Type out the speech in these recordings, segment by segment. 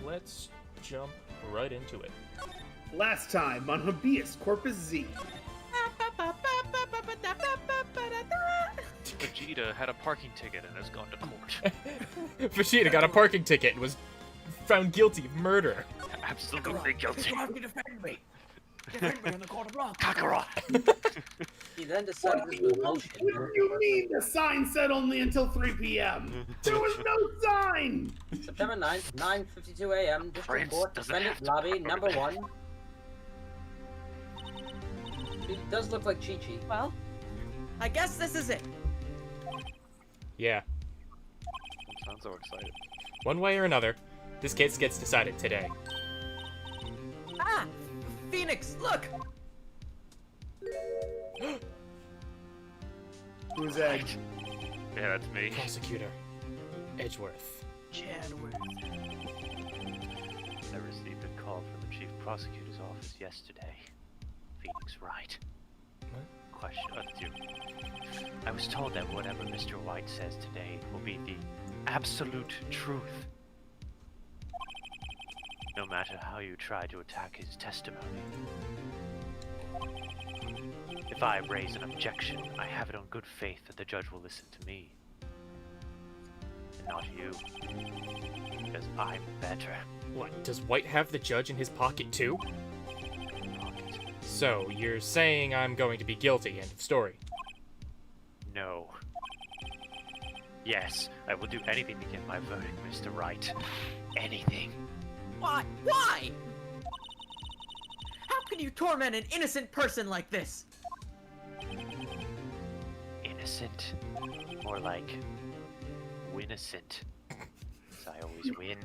let's jump right into it. Last time on Habeas Corpus Z. Vegeta had a parking ticket and has gone to court. Vegeta got a parking ticket and was found guilty of murder. Absolutely guilty. Defend me in the court of law. Kakarot! He then decided to do bullshit. What do you mean the sign said only until 3 p.m.? There was no sign! September 9th, 9:52 a.m. District Prince Court, doesn't defendant have to lobby, cover number that. 1. It does look like Chi-Chi. Well, I guess this is it. Yeah. Sounds so excited. One way or another, this case gets decided today. Ah! Phoenix, look! Who's Edge? Yeah, that's me. Prosecutor Edgeworth. Chadwick. I received a call from the chief prosecutor's office yesterday. Phoenix Wright. What? Question to you. I was told that whatever Mr. White says today will be the absolute truth. No matter how you try to attack his testimony. If I raise an objection, I have it on good faith that the judge will listen to me. And not you. Because I'm better. What, does White have the judge in his pocket too? Pocket. So, you're saying I'm going to be guilty, end of story. No. Yes, I will do anything to get my verdict, Mr. Wright. Anything. Why? Why? How can you torment an innocent person like this? Innocent. More like winnocent. 'Cause I always win.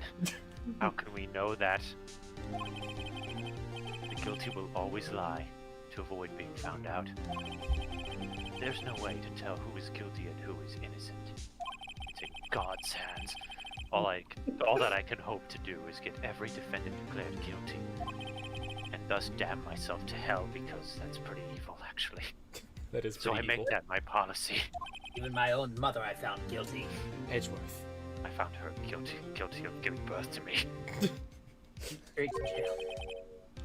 How can we know that? The guilty will always lie to avoid being found out. There's no way to tell who is guilty and who is innocent. It's in God's hands. All that I can hope to do is get every defendant declared guilty. And thus damn myself to hell, because that's pretty evil, actually. That is So I pretty make evil. that my policy. Even my own mother I found guilty. Edgeworth. I found her guilty of giving birth to me. Straight to jail.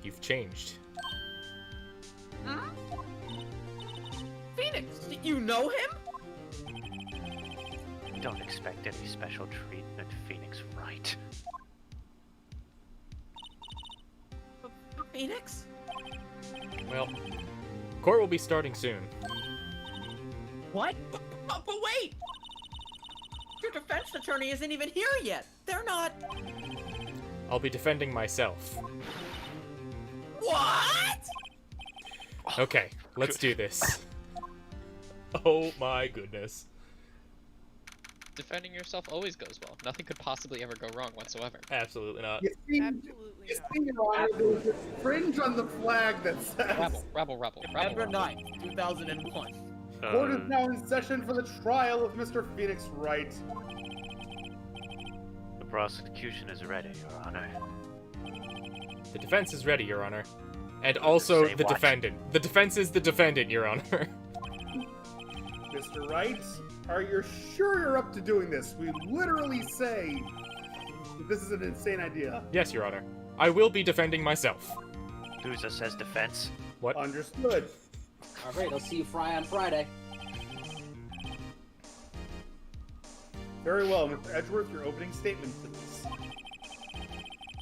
You've changed. Hmm? Phoenix, you know him? Don't expect any special treatment, Phoenix Wright. Phoenix? Well, court will be starting soon. What? But wait! Your defense attorney isn't even here yet. They're not... I'll be defending myself. What? Okay, let's do this. Oh my goodness. Defending yourself always goes well. Nothing could possibly ever go wrong whatsoever. Absolutely not. You see, Absolutely you not. see, Your Honor, there's a fringe on the flag that says... Rabble. November 9th, 2001. Court is now in session for the trial of Mr. Phoenix Wright. The prosecution is ready, Your Honor. The defense is ready, Your Honor. And also Say the what? defendant. The defense is the defendant, Your Honor. Mr. Wright, are you sure you're up to doing this? We literally say that this is an insane idea. Yes, Your Honor. I will be defending myself. Duza says defense. What? Understood. Alright, I'll see you Fry on Friday. Very well, Mr. Edgeworth, your opening statement, please.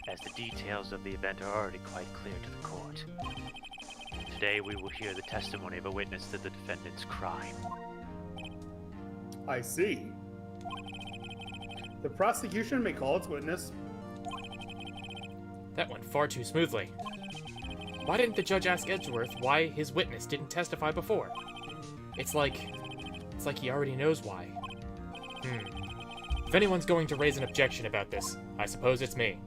As the details of the event are already quite clear to the court. Today we will hear the testimony of a witness to the defendant's crime. I see. The prosecution may call its witness. That went far too smoothly. Why didn't the judge ask Edgeworth why his witness didn't testify before? It's like he already knows why. If anyone's going to raise an objection about this, I suppose it's me.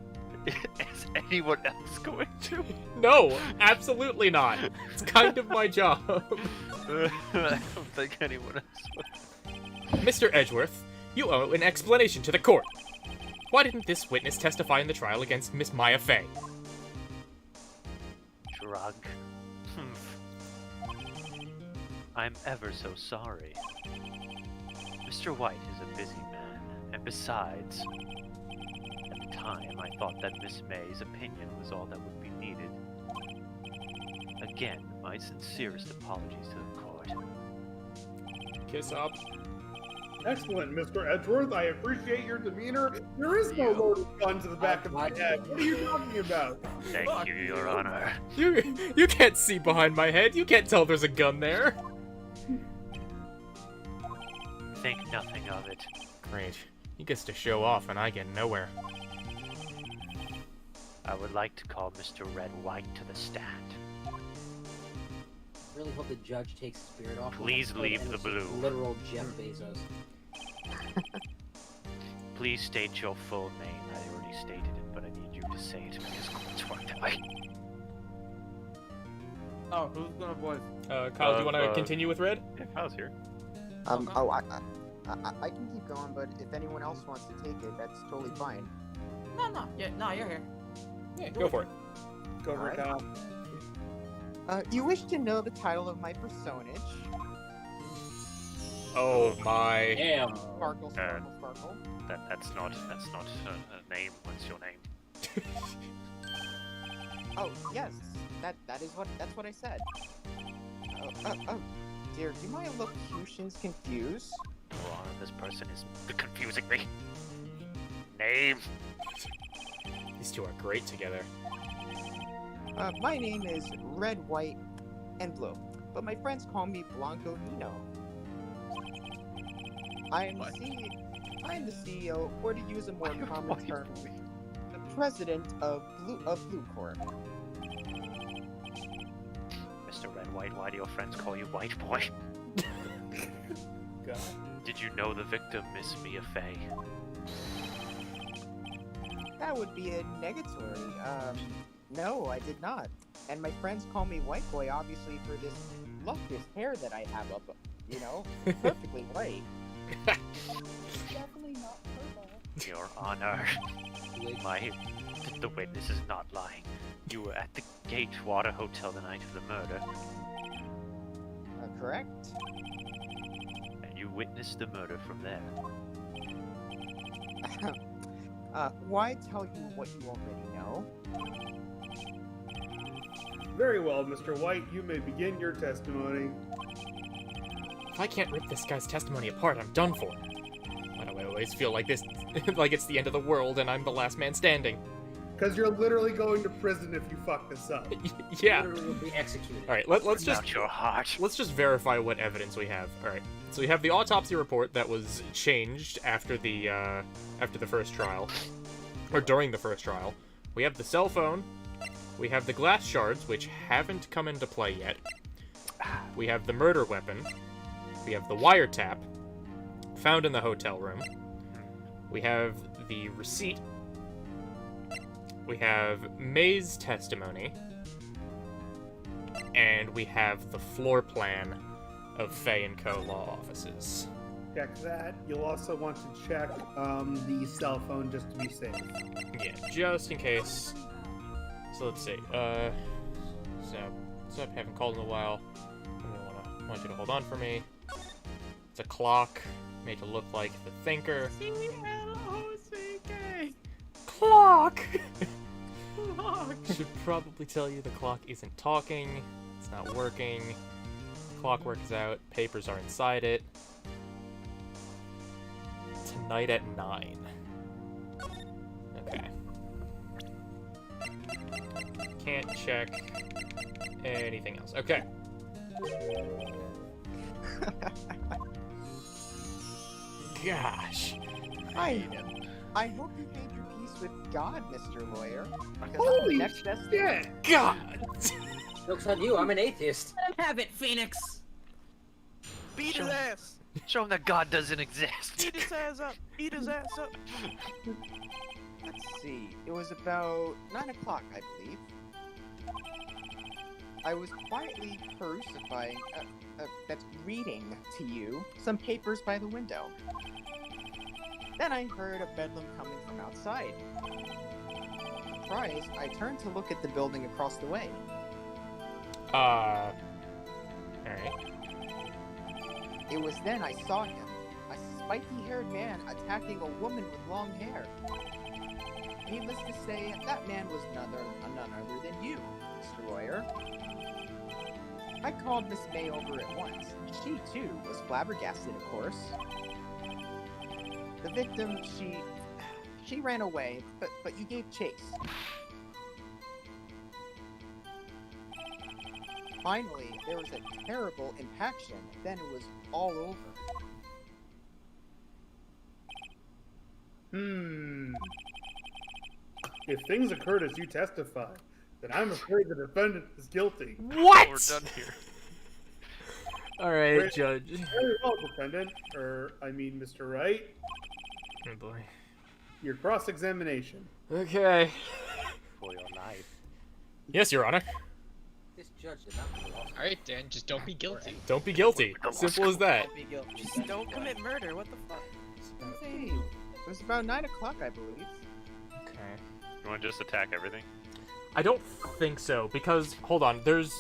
Is anyone else going to? No, absolutely not. It's kind of my job. I don't think anyone else will. Mr. Edgeworth, you owe an explanation to the court. Why didn't this witness testify in the trial against Miss Maya Fey? Drunk. I'm ever so sorry. Mr. White is a busy man, and besides, at the the time, I thought that Miss May's opinion was all that would be needed. Again, my sincerest apologies to the court. Kiss up. Excellent, Mr. Edgeworth. I appreciate your demeanor. There is no loaded gun to the back of my head. What are you talking about? Thank you, Your Honor. You can't see behind my head. You can't tell there's a gun there. Think nothing of it. Great. He gets to show off, and I get nowhere. I would like to call Mr. Red White to the stand. Really hope the judge takes the spirit off. Please leave the it's blue. Literal Jeff Bezos. Please state your full name. I already stated it, but I need you to say it because courts work that way. Oh, who's gonna voice? Kyle, do you want to continue with Red? Yeah, Kyle's here. Okay. Oh, I can keep going, but if anyone else wants to take it, that's totally fine. No, you're here. Yeah, go for it. Go for it, Alright. Kyle. You wish to know the title of my personage? Oh my. Damn. Sparkle, sparkle, sparkle. That's not a name. What's your name? Oh, yes, that's what I said. Oh, dear, do my elocutions confuse? Your Honor, this person is confusing me. Name. These two are great together. My name is Red, White, and Blue, but my friends call me Blanco Nino. I am the CEO, or to use a more common term, the president of Blue Corp. Mr. Red White, why do your friends call you White Boy? God. Did you know the victim, Miss Mia Fey? That would be a negatory. No, I did not. And my friends call me White Boy, obviously, for this luscious hair that I have up, perfectly white. Definitely not purple. Your Honor, the witness is not lying. You were at the Gatewater Hotel the night of the murder, Correct? and you witnessed the murder from there. Why tell you what you already know? Very well, Mr. White. You may begin your testimony. If I can't rip this guy's testimony apart, I'm done for. Why do I always feel like this, like it's the end of the world and I'm the last man standing? Because you're literally going to prison if you fuck this up. Yeah. Literally will be executed. All right, let's just Not your heart. let's just verify what evidence we have. All right. So we have the autopsy report that was changed after the first trial, or during the first trial. We have the cell phone. We have the glass shards, which haven't come into play yet. We have the murder weapon. We have the wiretap found in the hotel room. We have the receipt. We have May's testimony. And we have the floor plan of Fay & Co. law offices. Check that. You'll also want to check the cell phone just to be safe. Yeah, just in case. So let's see. So haven't called in a while. I want you to hold on for me. It's a clock made to look like the thinker. C-L-O-C-K. Clock! Clock. Should probably tell you the clock isn't talking. It's not working. Clock works out. Papers are inside it. Tonight at 9. Okay. Can't check anything else. Okay. Gosh. I hope you made your peace with God, Mr. Lawyer. Because Holy next best shit! God! Joke's on you, I'm an atheist. Let him have it, Phoenix. Beat his ass! Show him that God doesn't exist. Eat his ass up! Eat his ass up! Let's see. It was about 9 o'clock, I believe. I was quietly that's reading to you some papers by the window. Then I heard a bedlam coming from outside. Surprised, I turned to look at the building across the way. Alright. It was then I saw him. I spiky-haired man attacking a woman with long hair. Needless to say, that man was none other than you, Mr. Lawyer. I called Miss May over at once. She, too, was flabbergasted, of course. The victim, she ran away, but you gave chase. Finally, there was a terrible impaction, then it was all over. If things occurred as you testify, then I'm afraid the defendant is guilty. What? We're done here. All right, Great. Judge. Very well, defendant. Mr. Wright. Oh boy. Your cross-examination. Okay. For your life. Yes, Your Honor. This judge did not do well. Alright, Dan, just don't be guilty. Don't be guilty. Simple as that. Don't be guilty. Just don't commit murder. What the fuck? Hey, it was about 9 o'clock, I believe. Okay. You want to just attack everything? I don't think so, because, hold on, there's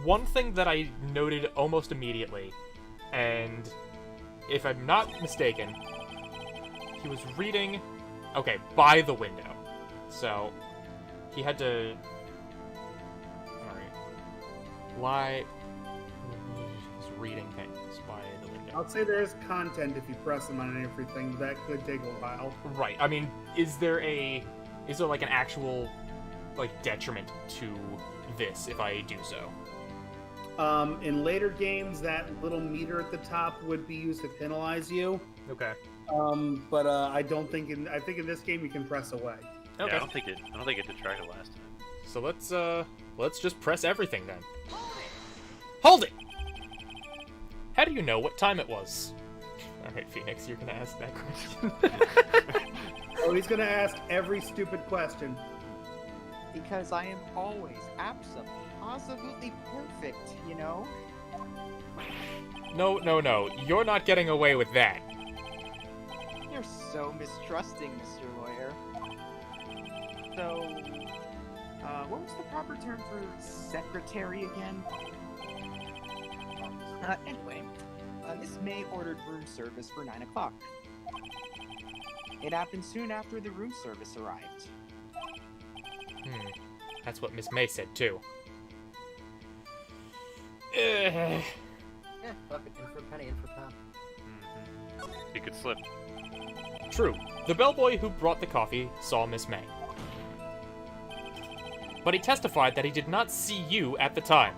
one thing that I noted almost immediately, and if I'm not mistaken, he was reading, okay, by the window, so he had to, alright, he's reading things by the window. I'll say there's content if you press them on everything. That could take a while. Right, I mean, is there like an actual, like, detriment to this if I do so? In later games, that little meter at the top would be used to penalize you. Okay. But I don't think I think in this game you can press away. Okay. Yeah, I don't think it detracted last time. So let's just press everything then. Hold it! How do you know what time it was? Alright, Phoenix, you're gonna ask that question. Oh, he's gonna ask every stupid question. Because I am always absolutely perfect, you know? No. You're not getting away with that. You're so mistrusting, Mr. Lawyer. So, what was the proper term for secretary again? Anyway, Miss May ordered room service for 9 o'clock. It happened soon after the room service arrived. That's what Miss May said too. Yeah, fuck it. In for a penny, in for a pound. He could slip. True. The bellboy who brought the coffee saw Miss May. But he testified that he did not see you at the time.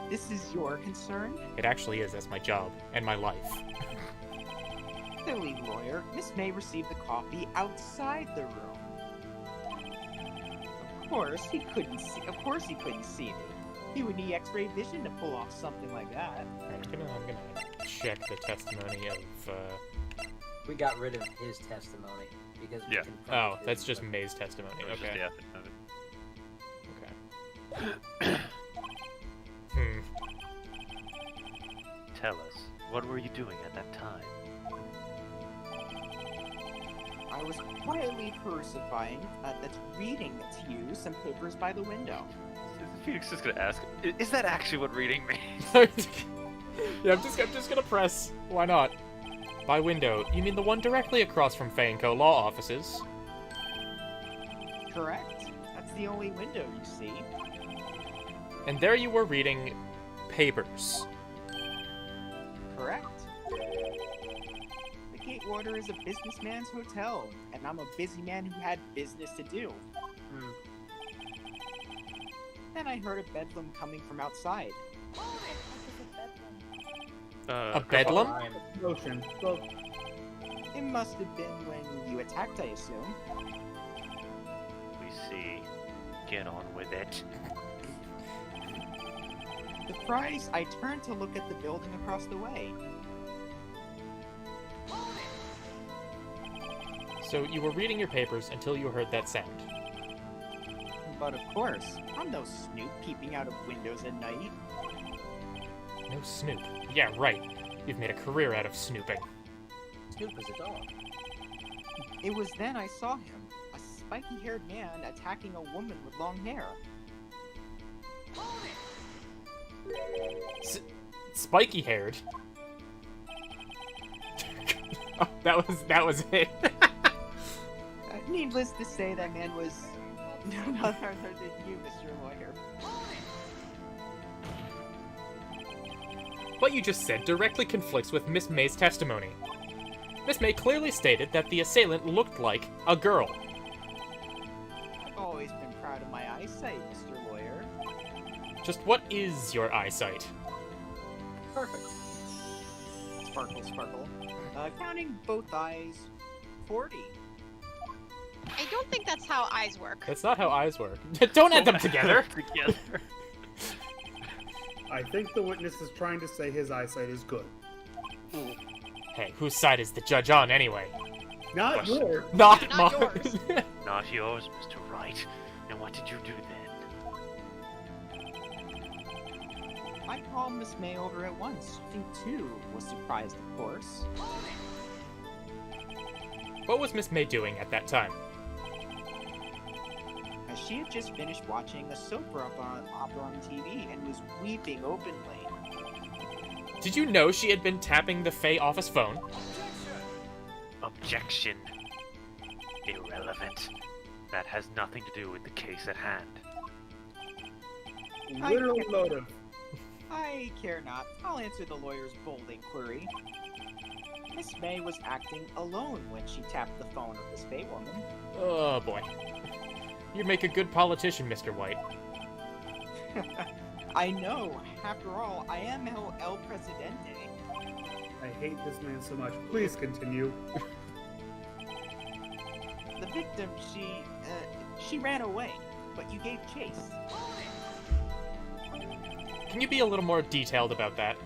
This is your concern? It actually is, that's my job, and my life. Silly lawyer, Miss May received the coffee outside the room. Of course he couldn't see me. He would need X-ray vision to pull off something like that. I'm gonna check the testimony of, We got rid of his testimony because we Yeah. confirmed Oh, his, that's just but- May's testimony. It was just Okay. the ethics of it. Okay. Tell us, what were you doing at that time? I was quietly persifying, that's reading to you some papers by the window. Phoenix is gonna ask, is that actually what reading means? Yeah, I'm just gonna press. Why not? By window, you mean the one directly across from Fainco Law Offices? Correct? That's the only window you see. And there you were reading papers. Correct? The Gatewater is a businessman's hotel, and I'm a busy man who had business to do. Then I heard a bedlam coming from outside. A bedlam? Motion. Well, It must have been when you attacked, I assume. We see. Get on with it. Surprised, I turned to look at the building across the way. So you were reading your papers until you heard that sound. But of course, I'm no snoop peeping out of windows at night. No Snoop. Yeah, right. You've made a career out of snooping. Snoop is a dog. It was then I saw him, a spiky-haired man attacking a woman with long hair. spiky-haired. Oh, that was it. Needless to say, that man was none other than you, Mr. Lawyer. What you just said directly conflicts with Miss May's testimony. Miss May clearly stated that the assailant looked like a girl. I've always been proud of my eyesight, Mr. Lawyer. Just what is your eyesight? Perfect. Sparkle, sparkle. Counting both eyes, 40. I don't think that's how eyes work. That's not how eyes work. Don't add them together! Together. I think the witness is trying to say his eyesight is good. Hey, whose side is the judge on anyway? Not yours. Not Yeah, not mine. Not yours, Mr. Wright. And what did you do then? I called Miss May over at once. She too was surprised, of course. What was Miss May doing at that time? As she had just finished watching a soap opera on TV and was weeping openly. Did you know she had been tapping the Fae office phone? Objection. Irrelevant. That has nothing to do with the case at hand. Literal motive. I care not. I'll answer the lawyer's bold inquiry. Miss May was acting alone when she tapped the phone of this Fae woman. Oh boy. You make a good politician, Mr. White. I know. After all, I am El Presidente. I hate this man so much. Please continue. The victim, she ran away, but you gave chase. Can you be a little more detailed about that?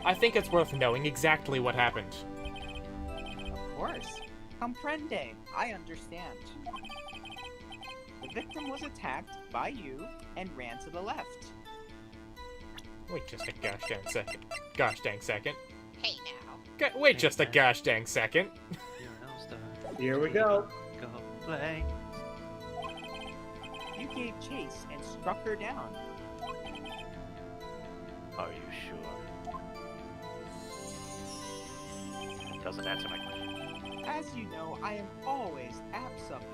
I think it's worth knowing exactly what happened. Of course. Comprende. I understand. The victim was attacked by you and ran to the left. Wait just a gosh dang second. Gosh dang second. Hey now. Wait just a gosh dang second. Here we go. Go play. You gave chase and struck her down. Are you sure? It doesn't answer my question. As you know, I am always absolutely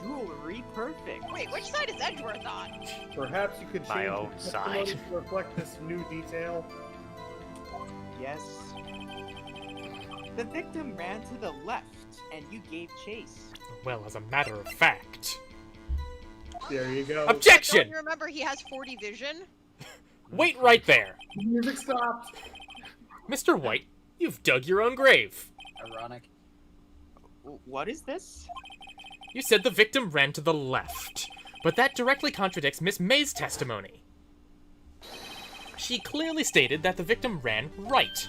jewelry perfect. Wait, which side is Edgeworth on? Perhaps you could My change own the testimony side. to reflect this new detail. Yes. The victim ran to the left, and you gave chase. Well, as a matter of fact. There you go. Don't Objection! you remember he has 40 vision? Wait right there! Music stopped. Mr. White, you've dug your own grave. Ironic. What is this? You said the victim ran to the left, but that directly contradicts Miss May's testimony. She clearly stated that the victim ran right.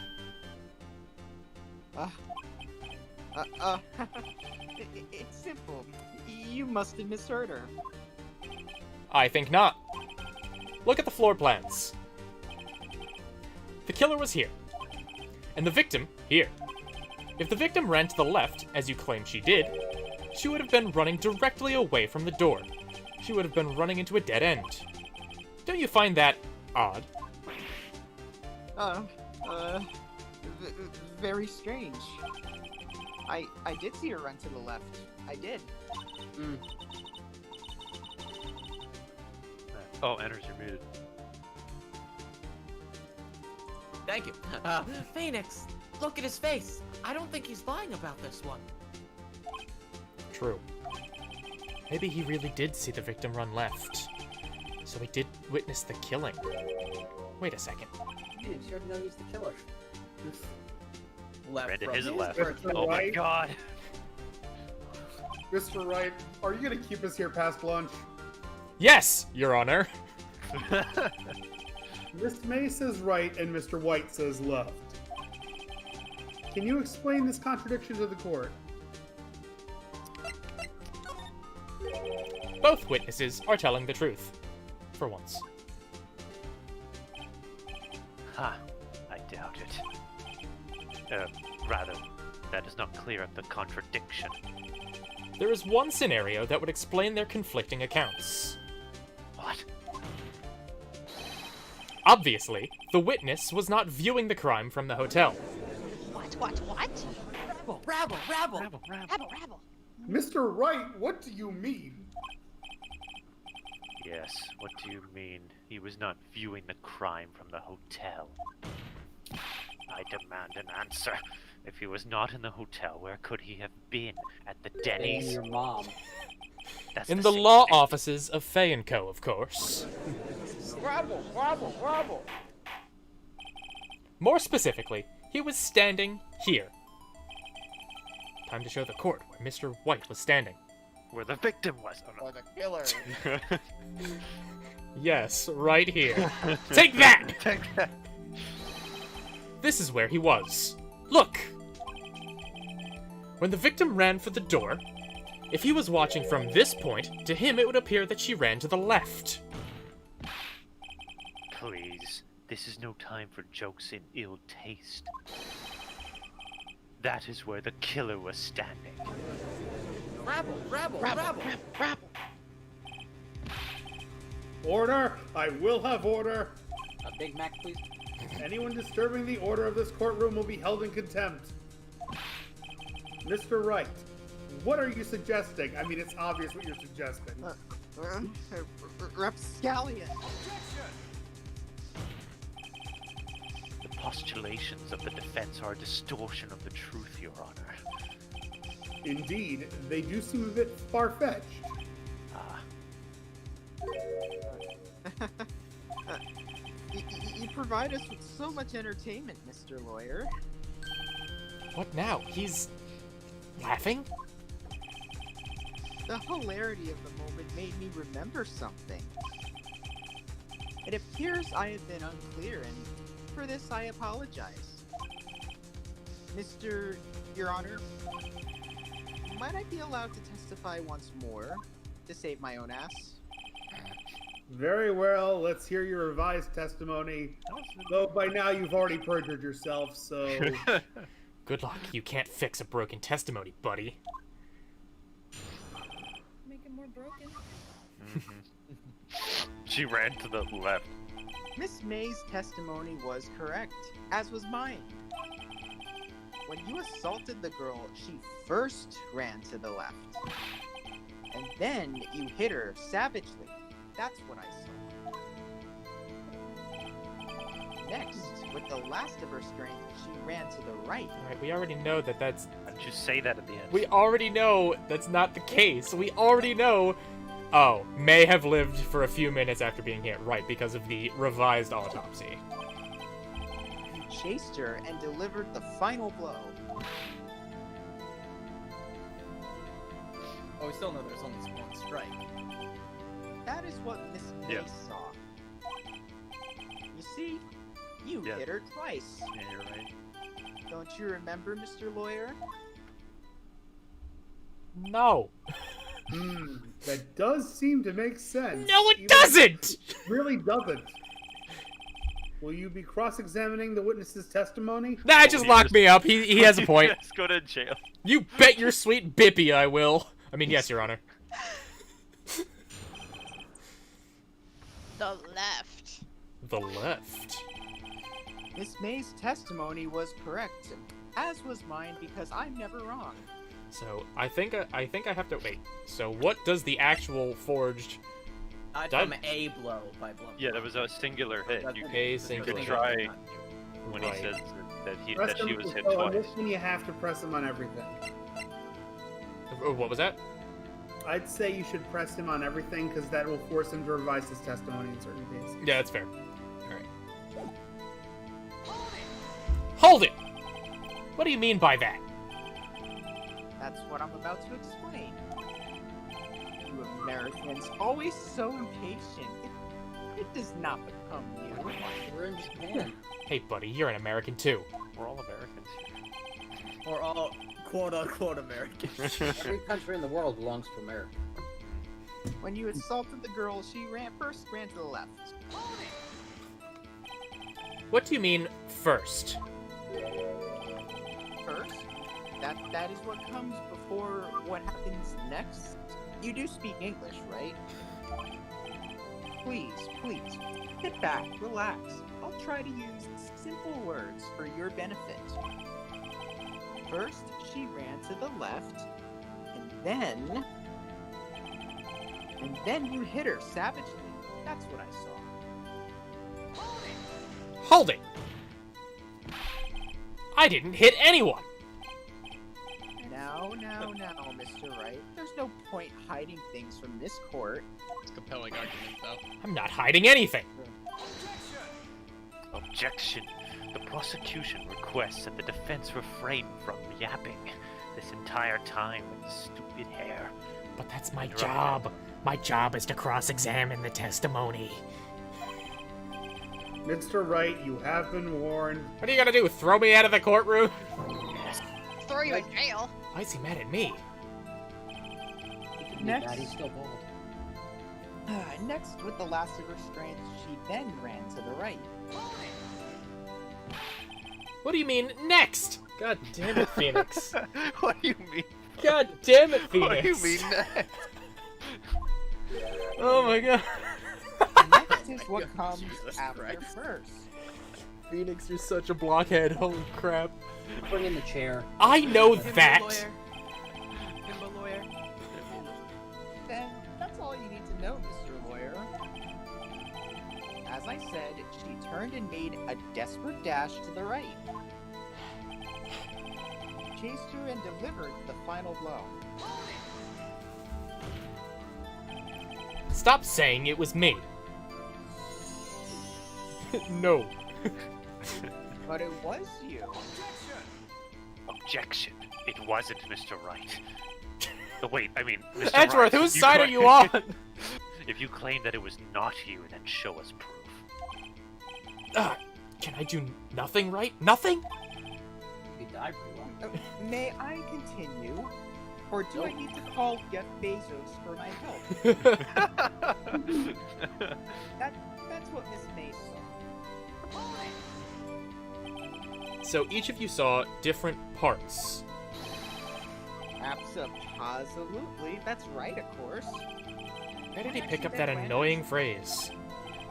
It's simple. You must have misheard her. I think not. Look at the floor plans. The killer was here, and the victim here. If the victim ran to the left, as you claim she did, she would have been running directly away from the door. She would have been running into a dead end. Don't you find that odd? Very strange. I did see her run to the left. I did. Oh, enters, you're muted. Thank you. Phoenix, look at his face. I don't think he's lying about this one. True. Maybe he really did see the victim run left. So he did witness the killing. Wait a second. Dude, you already know he's the killer. Left Red to from his his left. Mr. Oh my Wright? god. Mr. Wright, are you gonna keep us here past lunch? Yes, Your Honor. Miss May says right and Mr. White says left. Can you explain this contradiction to the court? Both witnesses are telling the truth. For once. Ha, I doubt it. Rather, that does not clear up the contradiction. There is one scenario that would explain their conflicting accounts. What? Obviously, the witness was not viewing the crime from the hotel. What? Rabble, rabble. Rabble, rabble. Rabble. Mr. Wright, what do you mean? Yes, what do you mean? He was not viewing the crime from the hotel. I demand an answer. If he was not in the hotel, where could he have been? At the And Denny's? your mom. That's In the same law thing. offices of Fay & Co., of course. Rabble, rabble, rabble. More specifically, he was standing here. Time to show the court where Mr. White was standing. Where the victim was. Oh, Or the killer. no. Yes, right here. Take that! Take that. This is where he was. Look! When the victim ran for the door, if he was watching from this point, to him it would appear that she ran to the left. Please, this is no time for jokes in ill taste. That is where the killer was standing. Rabble, rabble, rabble. Order! I will have order! A Big Mac, please. Anyone disturbing the order of this courtroom will be held in contempt. Mr. Wright, what are you suggesting? I mean, it's obvious what you're suggesting. Rapscallion. The postulations of the defense are a distortion of the truth, Your Honor. Indeed, they do seem a bit far-fetched. Ah, You provide us with so much entertainment, Mr. Lawyer. What now? He's laughing? The hilarity of the moment made me remember something. It appears I have been unclear, and for this I apologize. Your Honor, might I be allowed to testify once more to save my own ass? Very well, let's hear your revised testimony. Though by now you've already perjured yourself, so... Good luck. You can't fix a broken testimony, buddy. Make it more broken. she ran to the left. Miss May's testimony was correct, as was mine. When you assaulted the girl, she first ran to the left. And then you hit her savagely. That's what I saw. Next, with the last of her strength, she ran to the right. Alright, we already know that that's... Why didn't you say that at the end? We already know that's not the case. We already know... Oh, may have lived for a few minutes after being hit, right, because of the revised autopsy. You chased her and delivered the final blow. Oh, we still know there's only one strike. That is what Miss May Yeah. saw. You see, you Yeah. hit her twice. Yeah, you're right. Don't you remember, Mr. Lawyer? No. That does seem to make sense. No, it Even- doesn't! It really doesn't. Will you be cross-examining the witness's testimony? Nah, just lock me up. He has a point. Let's go to jail. You bet your sweet bippy I will. I mean, yes, Your Honor. The left. The left. Miss May's testimony was correct, as was mine because I'm never wrong. So, I think I have to... Wait. So, what does the actual forged... From a blow by blow. Yeah, there was a singular hit. You A could singular try hit. when Right. he says that Press she him- was hit so on twice. this one, you have to press him on everything. What was that? I'd say you should press him on everything because that will force him to revise his testimony in certain cases. Yeah, that's fair. Alright. Hold it! What do you mean by that? That's what I'm about to explain. You Americans, always so impatient. It does not become you. We're in Japan. Hey, buddy, you're an American too. We're all Americans here. Or all quote-unquote American. Every country in the world belongs to America. When you assaulted the girl, she first ran to the left. What do you mean, first? First? That is what comes before what happens next? You do speak English, right? please, sit back, relax. I'll try to use simple words for your benefit. First, she ran to the left, and then you hit her savagely. That's what I saw. Hold it! I didn't hit anyone! Now, Mr. Wright. There's no point hiding things from this court. It's a compelling argument, though. I'm not hiding anything! Objection. The prosecution requests that the defense refrain from yapping this entire time with stupid hair. But that's my job. My job is to cross-examine the testimony. Mr. Wright, you have been warned. What are you gonna do, throw me out of the courtroom? Yes. Throw you in jail. Why is he mad at me? Next, he's still bald. Next, with the last of her strength, she then ran to the right. What do you mean, next? God damn it, Phoenix. What do you mean? God damn it, Phoenix. What do you mean next? Oh my god. Next is what comes after first. Phoenix, you're such a blockhead. Holy crap. Bring in the chair. I know Him that. a lawyer. Him a lawyer. Then that's all you need to know, Mr. Lawyer. As I said, she turned and made a desperate dash to the right. Chased her and delivered the final blow. Stop saying it was me. No. But it was you. Objection. It wasn't Mr. Wright. Wait, I mean, Mr. Edgeworth, Wright, whose side are you on? If you claim that it was not you, then show us proof. Can I do nothing right? Nothing? He died pretty well. May I continue? Or do I need to call Jeff Bezos for my help? That's what Miss May saw. So each of you saw different parts. Absolutely. That's right, of course. Where did he pick up that annoying phrase?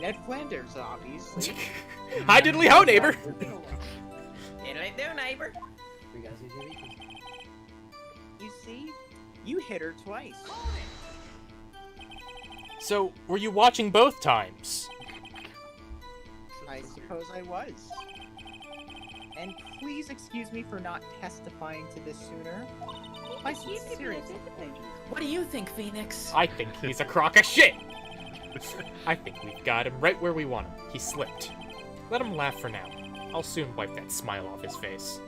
Ned Flanders, obviously. Hi, diddly ho, neighbor! Diddly do, neighbor. You guys need to eat this. You see? You hit her twice. So, were you watching both times? I suppose I was. And please excuse me for not testifying to this sooner. My sincerest apologies. What do you think, Phoenix? I think he's a crock of shit! I think we've got him right where we want him. He slipped. Let him laugh for now. I'll soon wipe that smile off his face.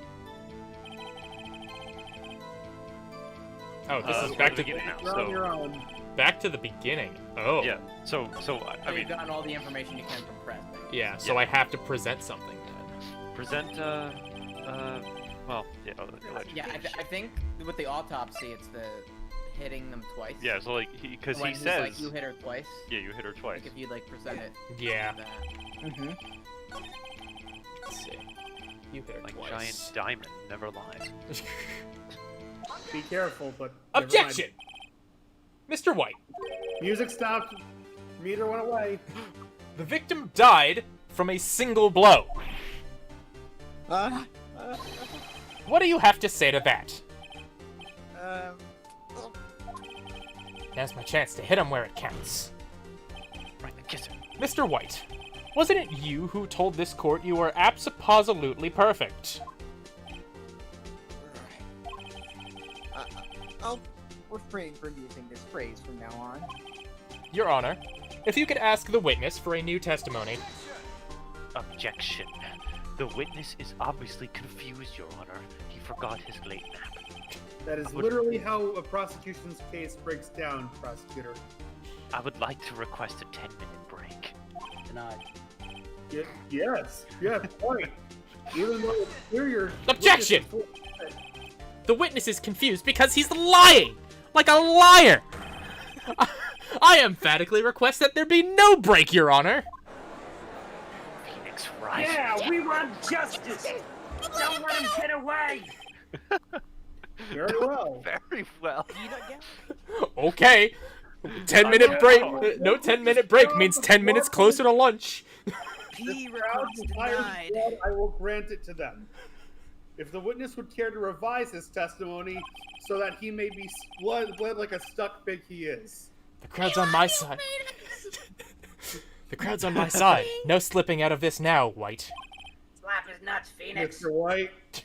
Oh, this is back to beginning now. You're on your own. back to the beginning. Oh. Yeah. So I mean, you've gotten all the information you can from press. Yeah, so I have to present something then. present. Well, yeah. Yeah, I think with the autopsy, it's the hitting them twice. Yeah. So like, because When he he's says, like, you hit her twice. yeah, you hit her twice. Like if you like present it. Yeah. That. Mm-hmm. Let's see. You hit her Like twice. giant diamond never lies. Be careful, but Objection! Mr. White, Music stopped. Meter went away. the victim died from a single blow. What do you have to say to that? Now's my chance to hit him where it counts. Right, kiss her. Mr. White, wasn't it you who told this court you were abso-positively perfect? I'll refrain from using this phrase from now on. Your Honor, if you could ask the witness for a new testimony. Objection. The witness is obviously confused, Your Honor. He forgot his late nap. That is literally how a prosecution's case breaks down, prosecutor. I would like to request a 10-minute break. Denied. Yes, you have a point. Even though it's clear your Objection! The witness is confused because he's lying! Like a liar! I emphatically request that there be no break, Your Honor! Phoenix Wright. Yeah, we want justice. Don't let him get away. Very well. Very well. Okay, 10-minute break. No 10-minute break means 10 minutes closer to lunch. P Crowd request desires denied. blood, I will grant it to them. If the witness would care to revise his testimony so that he may be bled like a stuck pig he is. The crowd's on my side. The crowd's on my side. No slipping out of this now, White. Slap his nuts, Phoenix. Mr. White,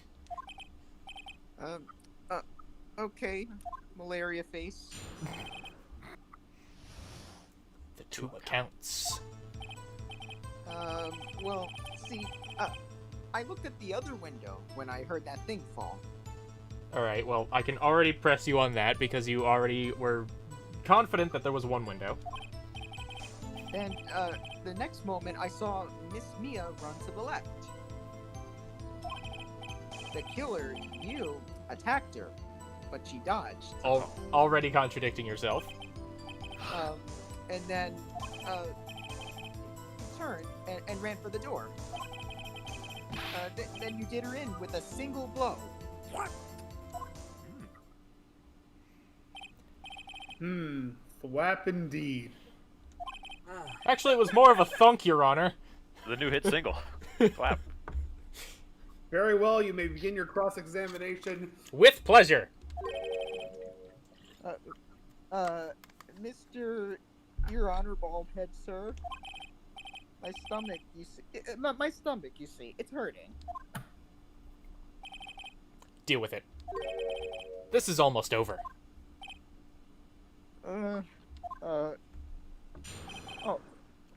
Okay, malaria face. The two accounts. Well, see, I looked at the other window when I heard that thing fall. Alright, well, I can already press you on that because you already were confident that there was one window. And, the next moment I saw Miss Mia run to the left. The killer, you, attacked her, but she dodged. Already contradicting yourself. And then, turned and ran for the door. Then you did her in with a single blow. thwap indeed. Actually, it was more of a thunk, Your Honor. The new hit single. Wow. Very well, you may begin your cross-examination. With pleasure. Mr. Your Honor, baldhead, sir. My stomach, you see. My stomach, you see. It's hurting. Deal with it. This is almost over. Oh,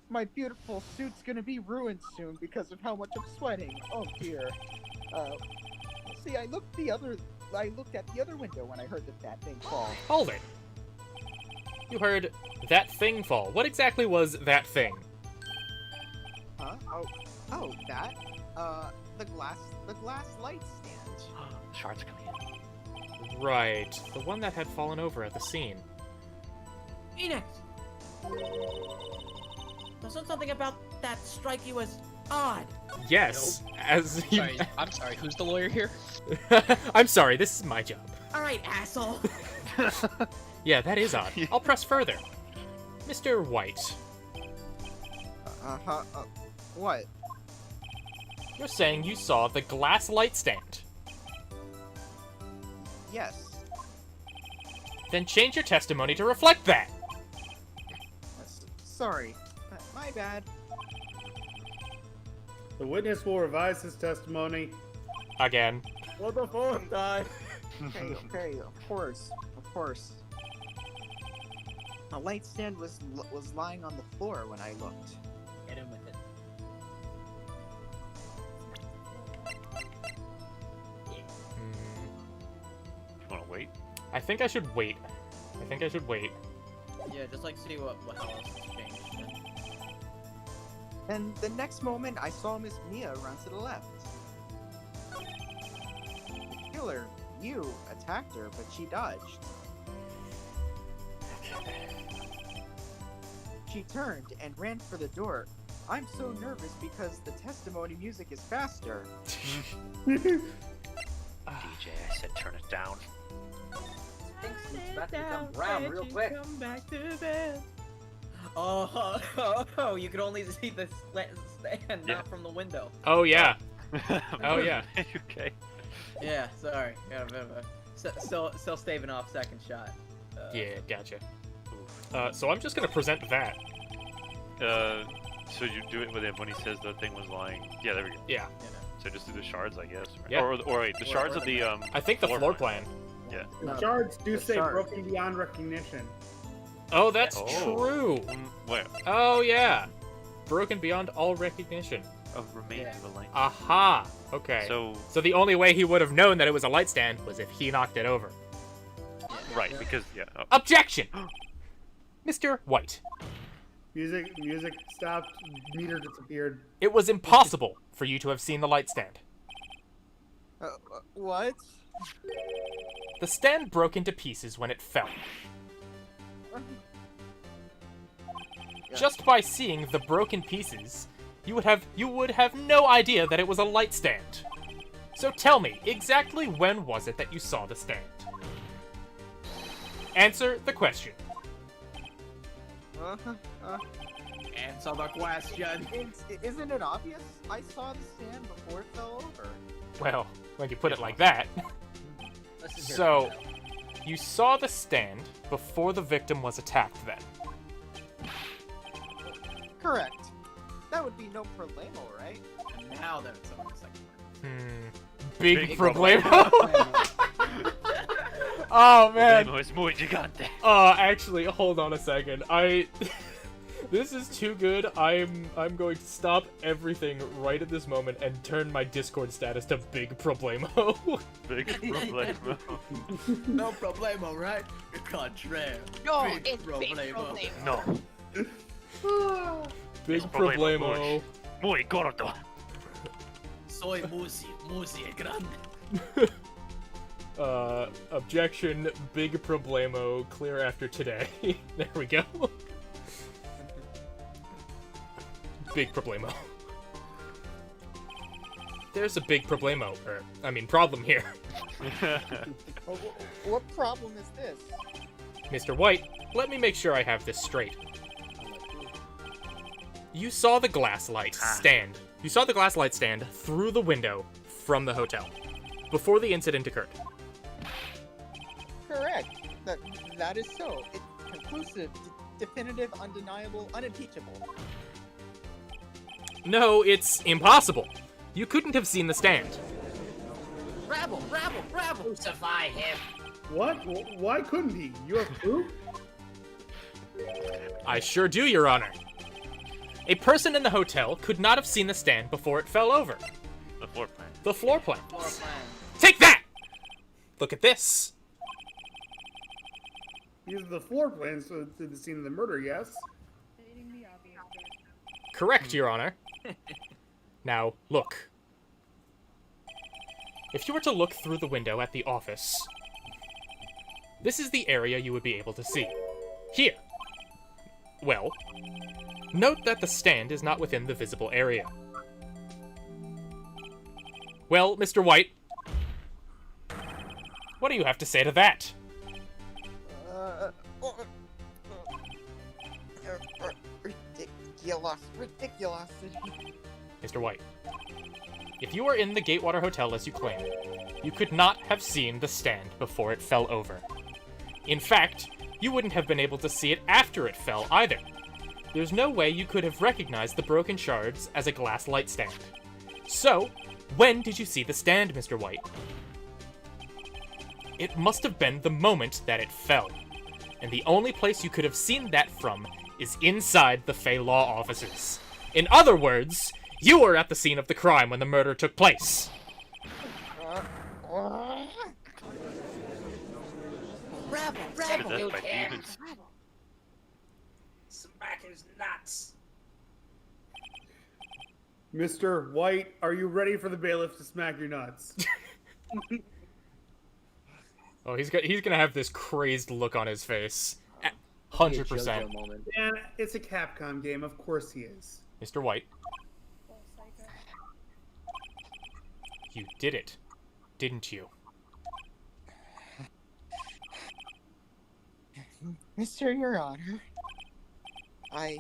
my beautiful suit's gonna be ruined soon because of how much I'm sweating. Oh dear. See, I looked at the other window when I heard that thing fall. Hold it. You heard that thing fall. What exactly was that thing? Huh? Oh, that? The glass light stand. Shards coming in. Right. The one that had fallen over at the scene. Phoenix! Doesn't something about that strike you as odd? Yes. As you... Sorry, I'm sorry, who's the lawyer here? I'm sorry, this is my job. Alright, asshole. Yeah, that is odd. I'll press further. Mr. White, What? you're saying you saw the glass light stand. Yes. Then change your testimony to reflect that. Sorry. My bad. The witness will revise his testimony. Again. For the fourth time. Okay, of course. A light stand was lying on the floor when I looked. Hit him with it. You wanna wait? I think I should wait. Yeah, just like see what how else has changed. And the next moment, I saw Miss Mia run to the left. The killer, you, attacked her, but she dodged. She turned and ran for the door. I'm so nervous because the testimony music is faster. DJ, I said turn it down. Pink suit's about to become brown real quick. Come back to bed. Oh, you could only see the stand, Yeah. not from the window. Oh, yeah. Oh, yeah. Okay. Yeah, sorry. Got a bit of a... Still staving off second shot. Yeah, gotcha. So I'm just gonna present that. So you do it with him when he says the thing was lying. Yeah, there we go. Yeah. So just do the shards, I guess. Right? Yeah. Or wait, the shards of the I think the floor plan. Yeah. The shards do the say shards. broken beyond recognition. Oh, that's Oh. true. Where? Oh, yeah. Broken beyond all recognition. Oh, remains of the light. Aha. Okay. So So the only way he would have known that it was a light stand was if he knocked it over. right, because oh. Objection! Mr. White, Music stopped, meter disappeared. it was impossible for you to have seen the light stand. What? The stand broke into pieces when it fell. Just by seeing the broken pieces, you would have no idea that it was a light stand. So tell me, exactly when was it that you saw the stand? Answer the question. Answer the question. Isn't it obvious? I saw the stand before it fell over. Well, when you put it like that. Listen here, So, Phil. you saw the stand before the victim was attacked then. Correct. That would be no problemo, right? And now there's on the second one. Big, Big problemo. Oh man. Problemo es muy gigante. Actually, hold on a second. This is too good. I'm going to stop everything right at this moment and turn my Discord status to Big Problemo. Big problemo. No problemo, right? Contraire. No, Big it's big problemo. problemo. No. Big Es problemo Problemo. Muy gordo. Soy musi e grande. Objection, Big Problemo, clear after today. There we go. Big Problemo. There's a big problemo, problem here. What problem is this? Mr. White, let me make sure I have this straight. You saw the glass light stand. You saw the glass light stand through the window from the hotel before the incident occurred. Correct. That is so. It's conclusive, definitive, undeniable, unimpeachable. No, it's impossible. You couldn't have seen the stand. Rabble. Crucify him. What? Why couldn't he? You have proof? I sure do, Your Honor. A person in the hotel could not have seen the stand before it fell over. The floor plan. The floor plan. Floor plan. Take that! Look at this. These are the floor plans to the scene of the murder, yes? Correct, Your Honor. Now, look. If you were to look through the window at the office, this is the area you would be able to see. Here. Well, note that the stand is not within the visible area. Well, Mr. White, what do you have to say to that? Ridiculosity. Mr. White, if you were in the Gatewater Hotel as you claim, you could not have seen the stand before it fell over. In fact, you wouldn't have been able to see it after it fell either. There's no way you could have recognized the broken shards as a glass light stand. So, when did you see the stand, Mr. White? It must have been the moment that it fell. And the only place you could have seen that from is inside the Fey Law offices. In other words, you were at the scene of the crime when the murder took place. Rabble. Possessed by demons. Smack his nuts. Mr. White, are you ready for the bailiff to smack your nuts? Oh, he's gonna have this crazed look on his face. Be a 100%. JoJo moment. Man, it's a Capcom game. Of course he is. Mr. White. You did it, didn't you? Mr. Your Honor, I,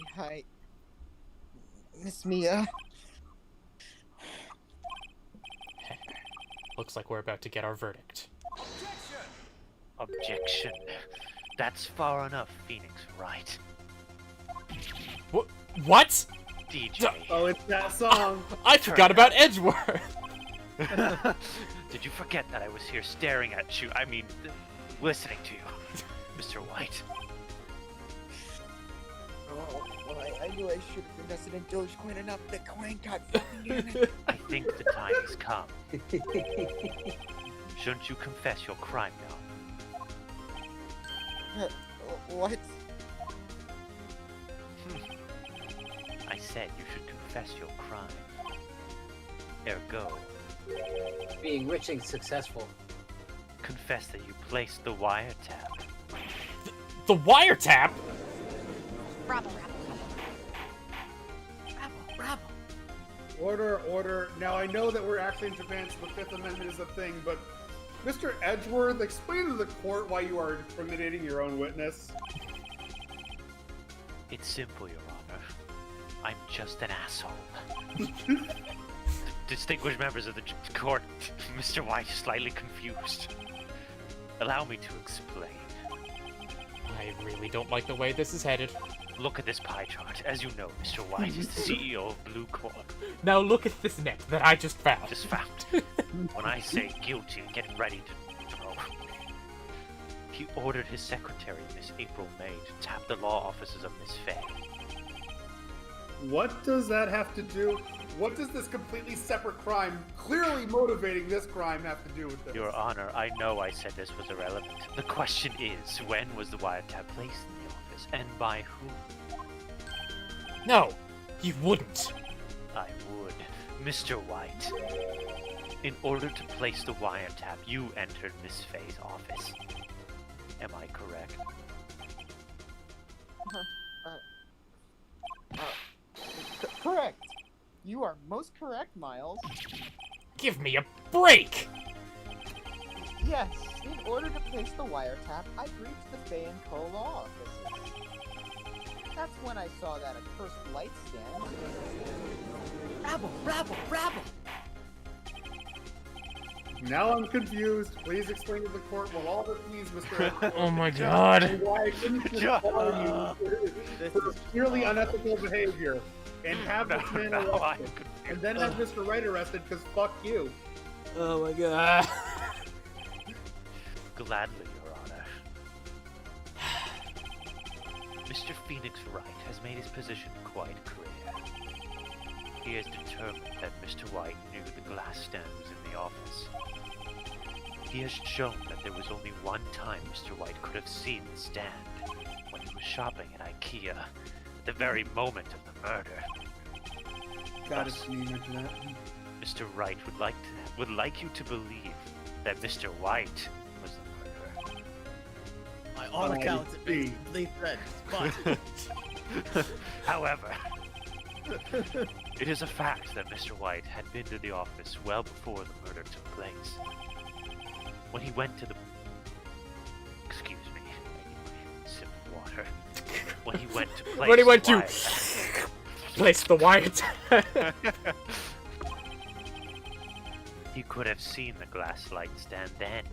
Miss Mia, Looks like we're about to get our verdict. Objection. That's far enough, Phoenix Wright. What? DJ. Oh, it's that song. I forgot about Edgeworth! Did you forget that I was here staring at you? I mean, listening to you, Mr. White. oh, well, I knew I should have invested in Dogecoin enough Bitcoin. God fucking damn it. I think the time has come. Shouldn't you confess your crime now? What? I said you should confess your crime. Ergo, Being rich and successful. confess that you placed the wiretap. The wiretap? Rabble. Order. Now, I know that we're actually in Japan, so the Fifth Amendment is a thing, but Mr. Edgeworth, explain to the court why you are incriminating your own witness. It's simple, Your Honor. I'm just an asshole. Distinguished members of the court, Mr. White is slightly confused. Allow me to explain. I really don't like the way this is headed. Look at this pie chart. As you know, Mr. White is the CEO of Blue Corp. Now look at this net that I just found. Just found. When I say guilty, get ready to throw. He ordered his secretary, Miss April May, to tap the law offices of Miss Fay. What does that have to do? What does this completely separate crime, clearly motivating this crime, have to do with this? Your Honor, I know I said this was irrelevant. The question is, when was the wiretap placed in the office, and by whom? No, you wouldn't. I would. Mr. White. In order to place the wiretap, you entered Miss Fay's office. Am I correct? Correct. You are most correct, Miles. Give me a break! Yes, in order to place the wiretap, I breached the Fay & Co. law offices. That's when I saw that accursed light stand. Rabble, rabble, rabble! Now I'm confused. Please explain to the court what all this means, Mr. Oh my god. And why I shouldn't just follow you for purely unethical behavior and have this man arrested. And then have Mr. Wright arrested because fuck you. Oh my god. Gladly, Your Honor. Mr. Phoenix Wright has made his position quite clear. He is determined that Mr. White knew the glass stand was in the office. He has shown that there was only one time Mr. White could have seen the stand, when he was shopping at IKEA, at the very moment of the murder. Got it, can you mention that? Mr. Wright would like you to believe that Mr. White was the murderer. By all accounts, it makes complete sense, but... However, it is a fact that Mr. White had been to the office well before the murder took place. When he went to the... Excuse me, I need my sip of water. When he went to place When he went the to... wiretap- place the wiretap. He could have seen the glass light stand then.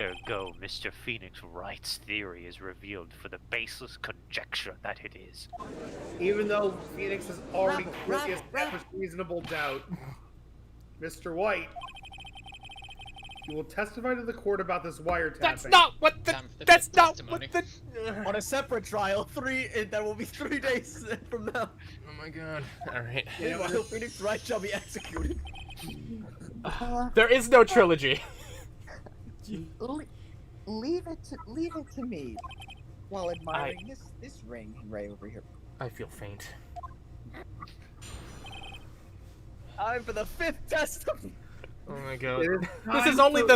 Ergo, Mr. Phoenix Wright's theory is revealed for the baseless conjecture that it is. Even though Phoenix has already Rabble, clearly rabble, established reasonable doubt, Mr. White, you will testify to the court about this wiretapping. That's not what the... Time for the That's fifth not testimony. what the... On a separate trial, that will be 3 days from now. Oh my god. Alright. Meanwhile, Phoenix Wright shall be executed. There is no trilogy. Leave it to me, while admiring this ring right over here. I feel faint. Time for the 5th testimony. Oh my god. It is This is time only for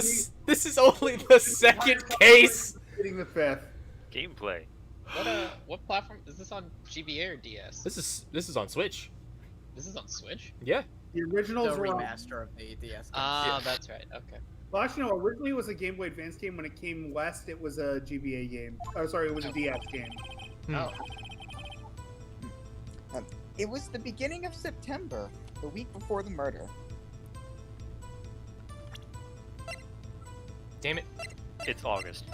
this is only the second case. Hitting the 5th. Gameplay. What platform is this on? GBA or DS? This is on Switch. This is on Switch? Yeah. The The originals were on... remaster of the DS. Ah, that's right. Okay. Well, actually, no. Originally, it was a Game Boy Advance game. When it came west, it was a GBA game. Oh, sorry, it was a DS game. Oh. It was the beginning of September, the week before the murder. Damn it. It's August.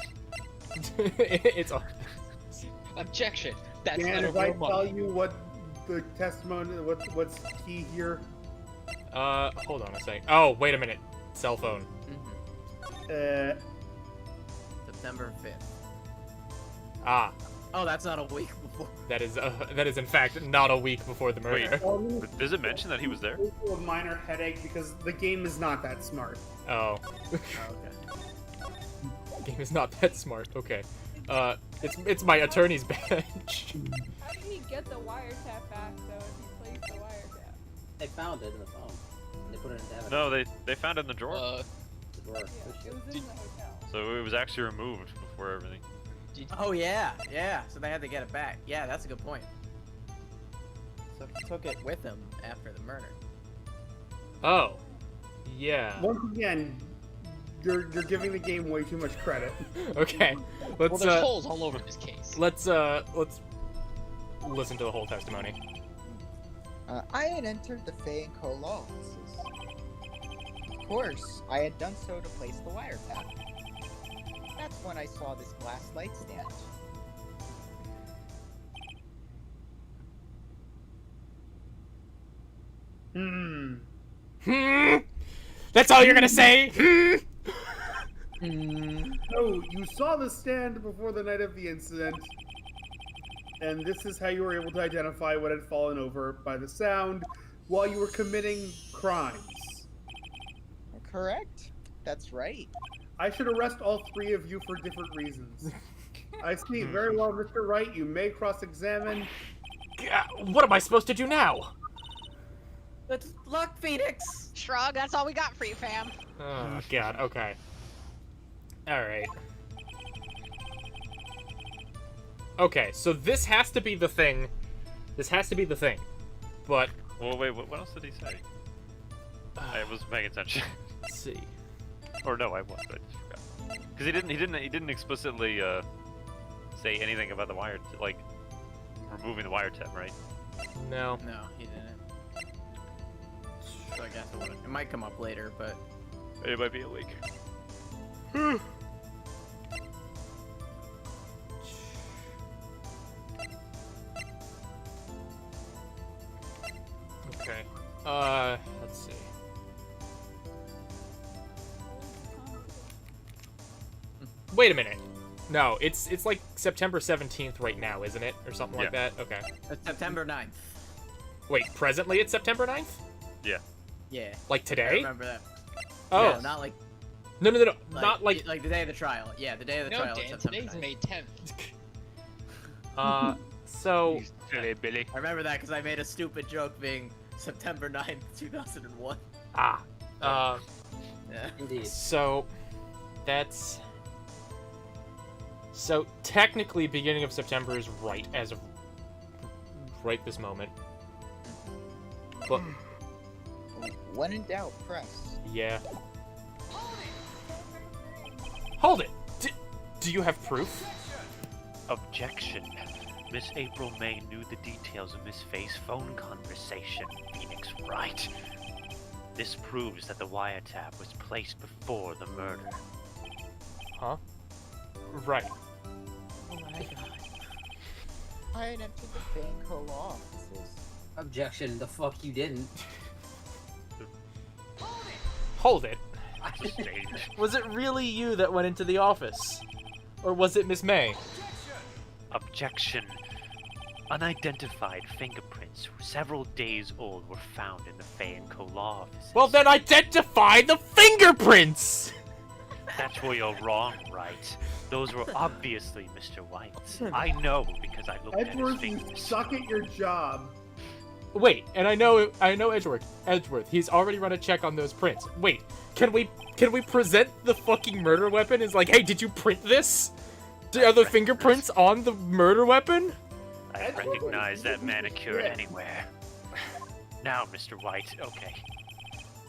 It's on. Objection. That's And not a if I real tell month. you what the testimony, what's key here, Hold on a sec. Oh, wait a minute. Cell phone. September 5th. Ah, Oh, that's not a week before. that is in fact not a week before the murder. Does it mention that he was there? a minor headache because the game is not that smart. Oh. Okay. Game is not that smart. Okay. It's my attorney's bench. How did he get the wiretap back though if he placed the wiretap? They found it in the phone. They put it in evidence. No, they found it in the drawer. The drawer. Yeah, it was in the hotel. So it was actually removed before everything. Oh yeah, so they had to get it back. Yeah, that's a good point. So he took it with him after the murder. Oh. Yeah. Once again, You're giving the game way too much credit. Okay, Well, let's there's holes all over this case. let's listen to the whole testimony. I had entered the Fey and Co. law offices. Of course, I had done so to place the wiretap. That's when I saw this glass light stand. That's all you're gonna say? Oh, you saw the stand before the night of the incident, and this is how you were able to identify what had fallen over by the sound while you were committing crimes. Correct? That's right. I should arrest all three of you for different reasons. I see. Very well, Mr. Wright. You may cross-examine. What am I supposed to do now? Good luck, Phoenix. Shrug, that's all we got for you, fam. Oh, God, okay. Alright. Okay, so this has to be the thing. This has to be the thing. But... Well, wait, what else did he say? I wasn't paying attention. Let's see. Or no, I was, but I just forgot. Because he didn't explicitly say anything about the wire, like removing the wiretap, right? No. No, he didn't. So I guess it might come up later, but It might be a leak. Okay. Let's see. Wait a minute. No, it's like September 17th right now, isn't it? Or something like that? Okay. it's September 9th. Wait, presently it's September 9th? Yeah. Yeah. Like I today? remember that. Oh. No, not like No, not like... the day of the trial. Yeah, the day of the No, trial. Dan, is September today's 9th. May 10th. So... Silly Billy. I remember that because I made a stupid joke being September 9th, 2001. Yeah. Indeed. So... That's... So, technically, beginning of September is right as of... right this moment. But... When in doubt, press. Yeah. Hold it! Do you have proof? Objection. Miss April May knew the details of Miss Faye's phone conversation, Phoenix Wright. This proves that the wiretap was placed before the murder. Huh? Right. Oh my god. I had entered the Fey and Co. law offices. Objection, the fuck you didn't. Hold it. Sustained. Was it really you that went into the office? Or was it Miss May? Objection. Unidentified fingerprints several days old were found in the Fay and Co. law offices. Well, then identify the fingerprints! That's where you're wrong, right? Those were obviously Mr. White's. I know because I looked at his Edgeworth, you fingers. suck at your job. Wait, and I know Edgeworth. He's already run a check on those prints. Wait, can we present the fucking murder weapon as like, hey, did you print this? Are the fingerprints on the murder weapon? I recognize that manicure anywhere. Now, Mr. White, okay.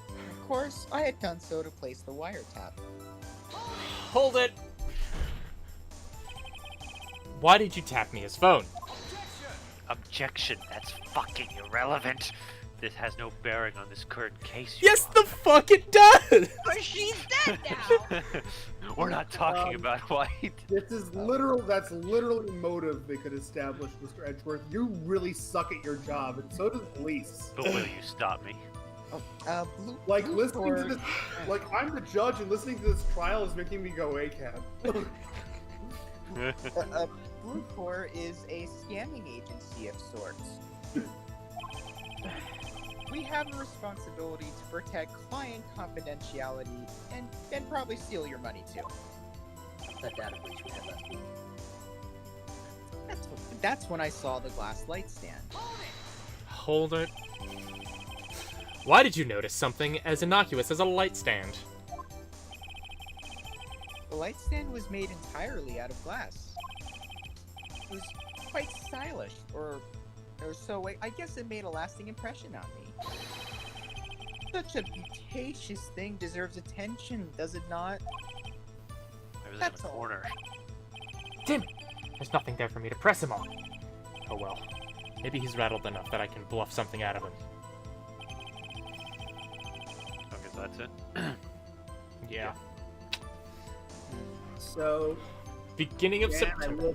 Of course, I had done so to place the wiretap. Hold it. Why did you tap me his phone? Objection, that's fucking irrelevant. This has no bearing on this current case. Yes, the fuck it does! But she's dead now! We're not talking about White. This is that's literally motive they could establish, Mr. Edgeworth. You really suck at your job, and so does police. But will you stop me? Like, listening to this, like, I'm the judge, and listening to this trial is making me go ACAB. Blue Corps is a scamming agency of sorts. We have a responsibility to protect client confidentiality and probably steal your money too. That data breach we had last week. That's when I saw the glass light stand. Hold it. Why did you notice something as innocuous as a light stand? The light stand was made entirely out of glass. It was quite stylish, or so I guess it made a lasting impression on me. Such a putacious thing deserves attention, does it not? I was in That's the all. corner. Damn it! There's nothing there for me to press him on. Oh well. Maybe he's rattled enough that I can bluff something out of him. Okay, so that's it. Yeah. So, Beginning of Dan, September.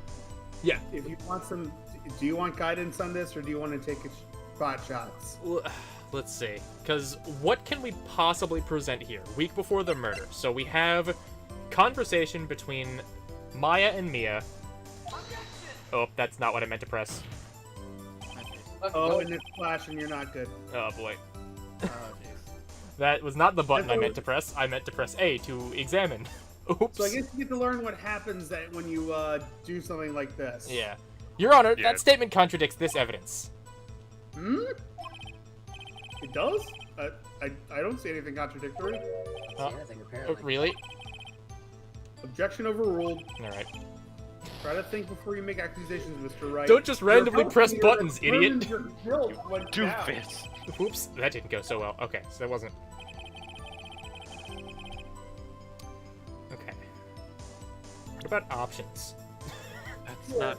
Yeah. if you want some, do you want guidance on this, or do you want to take spot shots? Let's see. Because what can we possibly present here? Week before the murder. So we have conversation between Maya and Mia. Oh, that's not what I meant to press. Oh, and it's flashing. You're not good. Oh boy. Oh, jeez. That was not the button I meant to press. I meant to press A to examine. Oops. So I guess you get to learn what happens when you do something like this. Yeah. Your Honor, Yeah. that statement contradicts this evidence. Hmm? It does? I don't see anything contradictory. See anything, apparently. Really? Objection overruled. Alright. Try to think before you make accusations, Mr. Wright. Don't just randomly Your press health buttons, meter idiot. determines your guilt went down. Doofus. Oops, that didn't go so well. Okay, so that wasn't... Okay. What about options? That's not.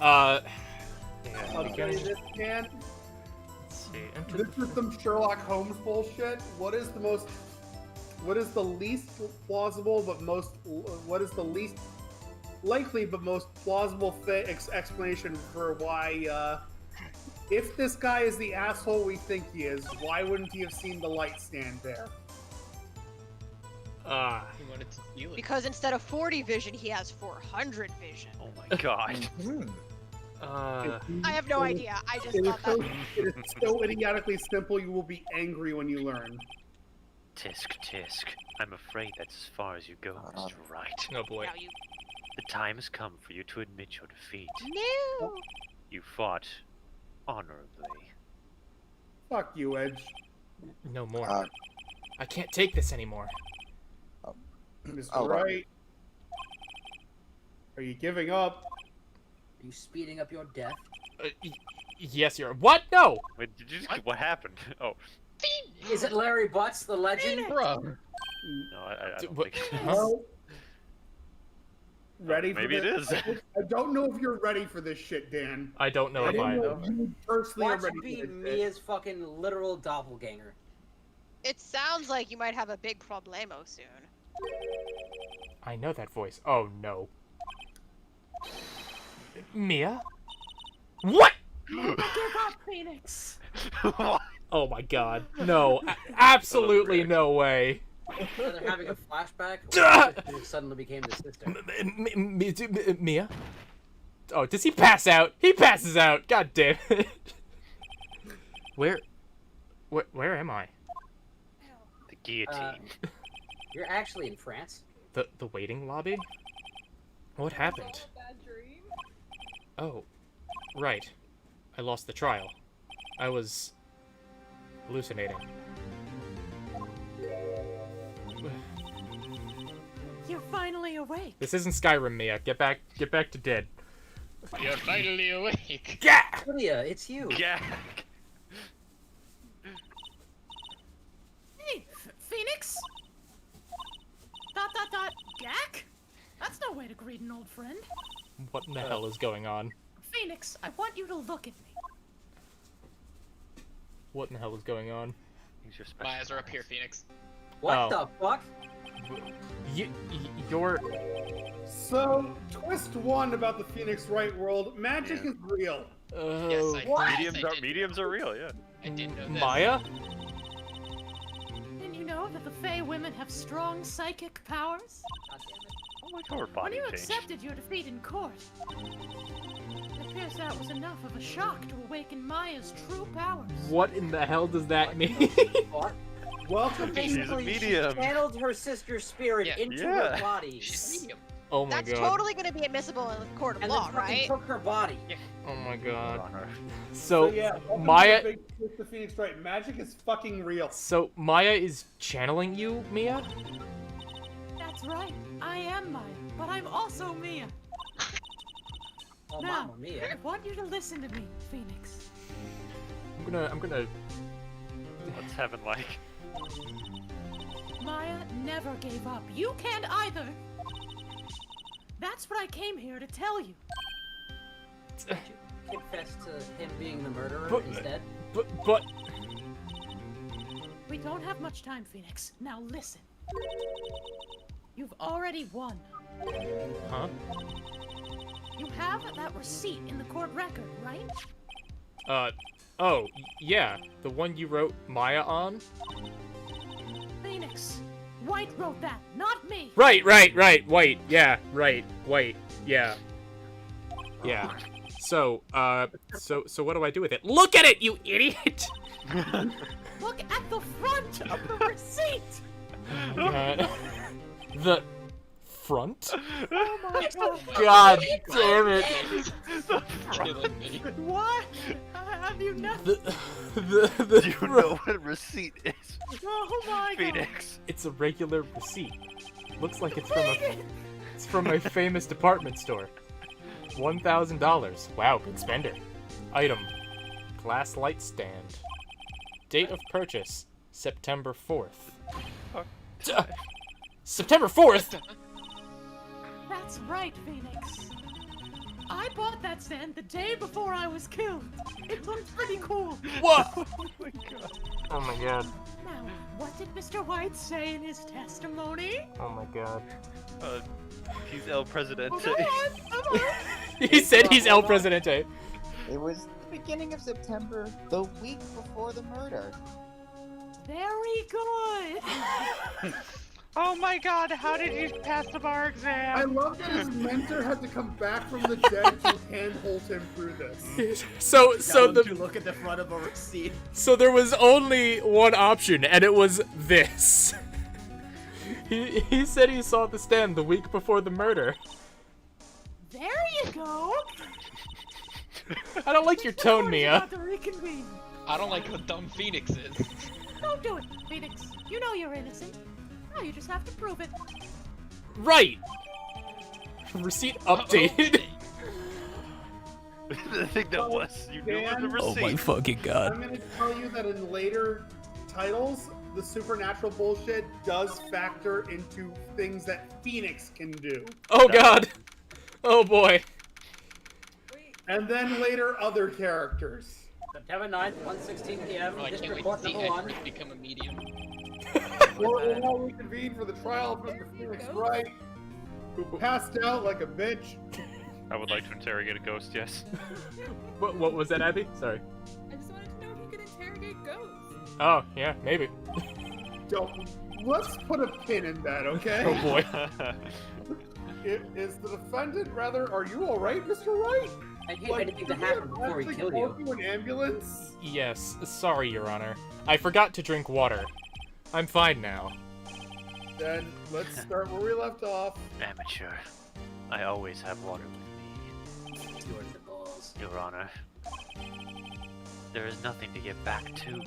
Yeah, I'll tell you this, man. let's see. Enter This is some Sherlock Holmes bullshit. What is the least plausible but most, what is the least likely but most plausible explanation for why, if this guy is the asshole we think he is, why wouldn't he have seen the light stand there? He wanted to steal it. Because instead of 40 vision, he has 400 vision. Oh my god. I have no idea. I just It is, thought that. it is so idiotically simple, you will be angry when you learn. Tisk, tisk. I'm afraid that's as far as you go, Mr. Wright. Oh boy. Now you. The time has come for you to admit your defeat. No. You fought honorably. Fuck you, Edge. No more. I can't take this anymore. Mr. Wright. Are you giving up? Are you speeding up your death? Yes, you're... What? No! Wait, did you just... What happened? Oh, Is it Larry Butts, the legend? Bro. no, I don't What- think... Huh? Well, ready for Maybe it this? is. I don't know if you're ready for this shit, Dan. I don't know if don't I... know if you personally are Watch ready it be for this shit. Mia's fucking literal doppelganger. It sounds like you might have a big problemo soon. I know that voice. Oh, no. Mia? What? Give up, Phoenix. Oh my god. No. Absolutely no way. So they're having a flashback, Duh! or he suddenly became the sister. Mia? Oh, does he pass out? He passes out. God damn it. Where am I? The guillotine. You're actually in France. The waiting lobby? What happened? Bad dream. Oh, right. I lost the trial. I was hallucinating. You're finally awake. This isn't Skyrim, Mia. Get back to dead. You're finally awake. Yeah. Lydia, it's you. Gag. Hey, Phoenix? ... Gak? That's no way to greet an old friend. What in the hell is going on? Phoenix, I want you to look at me. What in the hell is going on? Use your special My eyes are up powers. here, Phoenix. What Oh. the fuck? You're... So, twist one about the Phoenix Wright world: magic Yeah. is real. Yes, I, What? yes, I did. Mediums are real, yeah. I did know this. Maya? Didn't you know that the Fey women have strong psychic powers? God damn it. I like how her When body you changed. accepted your defeat in court, it appears that was enough of a shock to awaken Maya's true powers. What in the hell does that mean? What? Welcome to She's a Basically, medium. she channeled her sister's spirit Yeah. into Yeah. her body. She's medium. Oh my That's god. totally going to be admissible in the court of And law, then fucking right? took her body. Oh my god. On her. So, yeah, welcome Maya... to the big twist of Phoenix Wright. Magic is fucking real. So, Maya is channeling you, Mia? That's right. I am Maya, but I'm also Mia. Oh, Now, mamma mia. I want you to listen to me, Phoenix. I'm gonna. What's heaven like? Maya never gave up. You can't either. That's what I came here to tell you. Confess to him being the murderer instead? But. We don't have much time, Phoenix. Now listen. You've already won. Huh? You have that receipt in the court record, right? Oh, yeah. The one you wrote Maya on? Phoenix. White wrote that, not me. Right. White. Yeah, right. White. Yeah. Yeah. So what do I do with it? Look at it, you idiot! Look at the front of the receipt! The front? Oh my god. God damn it. Killing me. What? Have you nothing? The Do you know what a receipt is? Oh my Phoenix. It's a regular receipt. Looks like it's from a famous department store. $1,000. Wow, big spender. Item: glass light stand. Date of purchase: September 4th. September 4th? That's right, Phoenix. I bought that stand the day before I was killed. It looks pretty cool. What? Oh my god. Oh my god. Now, what did Mr. White say in his testimony? Oh my god. He's El Presidente. Come on. He said he's El Presidente. It was the beginning of September, the week before the murder. Very good. Oh my god, how did you pass the bar exam? I love that his mentor had to come back from the dead to handhold him through this. So You look at the front of a receipt. So there was only one option, and it was this. He said he saw the stand the week before the murder. There you go. I don't like your tone, Mia. About to reconvene. I don't like what dumb Phoenix is. Don't do it, Phoenix. You know you're innocent. Now you just have to prove it. Right. Receipt updated. The thing that was, you knew it was a receipt. Oh my fucking god. I'm gonna tell you that in later titles, the supernatural bullshit does factor into things that Phoenix can do. Oh god. Oh boy. And then later, other characters. September 9th, 1:16 p.m. Oh, I can't District wait Court to see number 1. Edward become a medium. We'll now reconvene for the trial of Mr. Phoenix Wright, who passed out like a bitch. I would like to interrogate a ghost, yes. What was that, Abby? Sorry. I just wanted to know if you could interrogate ghosts. Oh, yeah, maybe. Let's put a pin in that, okay? Oh boy. Is the defendant rather? Are you all right, Mr. Wright? I hate anything to happen before we kill you. An ambulance? Yes, sorry, Your Honor. I forgot to drink water. I'm fine now. Then let's start where we left off. Amateur. I always have water with me. Steward of the balls. Your Honor. There is nothing to get back to.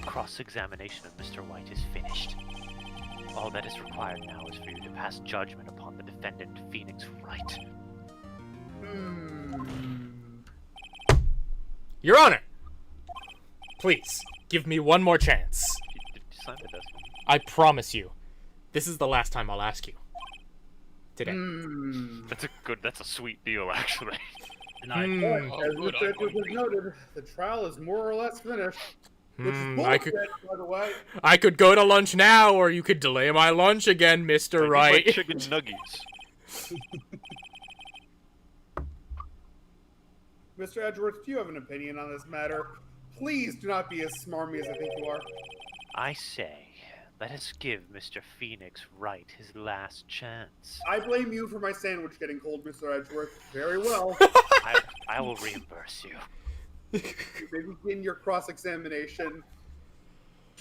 Cross-examination of Mr. White is finished. All that is required now is for you to pass judgment upon the defendant, Phoenix Wright. Your Honor! Please, give me one more chance. Did you sign the decimal? I promise you. This is the last time I'll ask you. Today. That's a sweet deal, actually. As the judges have noted, the trial is more or less finished. Which is I bullshit, by the way. could go to lunch now, or you could delay my lunch again, Mr. Wright. Like chicken nuggets. Mr. Edgeworth, do you have an opinion on this matter? Please do not be as smarmy as I think you are. I say, let us give Mr. Phoenix Wright his last chance. I blame you for my sandwich getting cold, Mr. Edgeworth. Very well. I will reimburse you. You may begin your cross-examination.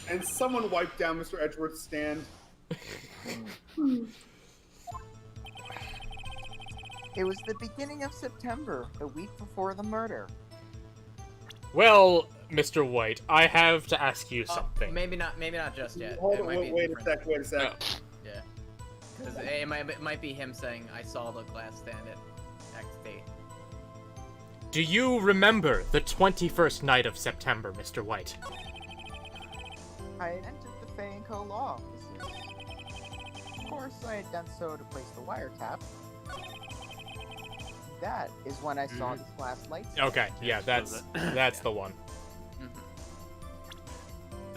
And someone wipe down Mr. Edgeworth's stand. It was the beginning of September, the week before the murder. Well, Mr. White, I have to ask you something. Maybe not just yet. Hold It on, might be wait a different. sec, wait a sec. Yeah. Because it might be him saying, I saw the glass stand at X date. Do you remember the 21st night of September, Mr. White? I had entered the Fay & Co. law offices. Of course, I had done so to place the wiretap. That is when I saw this last light. Okay, yeah, that's the one.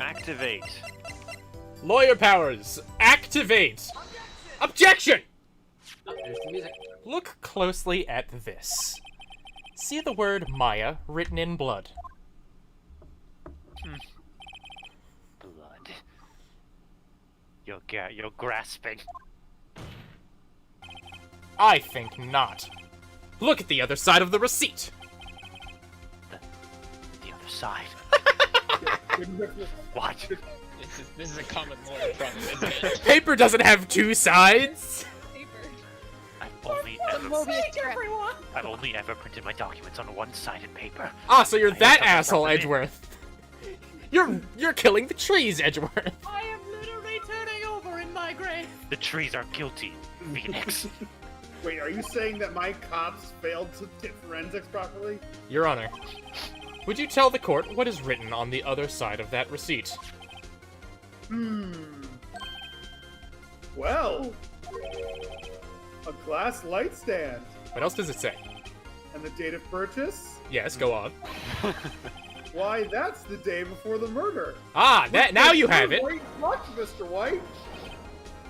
Activate. Lawyer powers, activate! Objection! Oh, there's the music. Look closely at this. See the word Maya written in blood. Blood. You're grasping. I think not. Look at the other side of the receipt. The other side. What? This is a common lawyer problem, isn't it? Paper doesn't have two sides. I've only ever printed my documents on one-sided paper. Ah, so you're I that have asshole, something- Edgeworth. You're killing the trees, Edgeworth. I am literally turning over in my grave. The trees are guilty, Phoenix. Wait, are you saying that my cops failed to get forensics properly? Your Honor, would you tell the court what is written on the other side of that receipt? Well, a glass light stand. What else does it say? And the date of purchase? Yes, go on. Why, that's the day before the murder. Ah, that now you have it. Great luck, Mr. White.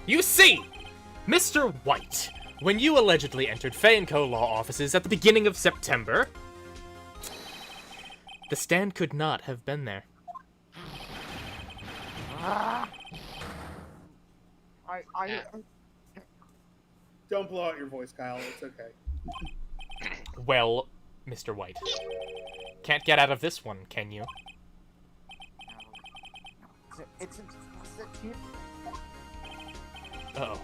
You see, Mr. White, when you allegedly entered Fay & Co. law offices at the beginning of September, the stand could not have been there. Don't blow out your voice, Kyle. It's okay. Well, Mr. White, can't get out of this one, can you? It's Uh-oh,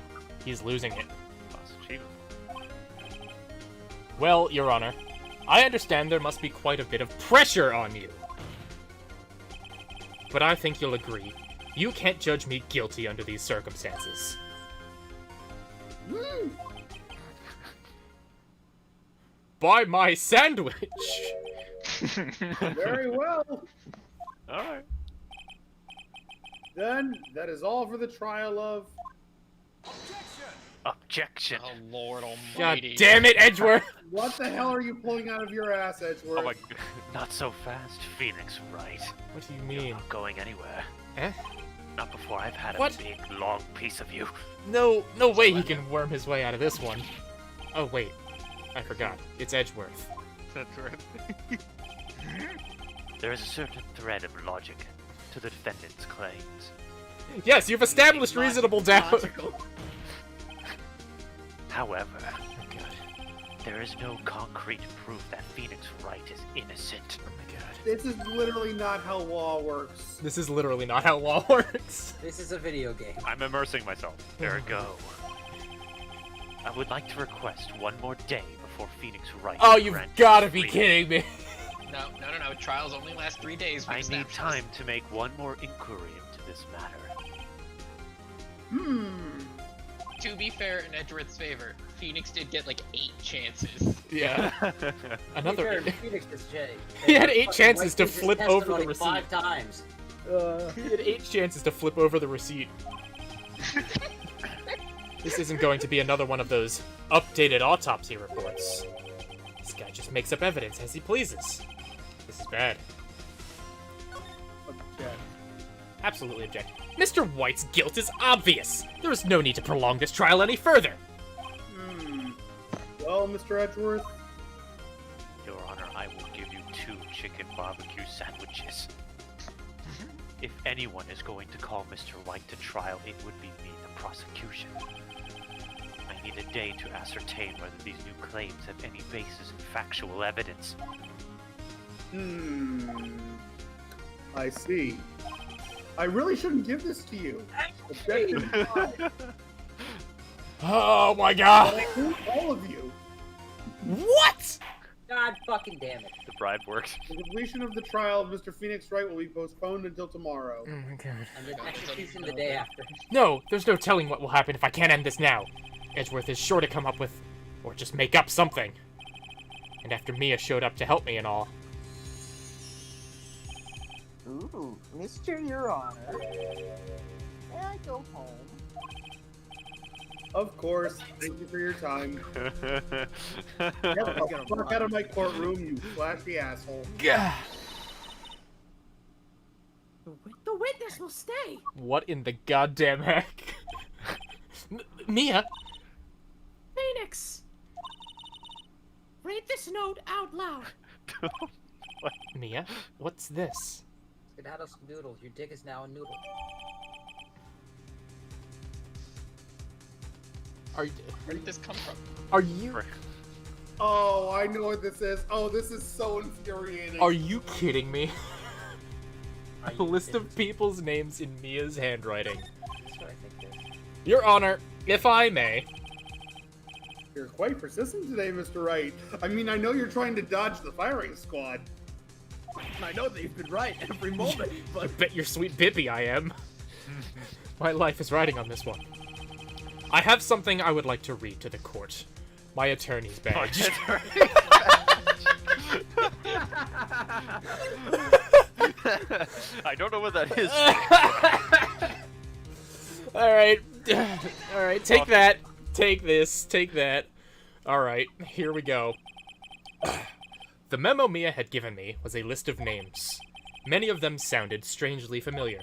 he's losing it. Well, Your Honor, I understand there must be quite a bit of pressure on you. But I think you'll agree, you can't judge me guilty under these circumstances. Buy my sandwich! Very well. Alright. Then, that is all for the trial of... Objection. Oh, Lord God almighty. damn it, Edgeworth! What the hell are you pulling out of your ass, Edgeworth? Oh my god. Not so fast, Phoenix Wright. What do you You're mean? not going anywhere. Eh? Not before I've had What? a big, long piece of you. No way he can worm his way out of this one. Oh, wait. I forgot. It's Edgeworth. That's right. There is a certain thread of logic to the defendant's claims. Yes, you've established reasonable doubt. However, there is no concrete proof that Phoenix Wright is innocent. Oh my god. This is literally not how law works. This is literally not how law works. This is a video game. I'm immersing myself. There we go. I would like to request one more day before Phoenix Wright. Oh, you've grants gotta be freedom. kidding me. No. Trials only last 3 days. I need time to make one more inquiry into this matter. To be fair, in Edgeworth's favor, Phoenix did get like 8 chances. Yeah. Another. Phoenix is Jay. He had 8 chances Wait, to this is flip over the testimony receipt. 5 times. He had 8 chances to flip over the receipt. This isn't going to be another one of those updated autopsy reports. This guy just makes up evidence as he pleases. This is bad. Object. Absolutely object. Mr. White's guilt is obvious. There is no need to prolong this trial any further. Well, Mr. Edgeworth, Your Honor, I will give you 2 chicken barbecue sandwiches. If anyone is going to call Mr. White to trial, it would be me, the prosecution. I need a day to ascertain whether these new claims have any basis in factual evidence. I see. I really shouldn't give this to you. Objection denied. Oh my But god! I hate all of you. What? God fucking damn it. The bribe works. The completion of the trial of Mr. Phoenix Wright will be postponed until tomorrow. Oh my god. And then execution the day after. No, there's no telling what will happen if I can't end this now. Edgeworth is sure to come up with, or just make up something. And after Mia showed up to help me and all. Ooh, Mr. Your Honor. May I go home? Of course. Thank you for your time. Get the fuck out of my courtroom, you flashy asshole. Gah! The witness will stay. What in the goddamn heck? Mia? Phoenix! Read this note out loud. Mia? What's this? Skedaddle Skedoodle, your dick is now a noodle. Where did this come from? Are you... Oh, I know what this is. Oh, this is so infuriating. Are you kidding me? A list of people's names in Mia's handwriting. That's what I think it is. Your Honor, if I may... You're quite persistent today, Mr. Wright. I mean, I know you're trying to dodge the firing squad. I know that you've been right every moment, but... I bet your sweet Bippy I am. My life is riding on this one. I have something I would like to read to the court. My attorney's badge. I don't know what that is. Alright. Alright, take that. Take this. Take that. Alright, here we go. The memo Mia had given me was a list of names. Many of them sounded strangely familiar.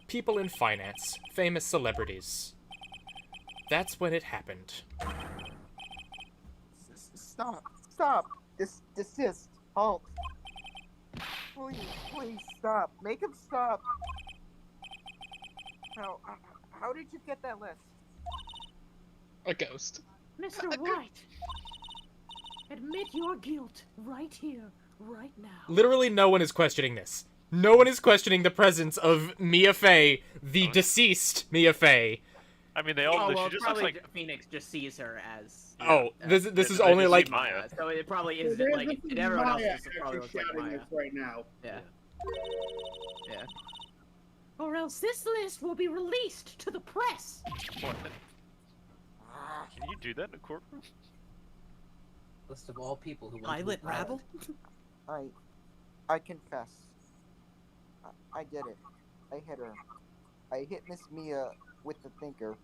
People in finance, famous celebrities. That's when it happened. Stop. Desist. Halt. Please stop. Make him stop. How did you get that list? A ghost. Mr. Wright, admit your guilt right here, right now. Literally no one is questioning this. No one is questioning the presence of Mia Fey, the deceased Mia Fey. I mean, they all. well, She just looks probably like. Phoenix just sees her as. This is they only just like see Maya. So it probably is There's like this is everyone else Maya just probably actually looks like shouting Maya. this right now. Yeah. Yeah. Or else this list will be released to the press. What? Can you do that in a courtroom? List of all people who went Pilot to the pilot. rabble? I confess. I did it. I hit her. I hit Miss Mia with the thinker.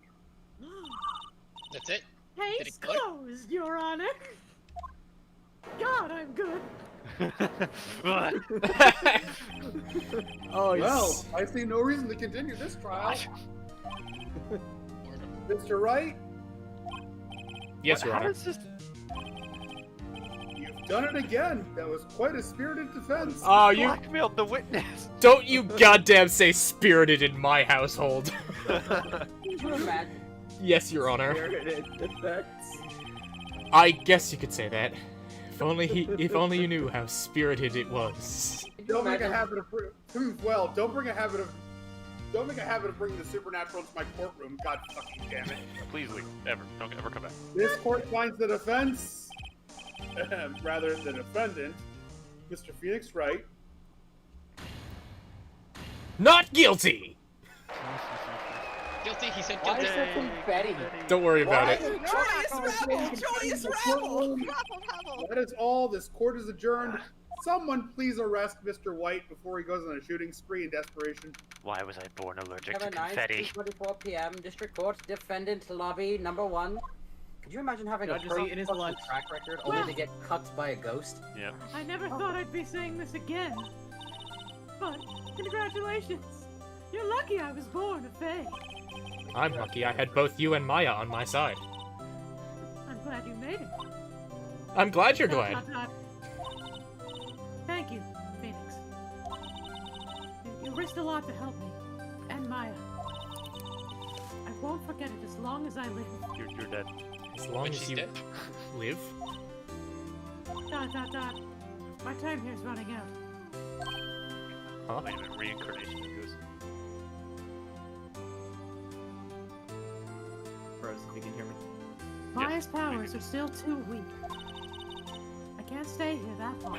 That's it? Did Case it click? closed, Your Honor. God, I'm good. Oh, Well, I see no reason to continue this trial. Mr. Wright, yes, Your How Honor. does this? you've done it again. That was quite a spirited defense. Oh, you Blackmailed the witness. don't you goddamn say spirited in my household. Could you imagine? Yes, Your Honor. Spirited defense. I guess you could say that. If only you knew how spirited it was. Could you Don't make a imagine? habit of don't make a habit of bringing the supernatural into my courtroom. God fucking damn it. Please leave. Don't ever come back. This court finds the defense, rather the defendant, Mr. Phoenix Wright, Not guilty. Guilty, he said Why guilty. is there confetti? Don't worry about it. That is all. This court is adjourned. Someone please arrest Mr. White before he goes on a shooting spree in desperation. Why was I born allergic to Have a nice confetti? 2:24 p.m. District Court, Defendant Lobby Number 1. Could you imagine having Judge a is eating his perfect lunch. track record only to get cucked by a ghost? Yeah. I never thought I'd be saying this again. But congratulations. You're lucky I was born a Fae. I'm lucky I had both you and Maya on my side. I'm glad you made it. I'm glad you're glad. Thank you, Phoenix. You risked a lot to help me. And Maya. I won't forget it as long as I live. You're dead. As long But as she's you dead. live. ... My time here's running out. Huh? Wait a minute. Reincarnation of ghost. Bros, if you can hear me. Maya's powers are still too weak. I can't stay here that long.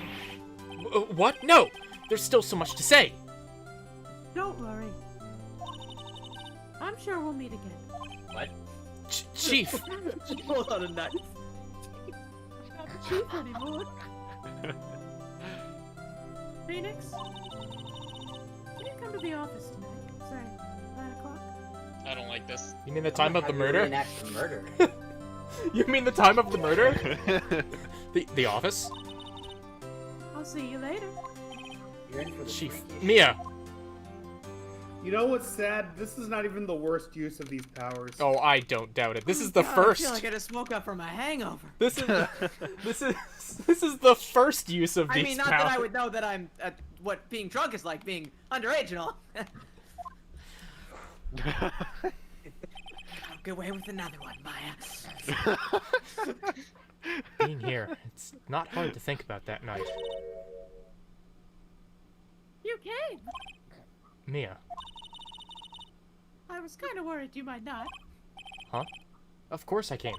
What? No! There's still so much to say. Don't worry. I'm sure we'll meet again. What? Chief. She pulled out a knife. the chief anymore. Phoenix, can you come to the office tonight? Say, 9 o'clock? I don't like this. You mean the time of the murder? Reenact the murder. You mean the time of the murder? The office? I'll see you later. You're in for the Chief. freakish. Mia! You know what's sad? This is not even the worst use of these powers. Oh, I don't doubt it. This is the God, first. I feel like I just woke up from a hangover. This is this is the first use of I these mean, not powers. that I would know that I'm what being drunk is like, being underage and all. I'll get away with another one, Maya. Being here, it's not hard to think about that night. You came. Mia. I was kind of worried you might not. Huh? Of course I came.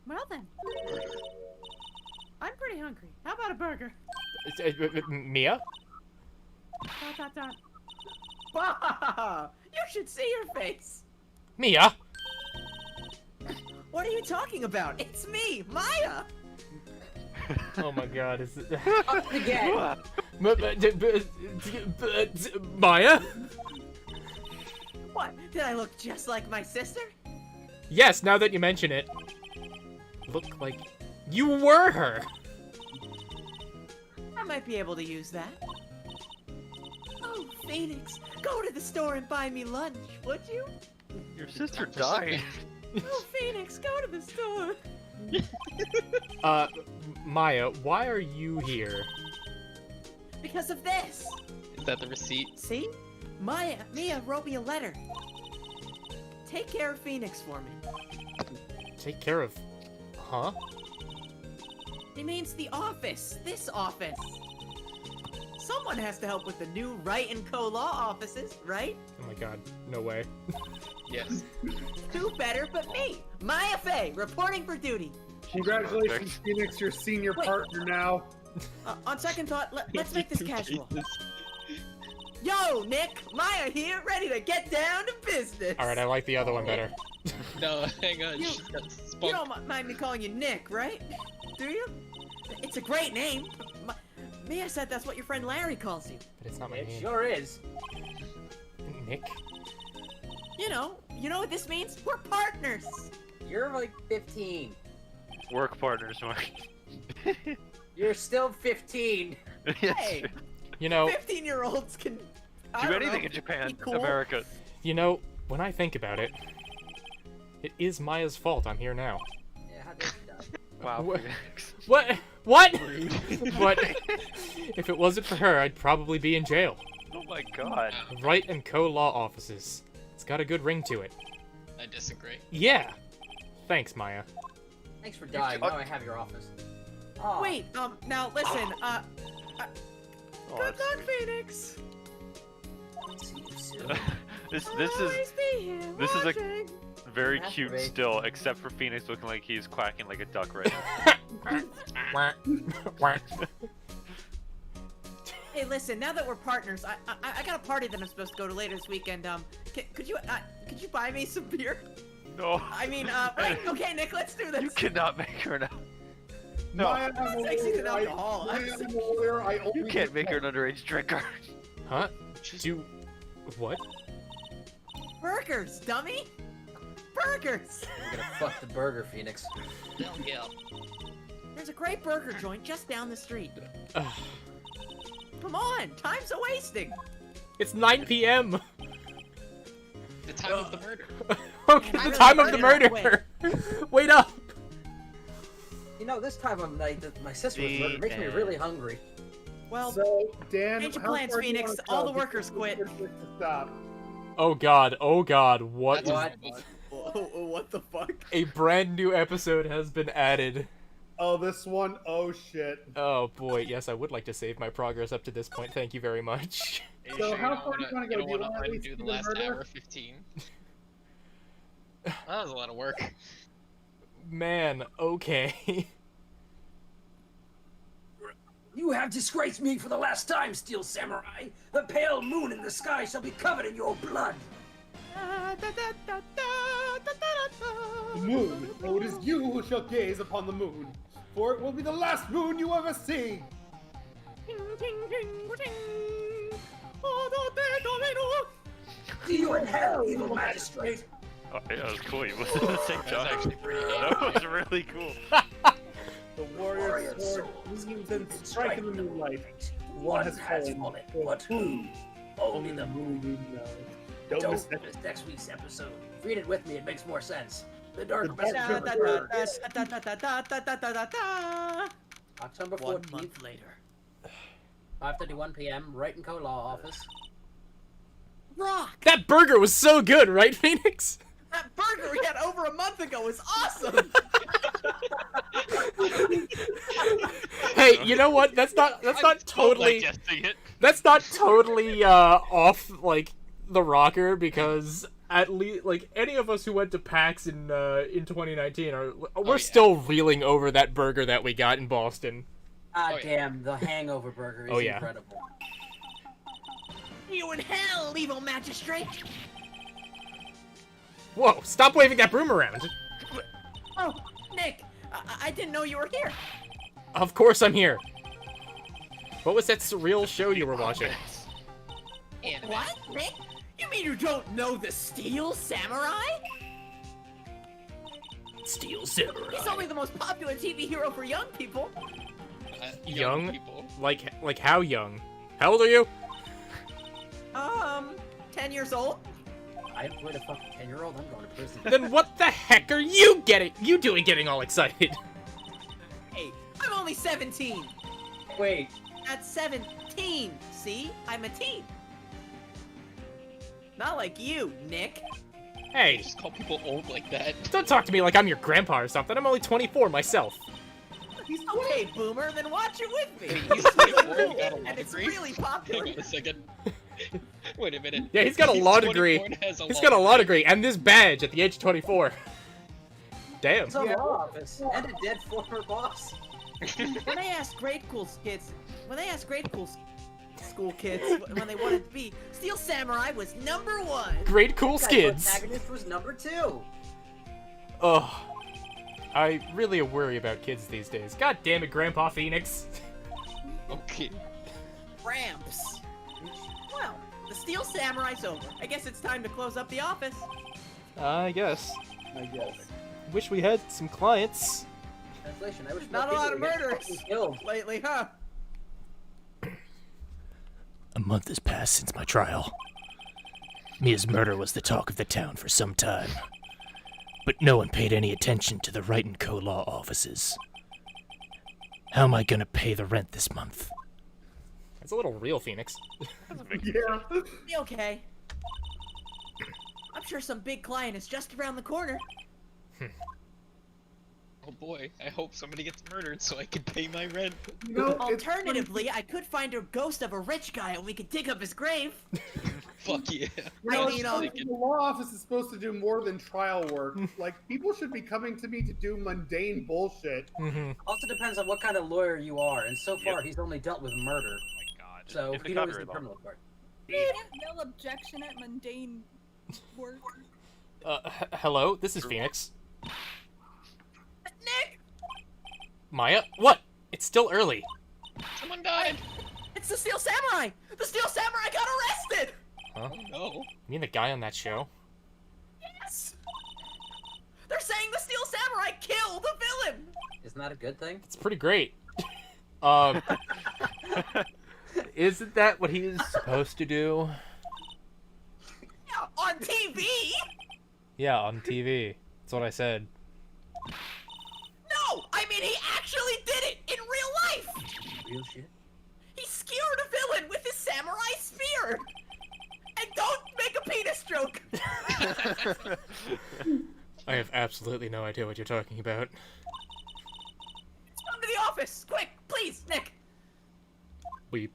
Well then. I'm pretty hungry. How about a burger? Mia? Dot. Wow, you should see your face. Mia? What are you talking about? It's me, Maya. Oh my god, is it... Up again. Maya? What? Did I look just like my sister? Yes, now that you mention it. Look like you were her. I might be able to use that. Oh, Phoenix, go to the store and buy me lunch, would you? Your sister died. Oh, Phoenix, go to the store. Maya, why are you here? Because of this. Is that the receipt? See? Mia wrote me a letter. Take care of Phoenix for me. Take care of... Huh? It means the office. This office. Someone has to help with the new Wright and Co. law offices, right? Oh my god, no way. Yes. Who better but me? Maya Fey, reporting for duty. Congratulations, Phoenix, your senior Wait. partner now. On second thought, let's make this casual. Yo, Nick, Maya here, ready to get down to business. Alright, I like the other one better. No, hang on. You- She's got You spunk. don't mind me calling you Nick, right? Do you? It's a great name. Mia said that's what your friend Larry calls you. But it's not my It name. sure is. Nick? You know what this means? We're partners. You're like 15. Work partners, Mark. You're still 15. Hey, You know, 15-year-olds can I Do don't anything know, in Japan, be cool. America. when I think about it, it is Maya's fault I'm here now. Yeah, how did you die? Wow. What? Phoenix. What? But if it wasn't for her, I'd probably be in jail. Oh my god. Wright and Co. law offices. It's got a good ring to it. I disagree. Yeah. Thanks, Maya. Thanks for dying. Now I have your office. Oh. Wait, now listen, Oh, good that's luck, sweet. Phoenix. See you soon. This I'll is always be here this is a watching. very Masturbate. cute still, except for Phoenix looking like he's quacking like a duck right now. Hey, listen, now that we're partners, I got a party that I'm supposed to go to later this weekend. Could you buy me some beer? No. I mean, right, okay, Nick, let's do this. You cannot make her now. No. Maya, I'm a Sexy lawyer. than alcohol. Maya, I'm a lawyer. I You only can't make her an underage drinker. Huh? Do... What? Burgers, dummy! Burgers! You're gonna fuck the burger, Phoenix. Don't yell. There's a great burger joint just down the street. Ugh. Come on, time's a wasting. It's 9 p.m. The time of the murder. Okay, I the really time of heard the it murder. Wait up. You know, this time of night that my sister was murdered makes me really hungry. Well, So, Dan, change your how plans, far do you Phoenix. wanna All go the workers before quit. we get to Stop. Oh god, what? That's what the fuck? A brand new episode has been added. Oh, this one? Oh, shit. Oh boy, yes, I would like to save my progress up to this point. Thank you very much. Are you So sure how you don't far do you wanna go? You Do you don't wanna want at to least do the do the last murder? hour 15? That was a lot of work. Man, okay. You have disgraced me for the last time, Steel Samurai. The pale moon in the sky shall be covered in your blood. The moon. Oh, it is you who shall gaze upon the moon. for it will be the last moon you ever see. See you in hell, evil magistrate. Oh, yeah, that was cool. You was the same That's job. actually pretty That was really cool. The warrior sword gleams and strike in the moonlight. One has fallen, but who? Only the moon knows. Don't miss next week's episode. Read it with me, it makes more sense. The Dark Messenger returns. October 14th. 1 month later. 5:31 p.m. Wright and Co. Law Office. Rock! That burger was so good, right, Phoenix? That burger we had over a month ago was awesome! Hey, you know what? That's not totally off like the rocker, because at least like any of us who went to PAX in 2019 we're still reeling over that burger that we got in Boston. Damn, the hangover burger is incredible. You in hell, evil magistrate! Whoa, stop waving that broom around. Oh, Nick, I didn't know you were here. Of course I'm here. What was that surreal show you were watching? What, Nick? You mean you don't know the Steel Samurai? Steel Samurai. He's only the most popular TV hero for young people. Young? people. Like how young? How old are you? 10 years old. I employed a fucking 10-year-old. I'm going to prison. Then what the heck are you doing getting all excited? Hey, I'm only 17. Wait. That's 17. See? I'm a teen. Not like you, Nick. Hey, Just call people old like that. don't talk to me like I'm your grandpa or something. I'm only 24 myself. Okay, boomer, then watch it with me. He's 24, he got a law And it's degree. really popular. Hang on a second. Wait a minute. Yeah, he's got a law degree. 24 and has He's got a law degree and this badge at the age of 24. Damn. It's a law office and a dead former boss. When they ask grade school kids when they wanted to be, Steel Samurai was #1. Great cool skids. Protagonist was #2. Ugh. I really worry about kids these days. God damn it, Grandpa Phoenix. Okay. Ramps. Well, the Steel Samurai's over. I guess it's time to close up the office. I guess. Wish we had some clients. Translation, I wish Not a more lot of people would get murders fucking killed. lately, huh? A month has passed since my trial. Mia's murder was the talk of the town for some time. But no one paid any attention to the Wright & Co. law offices. How am I gonna pay the rent this month? That's a little real, Phoenix. Yeah. Be okay. I'm sure some big client is just around the corner. Oh boy, I hope somebody gets murdered so I can pay my rent. You know, Alternatively, I could find a ghost of a rich guy and we could dig up his grave. Fuck yeah. The law office is supposed to do more than trial work. Like, people should be coming to me to do mundane bullshit. Also depends on what kind of lawyer you are, and so far he's only dealt with murder. Oh my god. So In the he knows the copyright law. criminal part. No objection at mundane work. Hello? This is Phoenix. Nick! Maya? What? It's still early. Someone died. It's the Steel Samurai! The Steel Samurai got arrested! Huh? Oh no. You mean the guy on that show? Yes! They're saying the Steel Samurai killed the villain! Isn't that a good thing? It's pretty great. Isn't that what he's supposed to do? Yeah, on TV! Yeah, on TV. That's what I said. No! I mean, he actually did it in real life! Real shit? He skewered a villain with his samurai spear! And don't make a penis joke! I have absolutely no idea what you're talking about. Come to the office! Quick! Please, Nick! Weep.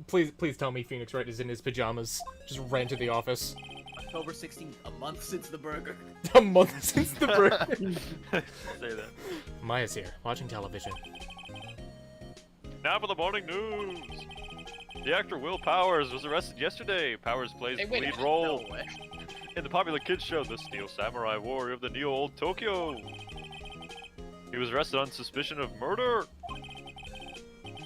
Please tell me Phoenix Wright is in his pajamas. Just ran to the office. October 16th, a month since the burger. A month since the burger. Say that. Maya's here, watching television. Now for the morning news. The actor Will Powers was arrested yesterday. Powers plays Hey, the wait a lead minute. role. No way. in the popular kids show The Steel Samurai Warrior of the Neo Old Tokyo. He was arrested on suspicion of murder.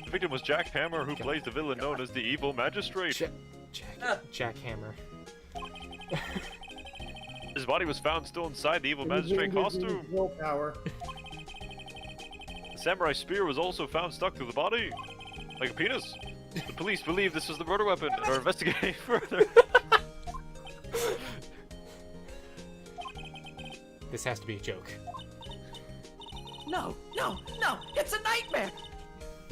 The victim was Jack Hammer, who plays the villain known as the Evil Magistrate. Jack Hammer. His body was found still inside the Evil Magistrate costume. Willpower. The samurai spear was also found stuck to the body, like a penis. The police believe this was the murder weapon and are investigating further. This has to be a joke. No, no, no! It's a nightmare!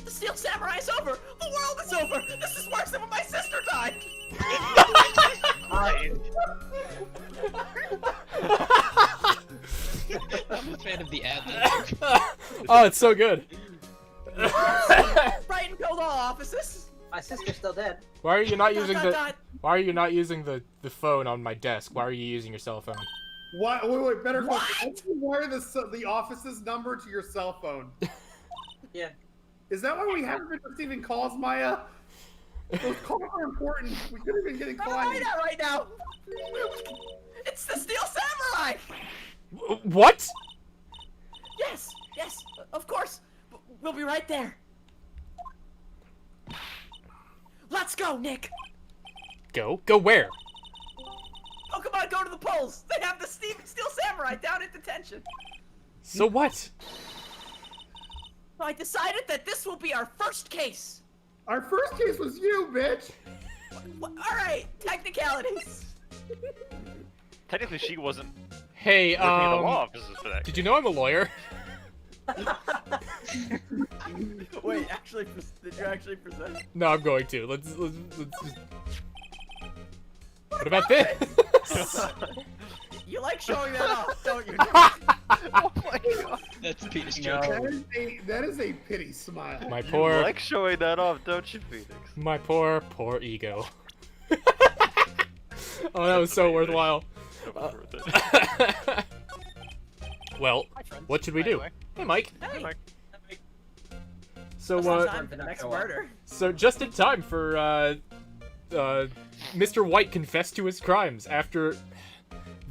The Steel Samurai is over! The world is over! This is worse than when my sister died! I'm a fan of the ad. Oh, it's so good. Wright and Co. Law offices! My sister's still dead. Why are you not using the? Dot. Why are you not using the phone on my desk? Why are you using your cell phone? Why? Wait, better question. Why do you wire the office's number to your cell phone? Yeah. Is that why we haven't been receiving calls, Maya? Those calls are important. We could have been getting clients. Right now! It's the Steel Samurai! What? Yes, yes, of course. We'll be right there. Let's go, Nick. Go? Go where? Oh, come on, go to the polls. They have the Steel Samurai down in detention. So what? I decided that this will be our first case. Our first case was you, bitch. All right, technicalities. Technically, she wasn't Hey, working in the law offices for that. Did you know I'm a lawyer? Wait, actually, did you actually present? No, I'm going to. Let's just... What about this? You like showing that off, don't you? Oh my god. That's a penis joke. That is a pity smile. My poor... You like showing that off, don't you, Phoenix? My poor ego. Oh, that was so worthwhile. Well, what should we do? Hey, Mike. Hey, Mike. So, time for the next murder. So just in time for, Mr. White confessed to his crimes after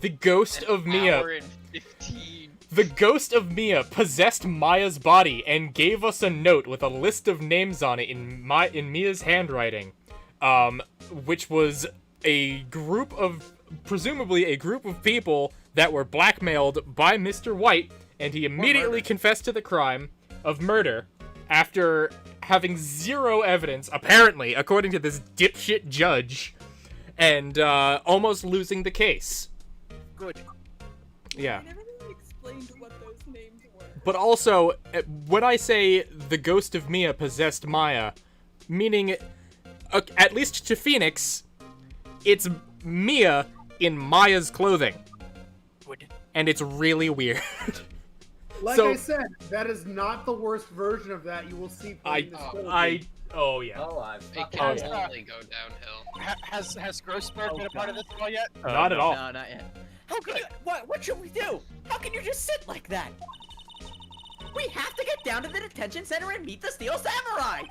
the ghost of Mia... Hour and 15. The ghost of Mia possessed Maya's body and gave us a note with a list of names on it in Mia's handwriting, which was presumably a group of people that were blackmailed by Mr. White, and he immediately confessed to the crime of murder after having zero evidence, apparently, according to this dipshit judge, and almost losing the case. Good. Yeah. I never really explained what those names were. But also, when I say the ghost of Mia possessed Maya, meaning, at least to Phoenix, it's Mia in Maya's clothing. Good. And it's really weird. Like I said, that is not the worst version of that you will see. Oh yeah. Oh, It can only go downhill. Has Grossberg been a part of this at all yet? Not at all. No, not yet. How can you? What should we do? How can you just sit like that? We have to get down to the detention center and meet the Steel Samurai.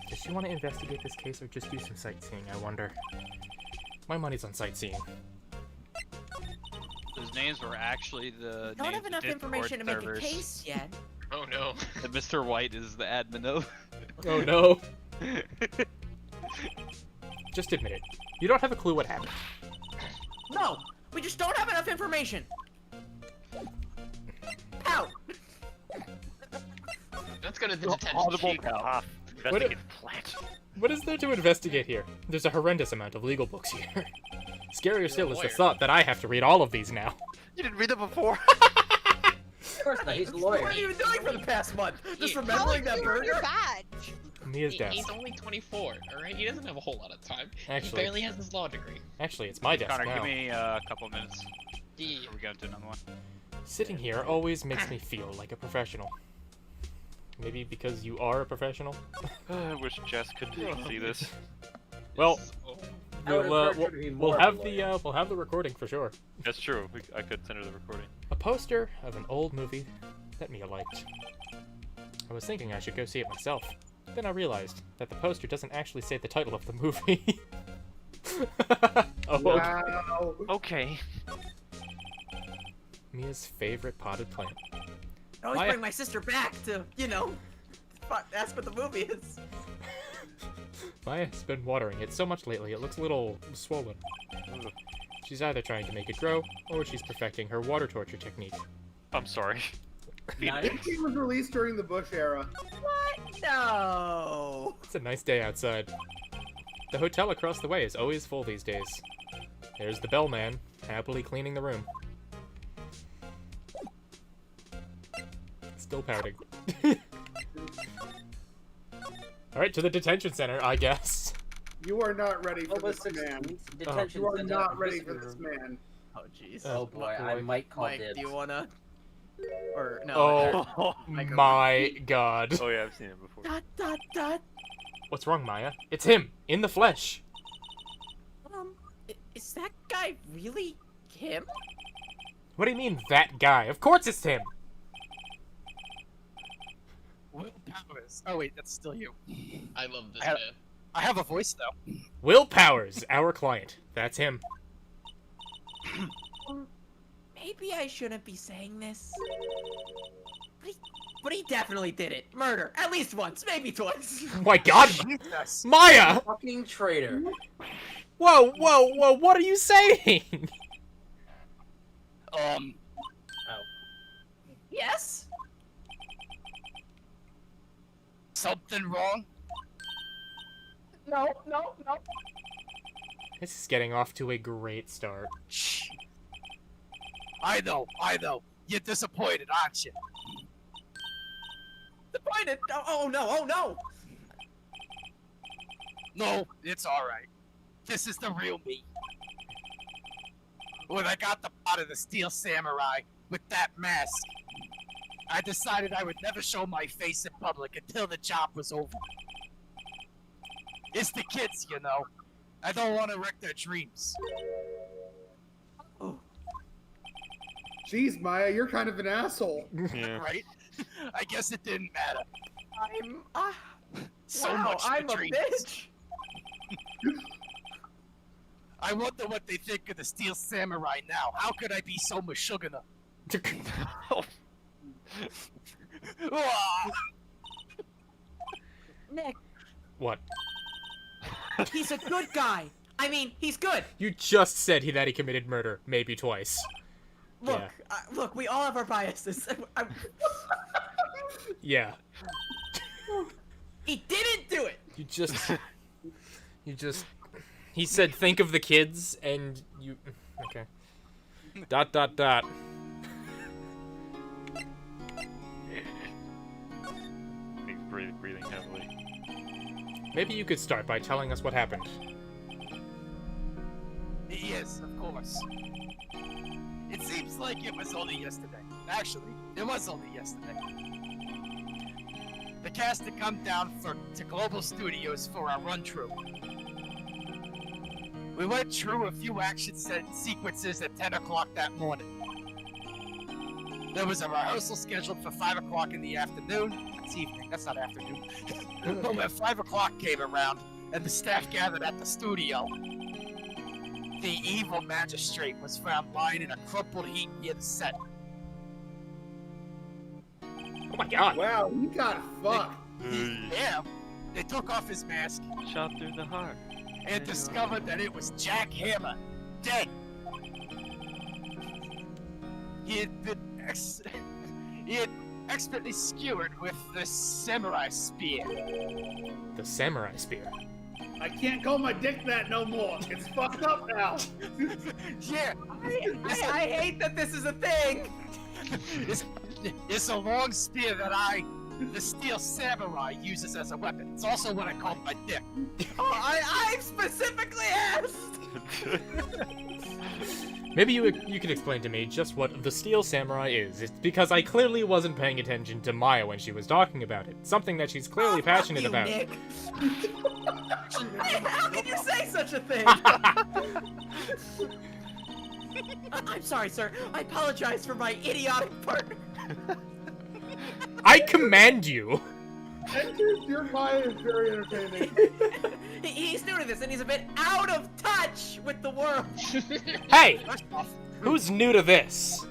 Does she want to investigate this case or just do some sightseeing, I wonder? My money's on sightseeing. Those names were actually the Don't names have enough of Discord information to make a servers. case yet. Oh no. And Mr. White is the admin of. Oh no. Just admit it. You don't have a clue what happened. No, we just don't have enough information. Out. Let's go to the detention chief. What is there to investigate here? There's a horrendous amount of legal books here. Scarier still is the thought that I have to read all of these now. You didn't read them before. Of course not, he's a lawyer. What are you doing for the past month? Just How remembering long that you were your burger? badge? Mia's desk. He's only 24, alright? He doesn't have a whole lot of time. Actually- He barely has his law degree. Actually, it's my desk Connor, now. give me a couple minutes. Yeah. Before we go into another one. Sitting here always makes me feel like a professional. Maybe because you are a professional? I wish Jess could see this. Well, I would we'll encourage her to be we'll more have of a we'll have the recording for sure. That's true. I could send her the recording. A poster of an old movie that Mia liked. I was thinking I should go see it myself. Then I realized that the poster doesn't actually say the title of the movie. Oh, Wow. Okay. Mia's favorite potted plant. I always Maya. bring my sister back to, ask what the movie is. Maya's been watering it so much lately, it looks a little swollen. She's either trying to make it grow, or she's perfecting her water torture technique. I'm sorry. This game was released during the Bush era. What? No. It's a nice day outside. The hotel across the way is always full these days. There's the bellman, happily cleaning the room. Still pouting. Alright, to the detention center, I guess. You are not ready for Almost this 16. man. Detention You are center. not ready for this man. Oh, jeez. Oh boy, I might call Mike, dibs. do you wanna? Or no? Oh my god. Oh yeah, I've seen it before. Dot dot dot. What's wrong, Maya? It's him, in the flesh. Is that guy really him? What do you mean, that guy? Of course it's him! Will Powers. Oh wait, that's still you. I love this I have, man. I have a voice though. Will Powers, our client. That's him. Maybe I shouldn't be saying this. But he definitely did it. Murder. At least once, maybe twice. Oh my god! Maya! Fucking traitor. Whoa, whoa, whoa, what are you saying? Oh. Yes? Something wrong? No. This is getting off to a great start. I know. You're disappointed, aren't you? Disappointed? Oh no. No, it's alright. This is the real me. When I got the part of the Steel Samurai with that mask, I decided I would never show my face in public until the job was over. It's the kids, you know. I don't want to wreck their dreams. Jeez, Maya, you're kind of an asshole. Yeah. Right? I guess it didn't matter. I'm So wow, much I'm for a dreams. bitch. I wonder what they think of the Steel Samurai now. How could I be so mashugana? Nick, What? he's a good guy. I mean, he's good. You just said that he committed murder, maybe twice. Look, Yeah. look, we all have our biases. Yeah. He didn't do it. You just... He said, think of the kids, and you... Okay. ... He's breathing heavily. Maybe you could start by telling us what happened. Yes, of course. It seems like it was only yesterday. Actually, it was only yesterday. The cast had come down to Global Studios for our run-through. We went through a few action sequences at 10 o'clock that morning. There was a rehearsal scheduled for 5 o'clock in the afternoon. That's evening, that's not afternoon. But when 5 o'clock came around and the staff gathered at the studio, the evil magistrate was found lying in a crumpled heap near the set. Oh my god! Wow, he got fucked. Yeah, they took off his mask Shot through the heart. and discovered that it was Jack Hammer, dead. He had been expertly skewered with the samurai spear. The samurai spear. I can't call my dick that no more. It's fucked up now. Yeah, I hate that this is a thing. it's a long spear that the Steel Samurai, uses as a weapon. It's also what I call my dick. Oh, I specifically asked. Maybe you could explain to me just what the Steel Samurai is. It's because I clearly wasn't paying attention to Maya when she was talking about it. Something that she's clearly passionate you, about. Nick. How can you say such a thing? I'm sorry, sir. I apologize for my idiotic part. I command you! Your mind is very entertaining. He's new to this, and he's a bit out of touch with the world. Hey! Who's new to this?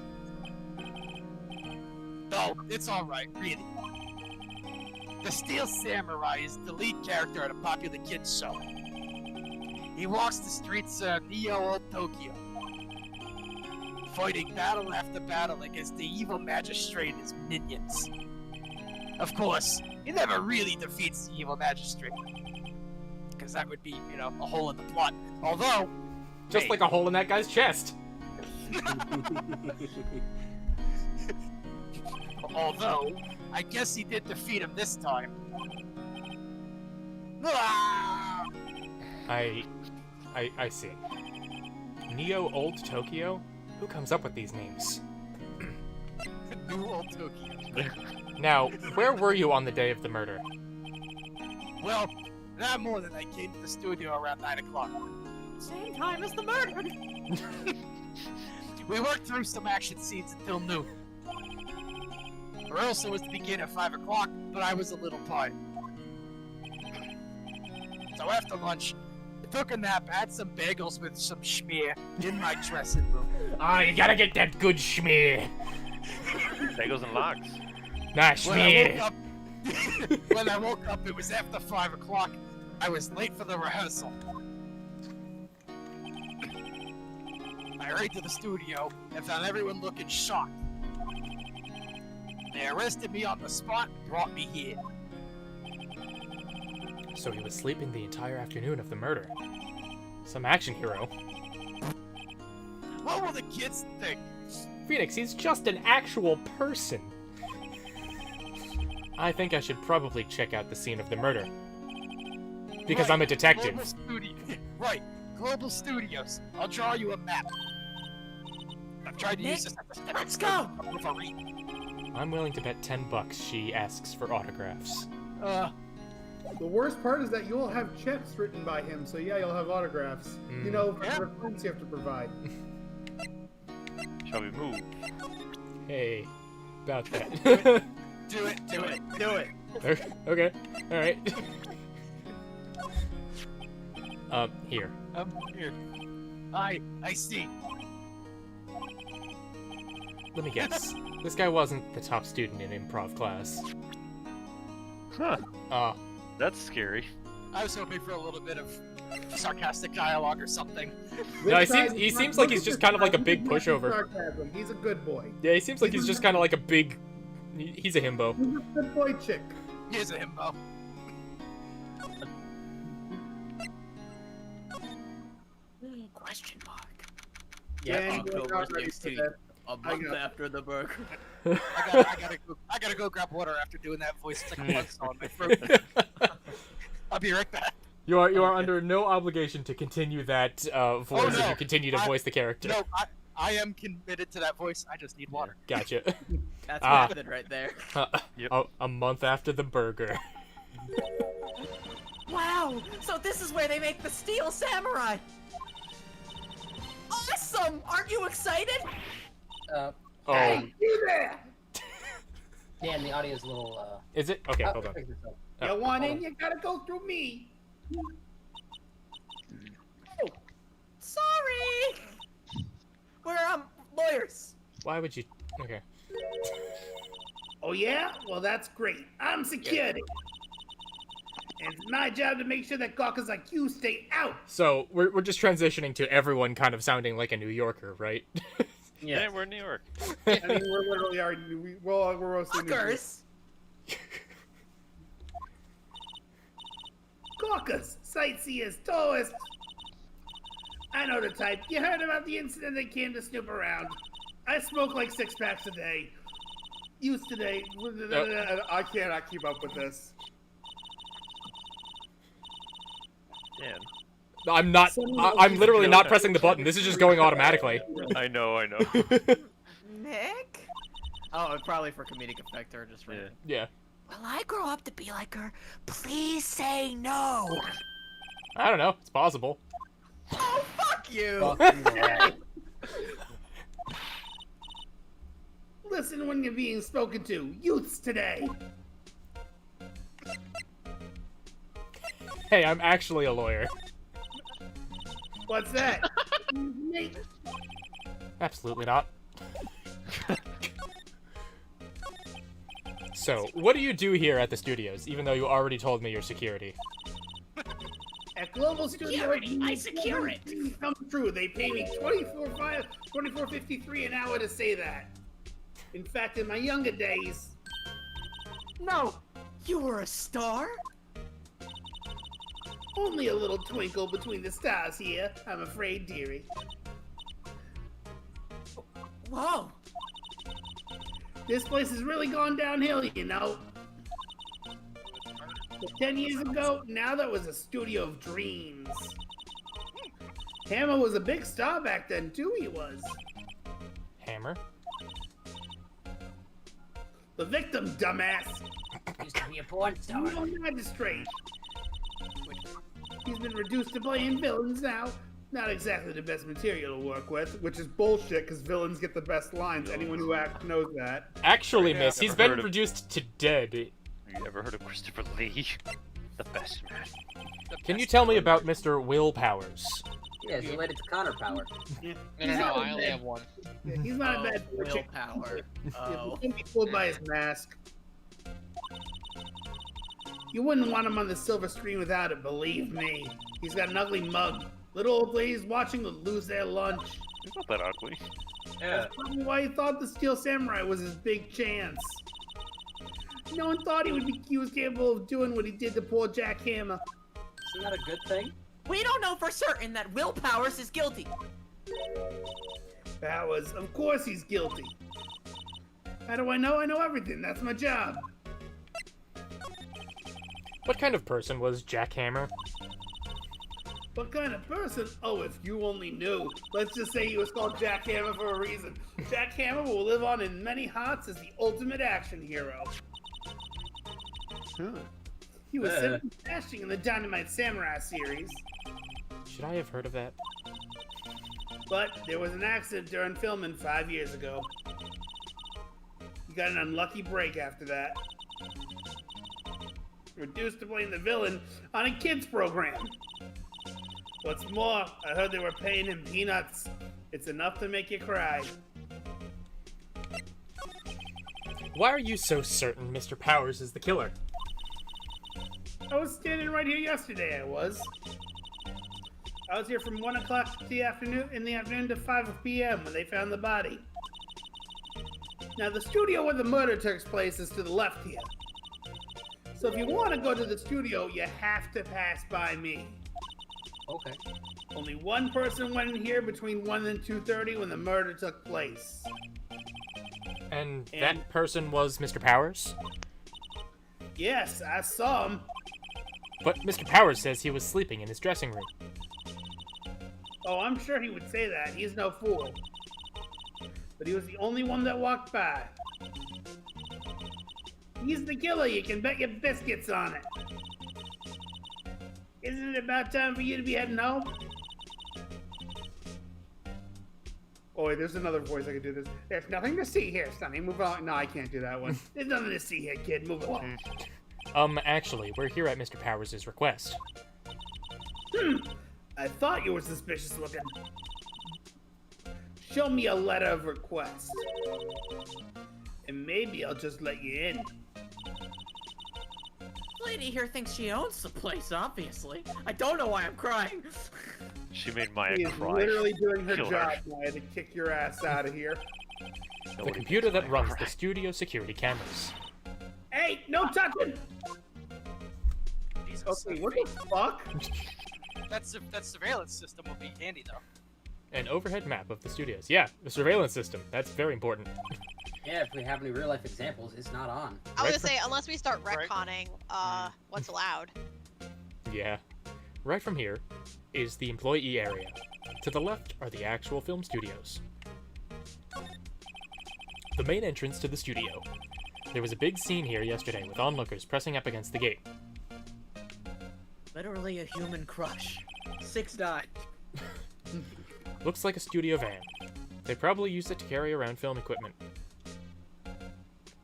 No, it's alright, really. The Steel Samurai is the lead character at a popular kids show. He walks the streets of Neo Tokyo, fighting battle after battle against the evil magistrate and his minions. Of course, he never really defeats the evil magistrate, because that would be, you know, a hole in the plot. Although, Just like a hole in that guy's chest. although, I guess he did defeat him this time. Ah! I see. Neo Old Tokyo? Who comes up with these names? New Old Tokyo. Now, where were you on the day of the murder? Well, that morning I came to the studio around 9 o'clock. Same time as the murder. We worked through some action scenes until noon. Rehearsal was to begin at 5 o'clock, but I was a little tired. So after lunch, I took a nap, had some bagels with some schmear in my dressing room. Ah, you gotta get that good schmear. Bagels and logs. Nice schmear. When I woke up, it was after 5 o'clock. I was late for the rehearsal. I hurried to the studio and found everyone looking shocked. They arrested me on the spot and brought me here. So he was sleeping the entire afternoon of the murder. Some action hero. What will the kids think? Phoenix, he's just an actual person. I think I should probably check out the scene of the murder. Because I'm a detective. Global right, Global Studios. I'll draw you a map. I've tried to use this as a Let's go! I'm willing to bet $10 she asks for autographs. The worst part is that you'll have checks written by him, so yeah, you'll have autographs. You know, for the reference you have to provide. Shall we move? Hey, about that. Do it. Okay, alright. Here. Here. I see. Let me guess. This guy wasn't the top student in improv class. Huh. That's scary. I was hoping for a little bit of sarcastic dialogue or something. No, he seems like he's just kind of like a big pushover. He's a good boy. Yeah, he seems like he's just kind of like a big... He's a himbo. He's a good boy chick. He's a himbo. Question mark. Yeah, October 16th, a month after the burger. I gotta go grab water after doing that voice. It's like a buzzsaw in my throat. I'll be right back. You are under no obligation to continue that voice if you continue to voice the character. No, I am committed to that voice. I just need water. Gotcha. That's method right there. A month after the burger. Wow! So this is where they make the Steel Samurai! Awesome! Aren't you excited? Oh. Dan, the audio's a little, Is it? Okay, hold on. You want in, you gotta go through me. Oh, sorry! We're, lawyers. Why would you... Okay. Oh yeah? Well, that's great. I'm security. And it's my job to make sure that gawkers like you stay out. So, we're just transitioning to everyone kind of sounding like a New Yorker, right? Yeah, we're in New York. I mean, we're literally we're mostly Fuckers! Gawkers, sightseers, tourists. I know the type. You heard about the incident that came to snoop around. I smoke like 6 packs a day. Used today. I cannot keep up with this. Dan. I'm not... I'm literally not pressing the button. This is just going automatically. I know. Nick? Oh, probably for comedic effect or just for... Yeah. Will I grow up to be like her? Please say no! I don't know. It's possible. Oh, fuck you! Listen when you're being spoken to. Youths today. Hey, I'm actually a lawyer. What's that? Absolutely not. So, what do you do here at the studios, even though you already told me your security? At Global Studios, Security, I secure it. Come true. They pay me $24.53 an hour to say that. In fact, in my younger days, No, you were a star? only a little twinkle between the stars here, I'm afraid, dearie. Whoa. This place has really gone downhill, you know. But 10 years ago, now that was a studio of dreams. Hammer was a big star back then, too, he was. Hammer? The victim, dumbass. Used to be a porn star. No magistrate. He's been reduced to playing villains now. Not exactly the best material to work with, which is bullshit because villains get the best lines. Anyone who acts knows that. Actually, miss, he's been heard of- reduced to dead. You ever heard of Christopher Lee? The best man. Can you tell me about Mr. Will Powers? Yeah, it's related to Connor Power. Yeah. No, I only have one. Yeah, he's not a bad willpower. Yeah, but don't be fooled by his mask. You wouldn't want him on the silver screen without it, believe me. He's got an ugly mug. Little old ladies watching would lose their lunch. He's not that ugly. That's probably why he thought the Steel Samurai was his big chance. No one thought he was capable of doing what he did to poor Jack Hammer. Isn't that a good thing? We don't know for certain that Will Powers is guilty. Powers, of course he's guilty. How do I know? I know everything. That's my job. What kind of person was Jack Hammer? What kind of person? Oh, if you only knew. Let's just say he was called Jack Hammer for a reason. Jack Hammer will live on in many hearts as the ultimate action hero. Huh. He was smashing in the Dynamite Samurai series. Should I have heard of that? But there was an accident during filming 5 years ago. He got an unlucky break after that. Reduced to playing the villain on a kids program. What's more, I heard they were paying him peanuts. It's enough to make you cry. Why are you so certain Mr. Powers is the killer? I was standing right here yesterday, I was here from 1 o'clock in the afternoon to 5 p.m. when they found the body. Now, the studio where the murder took place is to the left here. So if you want to go to the studio, you have to pass by me. Okay. Only one person went in here between 1 and 2:30 when the murder took place. And that person was Mr. Powers? Yes, I saw him. But Mr. Powers says he was sleeping in his dressing room. Oh, I'm sure he would say that. He's no fool. But he was the only one that walked by. He's the killer, you can bet your biscuits on it. Isn't it about time for you to be heading home? Oh, wait, there's another voice I could do this. There's nothing to see here, Sonny. Move along. No, I can't do that one. There's nothing to see here, kid. Move along. Actually, we're here at Mr. Powers' request. I thought you were suspicious looking. Show me a letter of request. And maybe I'll just let you in. Lady here thinks she owns the place, obviously. I don't know why I'm crying. She made Maya She is cry. literally doing her Kill her. job, Maya, to kick your ass out of here. The computer that runs the studio security cameras. Hey, no touching! Okay, what the fuck? That surveillance system will be handy though. An overhead map of the studios. Yeah, the surveillance system. That's very important. Yeah, if we have any real life examples, it's not on. I was gonna say, unless we start retconning, what's allowed. Yeah. Right from here is the employee area. To the left are the actual film studios. The main entrance to the studio. There was a big scene here yesterday with onlookers pressing up against the gate. Literally a human crush. 6 died. Looks like a studio van. They probably used it to carry around film equipment.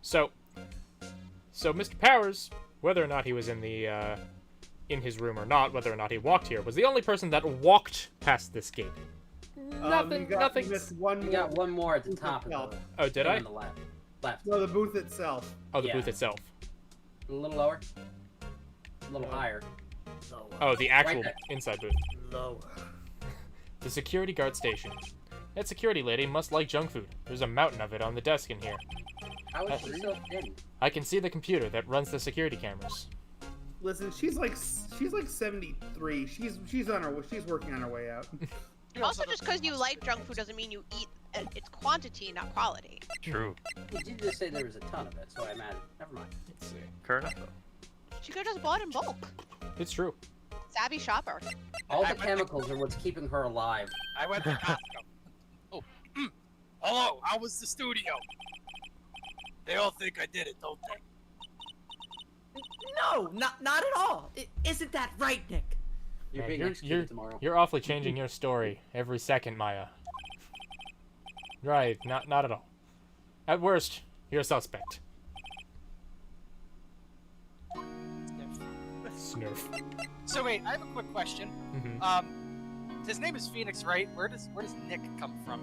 So Mr. Powers, whether or not he was in the in his room or not, whether or not he walked here, was the only person that walked past this gate. Nothing. You missed one You more. got one more at the top of itself. the. Oh, did I? On the left. Left. No, the booth itself. Oh, the Yeah. booth itself. A little lower. A little higher. Oh, the actual there. inside booth. Lower. The security guard station. That security lady must like junk food. There's a mountain of it on the desk in here. How is she so thin? I can see the computer that runs the security cameras. Listen, she's like 73. She's working on her way out. Also, just because you like junk food doesn't mean you eat its quantity, not quality. True. You did just say there was a ton of it, so I imagine. Never mind. Let's see. Fair enough, though. She could have just bought in bulk. It's true. Savvy shopper. All the chemicals are what's keeping her alive. I went to Costco. Oh, hello. How was the studio? They all think I did it, don't they? No, not at all. Isn't that right, Nick? You're Man, being executed tomorrow. You're awfully changing your story every second, Maya. Right, not at all. At worst, you're a suspect. Snurf. So wait, I have a quick question. Mhm. His name is Phoenix, right? Where does Nick come from?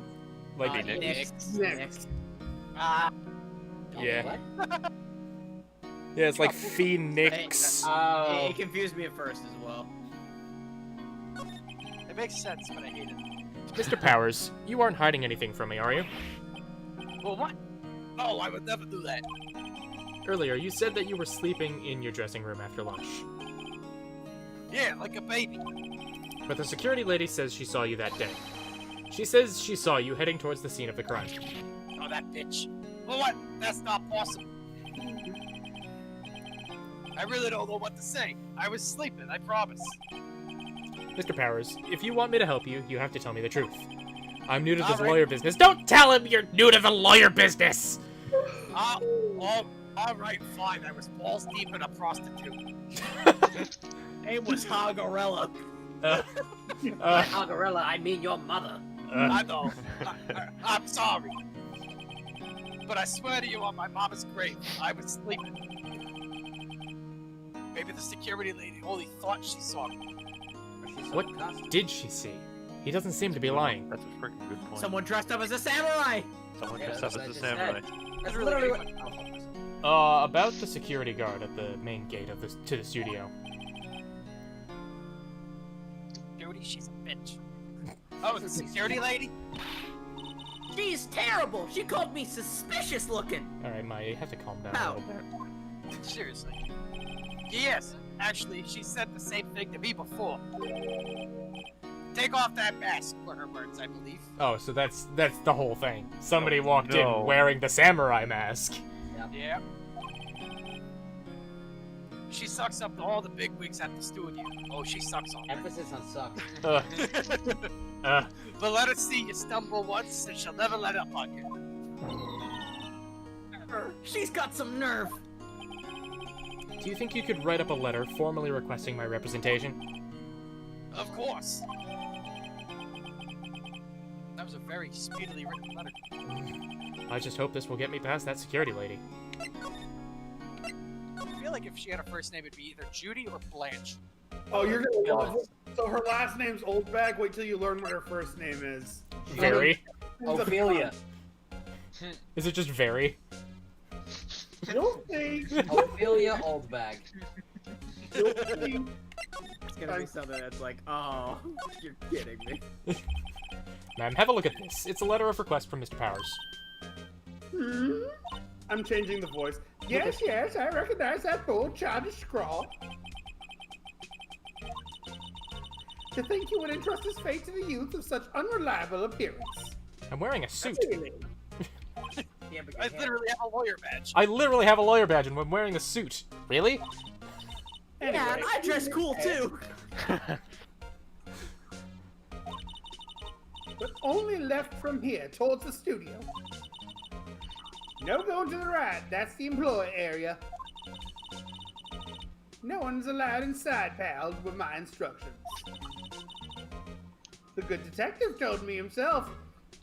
Like Nick. Ah, yeah. Yeah, it's like Phoenix. Oh. It confused me at first as well. it makes sense, but I hate it. Mr. Powers, you aren't hiding anything from me, are you? Well, what? Oh, I would never do that. Earlier, you said that you were sleeping in your dressing room after lunch. Yeah, like a baby. But the security lady says she saw you that day. She says she saw you heading towards the scene of the crime. Oh, that bitch. Well, what? That's not possible. I really don't know what to say. I was sleeping, I promise. Mr. Powers, if you want me to help you, you have to tell me the truth. I'm new to this Alright. lawyer business. Don't tell him you're new to the lawyer business! Oh, alright, fine. I was balls deep in a prostitute. It was Hogarella. By Hogarella, I mean your mother. I know. I'm sorry. But I swear to you on my mama's grave, I was sleeping. Maybe the security lady only thought she saw me. What did she see? He doesn't seem to be lying. That's a freaking good point. Someone dressed up as a samurai. Someone Yeah, dressed up that's as a what I just samurai. That's really literally good. what... About the security guard at the main gate of to the studio. Judy, she's a bitch. Oh, the security lady? She's terrible. She called me suspicious looking. Alright, Maya, you have to calm down How? a little bit. Seriously. Yes, actually, she said the same thing to me before. Take off that mask, were her words, I believe. Oh, so that's the whole thing. Somebody walked no. in wearing the samurai mask. Yeah. She sucks up to all the big wigs at the studio. Oh, she sucks on them. Emphasis on suck. But let her see you stumble once, and she'll never let up on you. She's got some nerve. Do you think you could write up a letter formally requesting my representation? Of course. That was a very speedily written letter. I just hope this will get me past that security lady. I feel like if she had a first name, it'd be either Judy or Blanche. Oh, you're gonna love it. So her last name's Oldbag. Wait till you learn what her first name is. Very? Ophelia. Is it just very? You'll see. Ophelia Oldbag. You'll see. It's gonna be something that's like, oh, you're kidding me. Ma'am, have a look at this. It's a letter of request from Mr. Powers. I'm changing the voice. Yes, yes, I recognize that bold, childish scrawl. To think you would entrust his fate to the youth of such unreliable appearance. I'm wearing a suit. Yeah, but I literally have a lawyer badge. I literally have a lawyer badge and I'm wearing a suit. Really? Anyway, Yeah, and I dress cool too. But only left from here towards the studio. No going to the right. That's the employee area. No one's allowed inside, pals, with my instructions. The good detective told me himself.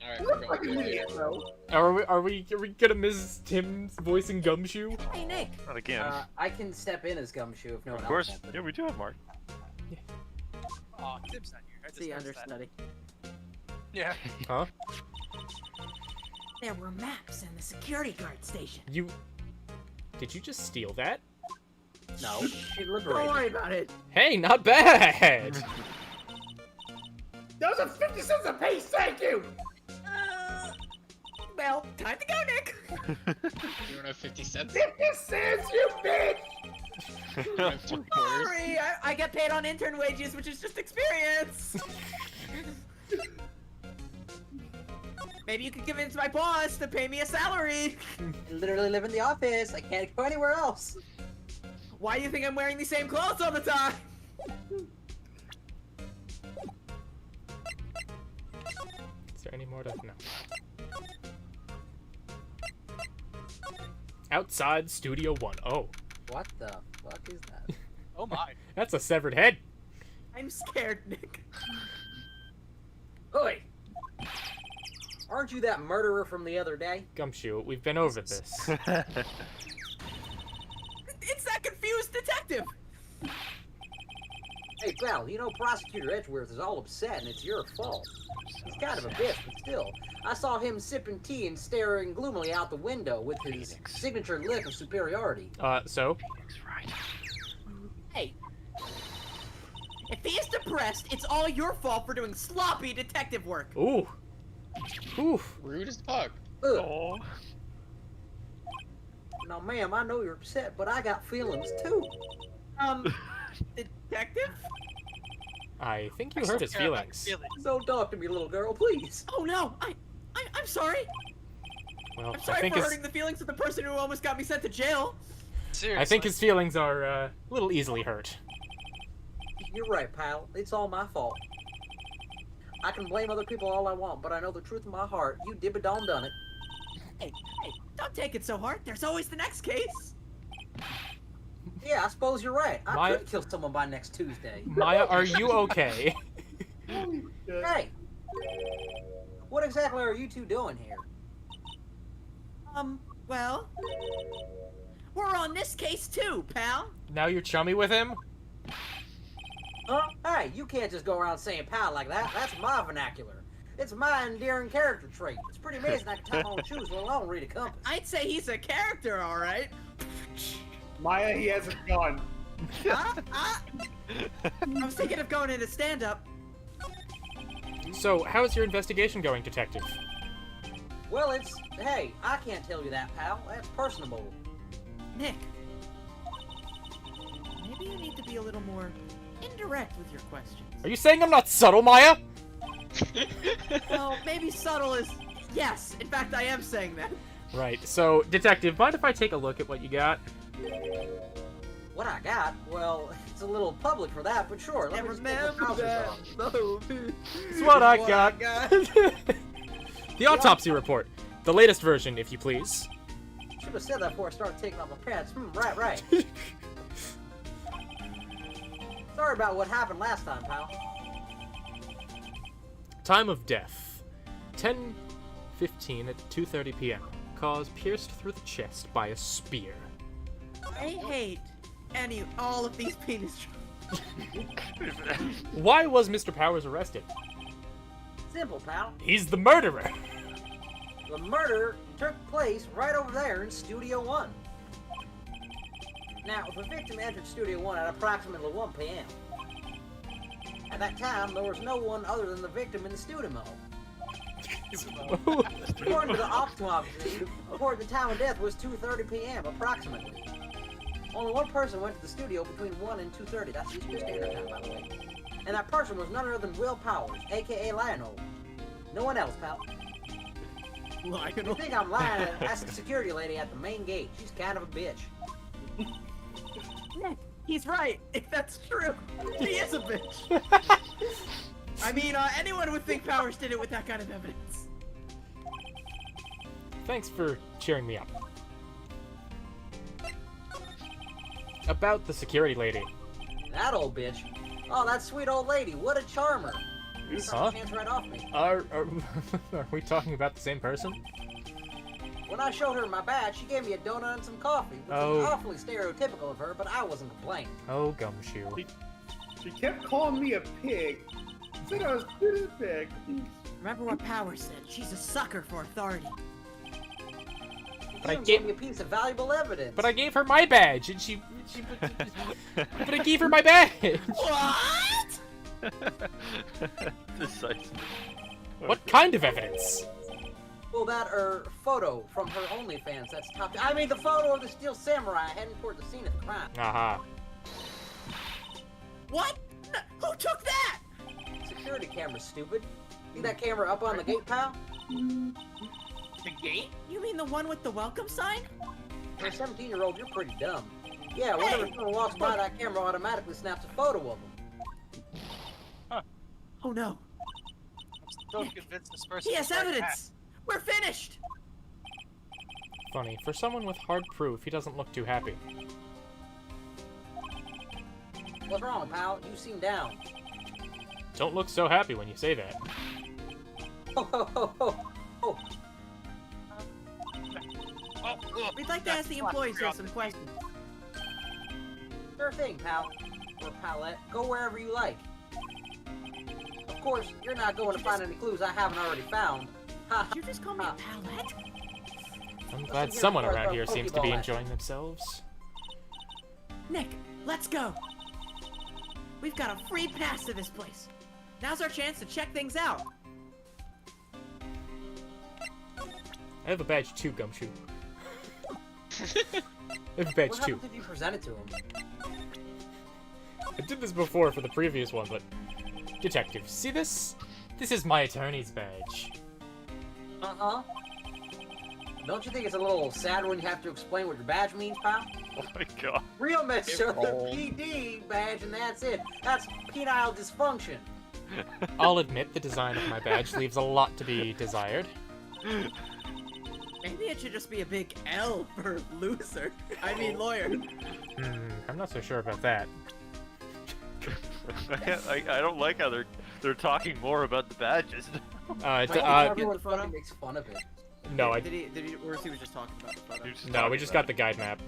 Alright, Looks we're like a going to idiot, though. Are we gonna miss Tim's voicing Gumshoe? Hey, Nick. Not again. I can step in as Gumshoe if no one Of course. else can. Yeah, we do have Mark. Oh, Tim's not here. I just The noticed that. understudy. Yeah. Huh? There were maps in the security guard station. You... Did you just steal that? No, she Don't liberated. worry about it. Hey, not bad! Those are 50 cents a piece, thank you! Well, time to go, Nick. You don't have 50 cents? 50 cents, you bitch! You don't have 2 quarters? Sorry, I get paid on intern wages, which is just experience. Maybe you could convince my boss to pay me a salary. I literally live in the office. I can't go anywhere else. Why do you think I'm wearing the same clothes all the time? Is there any more to... No. Outside Studio 1. Oh. What the fuck is that? Oh my. That's a severed head. I'm scared, Nick. Oi! Aren't you that murderer from the other day? Gumshoe, we've been over this. It's that confused detective. Hey, pal, you know Prosecutor Edgeworth is all upset and it's your fault. He's kind of a bitch, but still. I saw him sipping tea and staring gloomily out the window with his signature lick of superiority. So? Hey. If he's depressed, it's all your fault for doing sloppy detective work. Ooh. Ooh. Rude as fuck. Ugh. Now, ma'am, I know you're upset, but I got feelings too. Detective? I think you hurt his feelings. Don't talk to me, little girl, please. Oh no, I'm sorry. Well, I'm sorry I think for his, hurting the feelings of the person who almost got me sent to jail. I think his feelings are a little easily hurt. You're right, pal. It's all my fault. I can blame other people all I want, but I know the truth in my heart. You dibba-dom done it. Hey, don't take it so hard. There's always the next case. Yeah, I suppose you're right. I Maya- could kill someone by next Tuesday. Maya, are you okay? Hey! What exactly are you two doing here? Well, we're on this case too, pal. Now you're chummy with him? Hey, you can't just go around saying pal like that. That's my vernacular. It's my endearing character trait. It's pretty amazing I can tie my own shoes, let alone read a compass. I'd say he's a character, all right. Maya, he has a gun. I was thinking of going into stand-up. So, how's your investigation going, detective? Well, it's... Hey, I can't tell you that, pal. That's personable. Nick, maybe you need to be a little more indirect with your questions. Are you saying I'm not subtle, Maya? Well, maybe subtle is... Yes, in fact, I am saying that. Right, so, detective, mind if I take a look at what you got? What I got? Well, it's a little public for that, but sure. Let me just take my trousers off. No. It's what I got. The autopsy report. The latest version, if you please. Should have said that before I started taking off my pants. Right. Sorry about what happened last time, pal. Time of death. 10:15 at 2:30 p.m. Cause pierced through the chest by a spear. I hate all of these penis Why was Mr. Powers arrested? Simple, pal. He's the murderer. The murder took place right over there in Studio 1. Now, the victim entered Studio 1 at approximately 1 p.m. At that time, there was no one other than the victim in the studio. According to the autopsy, the time of death was 2:30 p.m. approximately. Only one person went to the studio between 1 and 2:30. That's Eastern Standard Time, by the way. And that person was none other than Will Powers, a.k.a. Lionel. No one else, pal. Lionel? You think I'm lying? Ask the security lady at the main gate. She's kind of a bitch. Nick, he's right. If that's true, he is a bitch. I mean, anyone would think Powers did it with that kind of evidence. Thanks for cheering me up. About the security lady. That old bitch. Oh, that sweet old lady. What a charmer. Huh? Hands right off me. Are we talking about the same person? When I showed her my badge, she gave me a donut and some coffee, which was awfully stereotypical of her, but I wasn't complaining. Oh, Gumshoe. She kept calling me a pig. Said I was pretty big. Remember what Power said. She's a sucker for authority. But I gave me a piece of valuable evidence. But I gave her my badge, and she but I gave her my badge. What? Decisive. What kind of evidence? Well, that photo from her OnlyFans. That's top. I mean, the photo of the Steel Samurai heading toward the scene of the crime. Uh-huh. What? Who took that? Security camera, stupid. See that camera up on the gate, pal? The gate? You mean the one with the welcome sign? For a 17-year-old, you're pretty dumb. Yeah, whenever someone walks by, that camera automatically snaps a photo of them. Oh no. I'm still convinced this person. He has is right evidence. We're finished. Funny, for someone with hard proof, he doesn't look too happy. What's wrong, pal? You seem down. Don't look so happy when you say that. Oh, oh, oh, oh, oh. We'd like to ask the employees here some questions. Sure thing, pal. Or palette. Go wherever you like. Of course, you're not going to find any clues I haven't already found. Did you just call me a palette? I'm glad someone around here seems to be enjoying themselves. Nick, let's go. We've got a free pass to this place. Now's our chance to check things out. I have a badge too, Gumshoe. I have a badge What too. happens if you present it to him? I did this before for the previous one, but... Detective, see this? This is my attorney's badge. Uh-huh. Don't you think it's a little sad when you have to explain what your badge means, pal? Oh my god. Real men show the PD badge and that's it. That's penile dysfunction. I'll admit the design of my badge leaves a lot to be desired. Maybe it should just be a big L for loser. I mean lawyer. I'm not so sure about that. I don't like how they're talking more about the badges. Everyone funny makes fun of it. No, Did he, or he was just talking about the photo? No, we just got the guide map.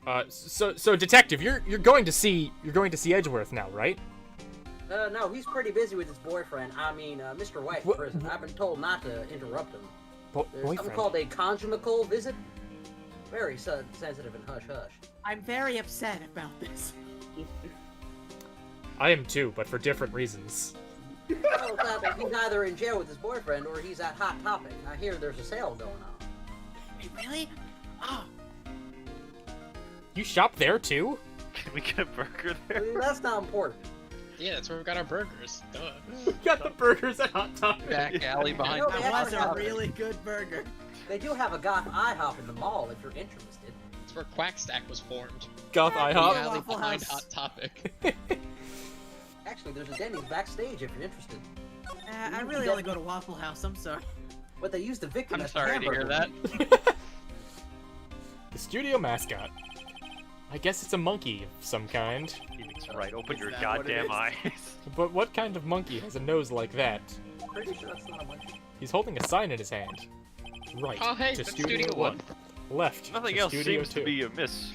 Okay. So detective, you're going to see Edgeworth now, right? No, he's pretty busy with his boyfriend. I mean, Mr. White in prison. I've been told not to interrupt him. There's something called a conjugal visit. Very sensitive and hush-hush. I'm very upset about this. I am too, but for different reasons. Well, he's either in jail with his boyfriend or he's at Hot Topic. I hear there's a sale going on. Hey, really? Oh. You shop there too? Can we get a burger there? That's not important. Yeah, that's where we got our burgers. Duh. We got the burgers at Hot Topic. Back alley behind No, the that was a really good burger. They do have a goth IHOP in the mall if you're interested. That's where Quackstack was formed. Goth The IHOP? alley behind Hot Topic. Actually, there's a Denny's backstage if you're interested. I really only go to Waffle House, I'm sorry. But they use the victim I'm as sorry to hear hamburger. that. The studio mascot. I guess it's a monkey of some kind. Phoenix Wright, open your that what it goddamn is? eyes. But what kind of monkey has a nose like that? Pretty sure that's not a monkey. He's holding a sign in his hand. Right. Oh, hey, to that's Studio Studio 1. Left. Nothing to else Studio seems 2. to be amiss.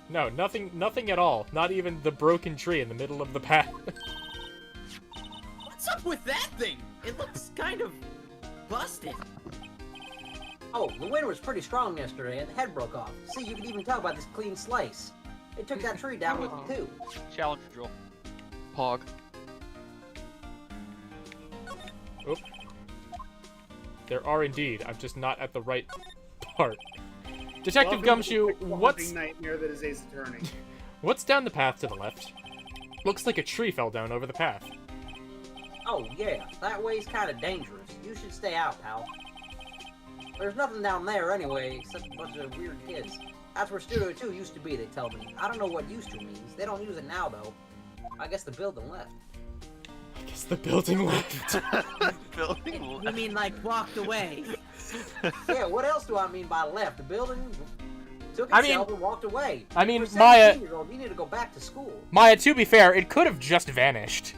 No, nothing at all. Not even the broken tree in the middle of the path. What's up with that thing? It looks kind of busted. Oh, the wind was pretty strong yesterday and the head broke off. See, you can even tell by this clean slice. They took that tree down with it too. Challenge drill. Pog. Oop. There are indeed. I'm just not at the right part. Detective Welcome Gumshoe, to the what's haunting nightmare that is Ace Attorney. what's down the path to the left? Looks like a tree fell down over the path. Oh, yeah, that way's kind of dangerous. You should stay out, pal. There's nothing down there anyway, except a bunch of weird kids. That's where Studio 2 used to be, they tell me. I don't know what used to means. They don't use it now, though. I guess the building left. I guess the building left. Building You mean like walked away? Yeah, what else do I mean by left? The building took I mean- itself and walked away. I mean, You're a Maya- 17-year-old, you need to go back to school. Maya, to be fair, it could have just vanished.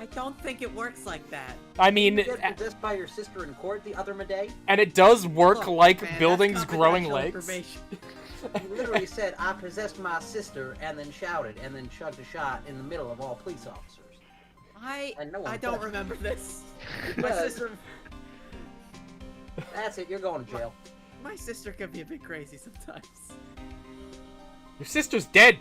I don't think it works like that. I mean, You get possessed by your sister in court the other day? and it does work Look, like man, buildings that's growing confidential legs. information. He literally said, I possessed my sister, and then shouted, and then chugged a shot in the middle of all police officers. And no one I don't touched remember this. him. My sister, That's it, you're going to jail. my sister could be a bit crazy sometimes. Your sister's dead.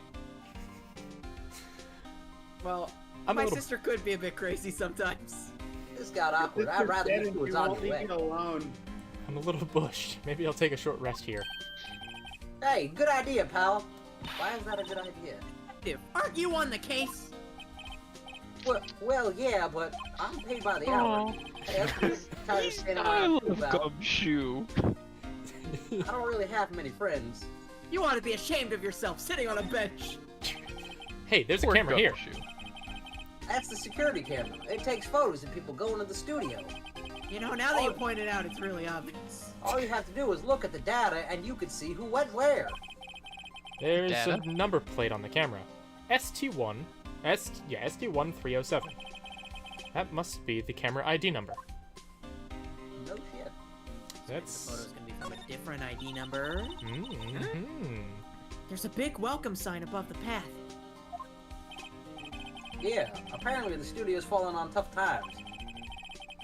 Well, I'm a my little- sister could be a bit crazy sometimes. This got awkward. I'd rather you two was on your way. alone. I'm a little bushed. Maybe I'll take a short rest here. Hey, good idea, pal. Why is that a good idea? Aren't you on the case? Well, yeah, but I'm paid by the hour. Hey, that's kind of standing I around love about. Gumshoe. I don't really have many friends. You ought to be ashamed of yourself sitting on a bench. Hey, there's a Poor camera here. Gumshoe. That's the security camera. It takes photos of people going to the studio. You know, now that you pointed out, it's really obvious. All you have to do is look at the data, and you can see who went where. There's Data? a number plate on the camera. ST1307. That must be the camera ID number. No shit. The That's... photo's gonna be from a different ID number. Mm-hmm. There's a big welcome sign above the path. Yeah, apparently the studio's fallen on tough times.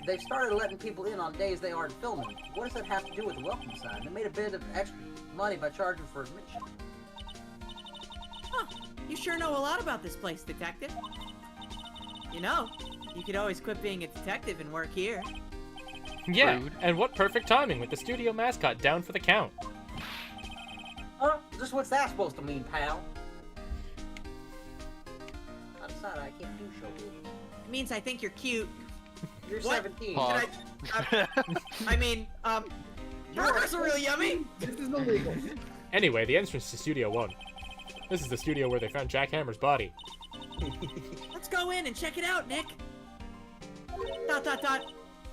They've started letting people in on days they aren't filming. What does that have to do with the welcome sign? They made a bit of extra money by charging for admission. Huh. You sure know a lot about this place, detective. You know, you could always quit being a detective and work here. Yeah, Rude. and what perfect timing with the studio mascot down for the count. Just what's that supposed to mean, pal? I decided I can't do showbiz. It means I think you're cute. You're What? 17. Pause. I mean, burgers are real yummy. This is illegal. Anyway, the entrance to Studio 1. This is the studio where they found Jack Hammer's body. Let's go in and check it out, Nick. ...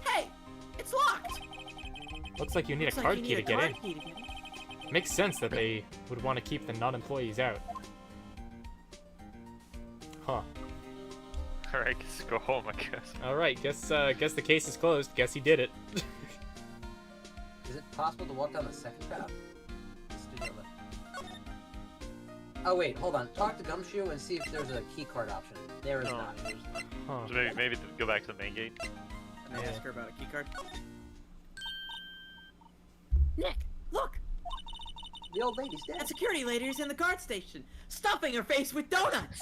Hey, it's locked. Looks like you need Looks a like card you key need to a get card in. key to get in. Makes sense that they would want to keep the non-employees out. Huh. Alright, guess go home, I guess. Alright, guess the case is closed. Guess he did it. Is it possible to walk down the second path? Studio lift. Oh wait, hold on. Talk to Gumshoe and see if there's a key card option. There is No, not. there's not. Huh. So maybe go back to the main gate. Can I ask her about a key card? Nick, look! The old lady's dead. That security lady is in the guard station, stuffing her face with donuts!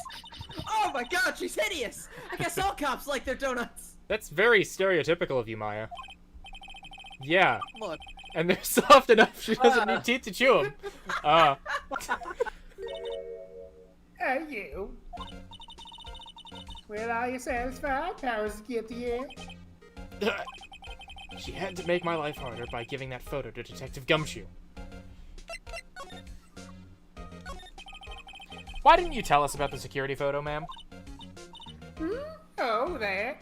Oh my god, she's hideous! I guess all cops like their donuts! That's very stereotypical of you, Maya. Yeah. Look. And they're soft enough she doesn't need teeth to chew them. Hey, you. Well, are you satisfied? Powers get the end. She had to make my life harder by giving that photo to Detective Gumshoe. Why didn't you tell us about the security photo, ma'am? Oh, that.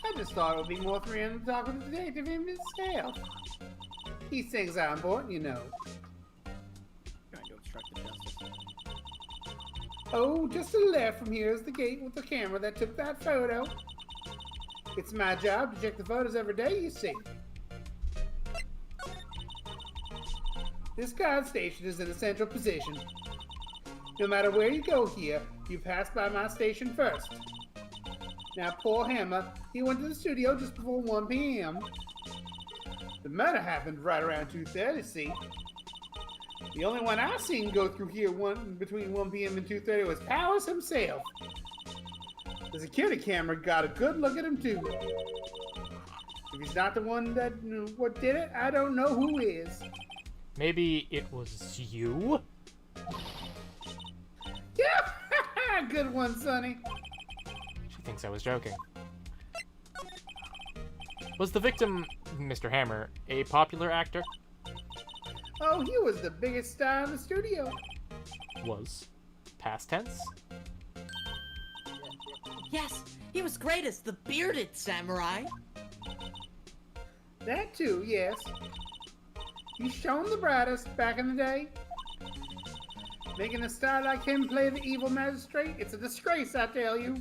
I just thought it would be more thrilling to talk with the detective himself. These things are important, you know. Trying to obstruct the justice. Oh, just to the left from here is the gate with the camera that took that photo. It's my job to check the photos every day, you see. This guard station is in a central position. No matter where you go here, you pass by my station first. Now, poor Hammer, he went to the studio just before 1 p.m. The murder happened right around 2:30, see? The only one I seen go through here between 1 p.m. and 2:30 was Powers himself. The security camera got a good look at him, too. If he's not the one that what did it, I don't know who is. Maybe it was you? Yeah! Good one, Sonny. She thinks I was joking. Was the victim, Mr. Hammer, a popular actor? Oh, he was the biggest star in the studio. Was. Past tense? Yes, he was great as the bearded samurai. That too, yes. He's shown the brightest back in the day. Making a star like him play the evil magistrate, it's a disgrace, I tell you.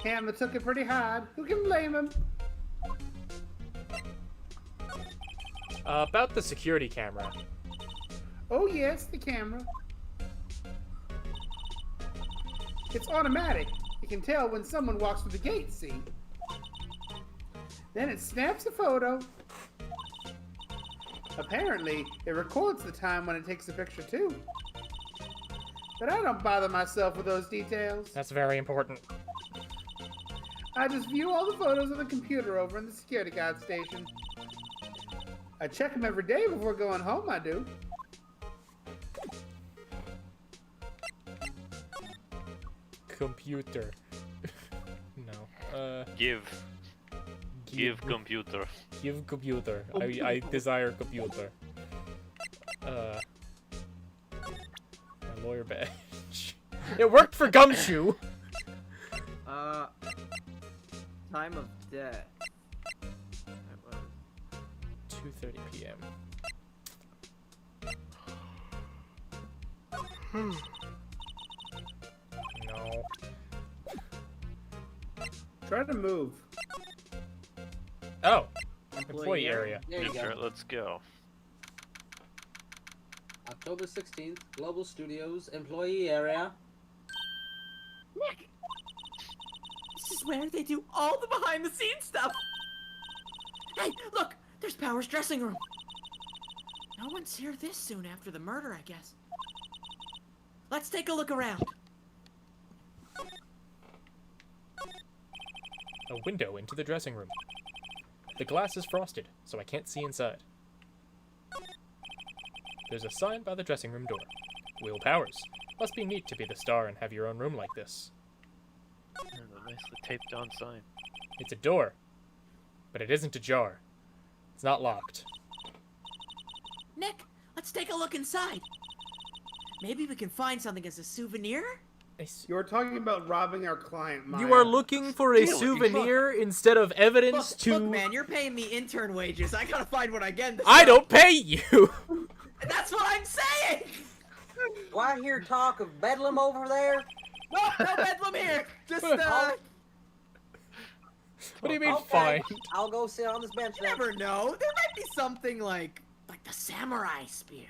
Camera took it pretty hard. Who can blame him? About the security camera. Oh yes, the camera. It's automatic. It can tell when someone walks through the gate, see? Then it snaps a photo. Apparently, it records the time when it takes the picture too. But I don't bother myself with those details. That's very important. I just view all the photos on the computer over in the security guard station. I check them every day before going home, I do. Computer. No. Give computer. Give computer. I desire computer. My lawyer badge. It worked for Gumshoe! Time of death. 2:30 p.m. No. Try to move. Oh! Employee area. There you go. Sure, let's go. October 16th, Global Studios, employee area. Nick! This is where they do all the behind-the-scenes stuff! Hey, look! There's Power's dressing room! No one's here this soon after the murder, I guess. Let's take a look around. A window into the dressing room. The glass is frosted, so I can't see inside. There's a sign by the dressing room door. Will Powers. Must be neat to be the star and have your own room like this. And a nicely taped on sign. It's a door, but it isn't ajar. It's not locked. Nick, let's take a look inside. Maybe we can find something as a souvenir? You're talking about robbing our client, Maya. You are looking for a souvenir instead of evidence Look, man, you're paying me intern wages. I gotta find what I get. I don't pay you! That's what I'm saying! Do I hear talk of Bedlam over there? No Bedlam here! Just, What do you mean, Okay, fine? I'll go sit on this bench You never know. There might be something like the samurai spear.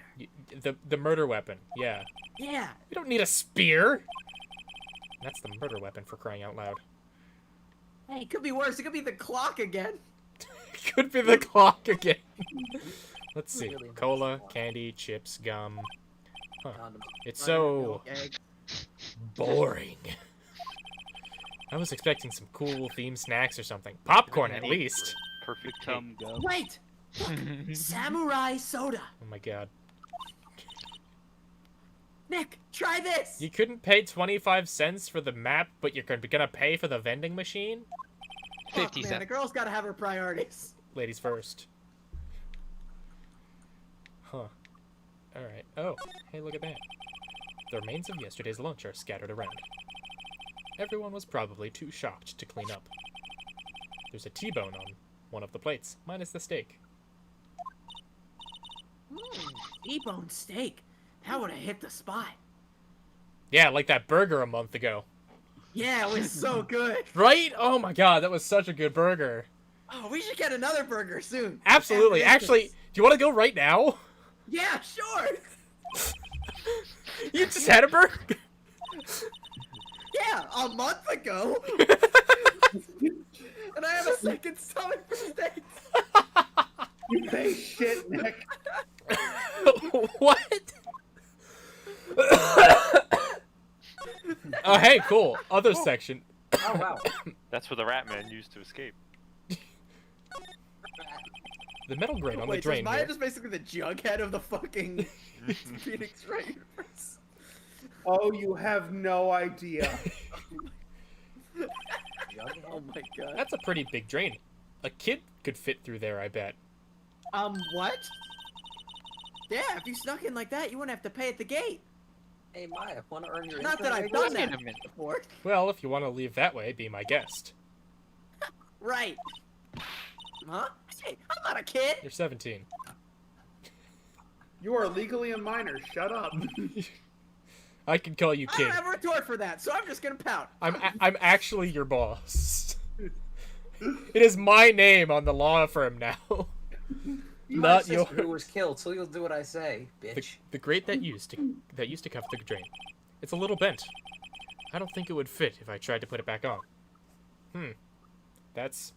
The murder weapon, yeah. Yeah. We don't need a spear! That's the murder weapon, for crying out loud. Hey, it could be worse. It could be the clock again. Could be the clock again. Let's see. Cola, candy, chips, gum. Huh. It's so boring. I was expecting some cool themed snacks or something. Popcorn, at least. Perfect Come go. Wait! Look! Samurai soda. Oh my god. Nick, try this! You couldn't pay 25 cents for the map, but you're gonna pay for the vending machine? 50 cents. A girl's gotta have her priorities. Ladies first. Huh. Alright. Oh, hey, look at that. The remains of yesterday's lunch are scattered around. Everyone was probably too shocked to clean up. There's a T-bone on one of the plates, minus the steak. T-bone steak. That would have hit the spot. Yeah, like that burger a month ago. Yeah, it was so good. Right? Oh my god, that was such a good burger. Oh, we should get another burger soon. Absolutely. Actually, do you want to go right now? Yeah, sure. You just had a burger? Yeah, a month ago. And I have a second stomach for steak. You pay shit, Nick. What? Oh, hey, cool. Other section. Oh, wow. That's what the rat man used to escape. The metal grate on Wait, the drain is Maya here. just basically the Jughead of the fucking Phoenix Wright universe? Oh, you have no idea. Oh my god. That's a pretty big drain. A kid could fit through there, I bet. What? Yeah, if you snuck in like that, you wouldn't have to pay at the gate. Hey, Maya, want to earn your Not that I've done that before. Well, if you want to leave that way, be my guest. Right. Huh? Hey, I'm not a kid. You're 17. You are legally a minor. Shut up. I can call you I king. don't have a retort for that, so I'm just gonna pout. I'm actually your boss. It is my name on the law firm now. You're Not my sister yours. who was killed, so you'll do what I say, bitch. The grate that used to cover the drain. It's a little bent. I don't think it would fit if I tried to put it back on. That's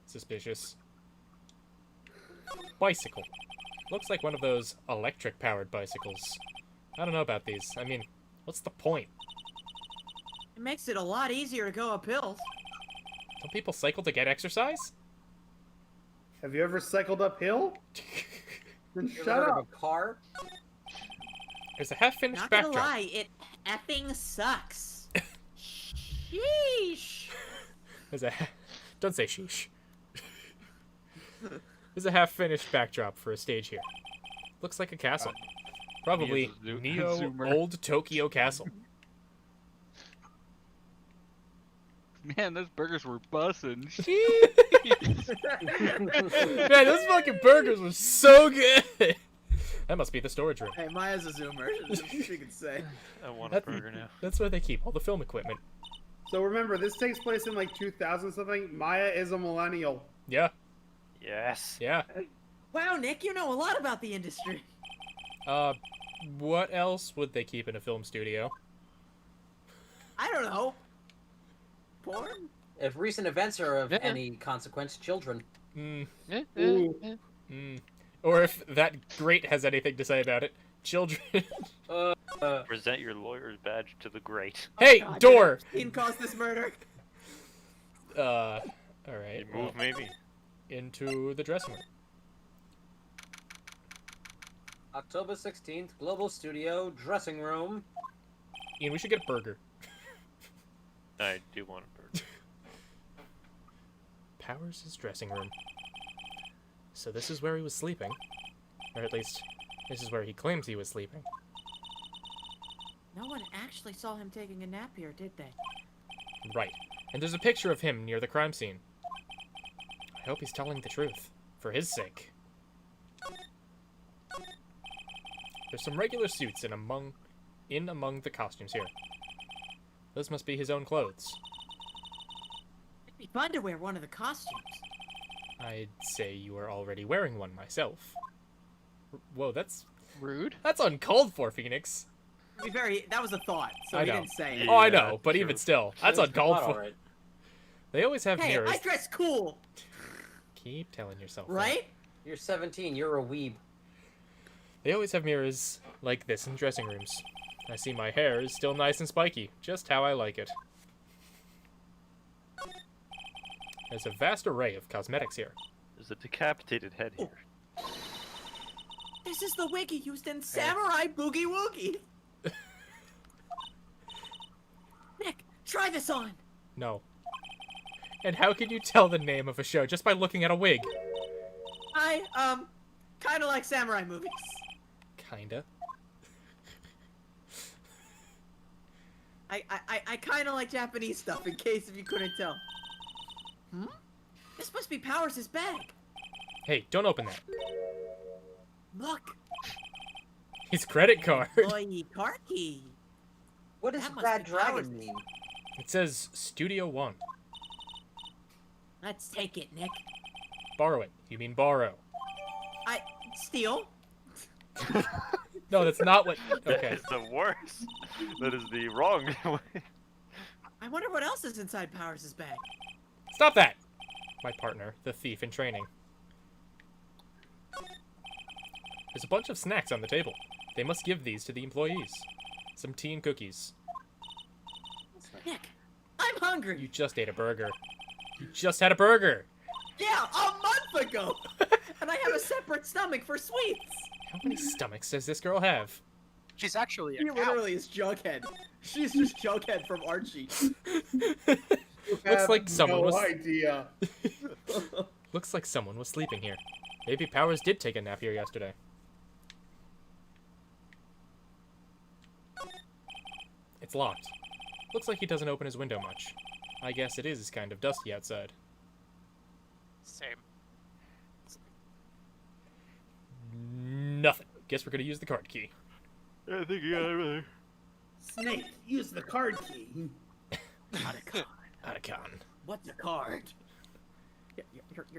suspicious. Bicycle. Looks like one of those electric-powered bicycles. I don't know about these. I mean, what's the point? It makes it a lot easier to go up hills. Don't people cycle to get exercise? Have you ever cycled uphill? Then You ever shut heard of up. a car? There's a half-finished Not gonna backdrop. lie, it effing sucks. Sheesh. There's a don't say sheesh. There's a half-finished backdrop for a stage here. Looks like a castle. Probably Neo Zoomer. Old Tokyo Castle. Man, those burgers were bussin'. Man, those fucking burgers were so good. That must be the storage room. Hey, Maya's a zoomer. She can say. I want a burger now. That's where they keep all the film equipment. So remember, this takes place in like 2000 something. Maya is a millennial. Yeah. Yes. Yeah. Wow, Nick, you know a lot about the industry. What else would they keep in a film studio? I don't know. Porn? If recent events are of any consequence, children. Or if that grate has anything to say about it. Children. Present your lawyer's badge to the grate. Hey, door! Ian caused this murder. Alright. You move, maybe. Into the dressing room. October 16th, Global Studio, dressing room. Ian, we should get a burger. I do want a burger. Powers' dressing room. So this is where he was sleeping. Or at least, this is where he claims he was sleeping. No one actually saw him taking a nap here, did they? Right. And there's a picture of him near the crime scene. I hope he's telling the truth. For his sake. There's some regular suits in among the costumes here. Those must be his own clothes. It'd be fun to wear one of the costumes. I'd say you are already wearing one myself. Whoa, that's rude. That's uncalled for, Phoenix. That was a thought, so I he know. didn't say it. Oh, I know, but even still, that's uncalled for. Alright. They always have Hey, mirrors. I dress cool, Keep telling yourself that. right? You're 17, you're a weeb. They always have mirrors like this in dressing rooms. I see my hair is still nice and spiky, just how I like it. There's a vast array of cosmetics here. There's a decapitated head here. This is the wig he used in Samurai Boogie Woogie. Nick, try this on. No. And how can you tell the name of a show just by looking at a wig? I, kind of like samurai movies. Kinda. I kind of like Japanese stuff, in case if you couldn't tell. This must be Powers' bag. Hey, don't open that. Look, His credit card. employee car key. What does That must Bad be Powers'. Dragon mean? It says Studio One. Let's take it, Nick. Borrow it. You mean borrow. Steal. No, that's not what... That Okay. is the worst. That is the wrong way. I wonder what else is inside Powers' bag. Stop that! My partner, the thief in training. There's a bunch of snacks on the table. They must give these to the employees. Some tea and cookies. Nick, I'm hungry. You just ate a burger. You just had a burger! Yeah, a month ago. And I have a separate stomach for sweets. How many stomachs does this girl have? She's actually a He cow. literally is Jughead. She's just Jughead from Archie. Looks like someone was... idea. Looks like someone was sleeping here. Maybe Powers did take a nap here yesterday. It's locked. Looks like he doesn't open his window much. I guess it is kind of dusty outside. Same. Nothing. Guess we're gonna use the card key. I think you got it right. Snake, use the card key. Otacon. What's a card?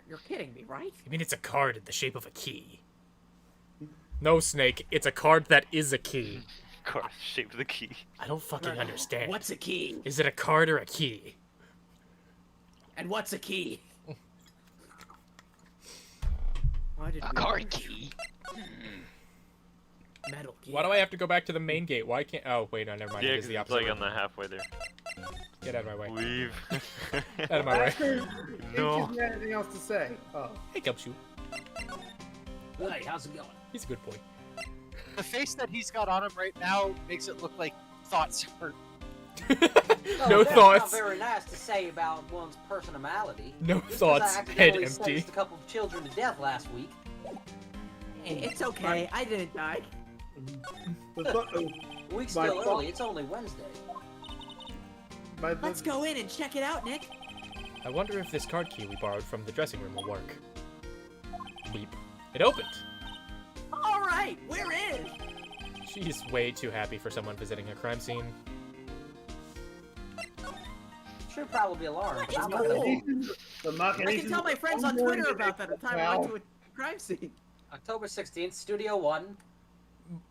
You're kidding me, right? I mean, it's a card in the shape of a key. No, Snake, it's a card that is a key. Card shaped the key. I don't fucking understand. What's a key? Is it a card or a key? And what's a key? A card key. Metal key. Why do I have to go back to the main gate? Why can't... Oh, wait, no, never mind. Yeah, it is because the it's opposite like way. on the halfway there. Get out of my way. Leave. Out of my way. No. Did you have anything else to say? Oh. Hey, Gumshoe. Hey, how's it going? He's a good boy. The face that he's got on him right now makes it look like thoughts hurt. No that's thoughts. Not very nice to say about one's personality. No Just 'cause thoughts, I head accidentally empty. sentenced a couple of children to death last week. It's okay. I didn't die. A week's My still fault. early. It's only Wednesday. Let's go in and check it out, Nick. I wonder if this card key we borrowed from the dressing room will work. Beep. It opened! All right, we're in. She's way too happy for someone visiting a crime scene. Should probably be alarmed. It's I'm cool. not gonna- I can tell my friends on Twitter about that time I went to a crime scene. October 16th, Studio 1.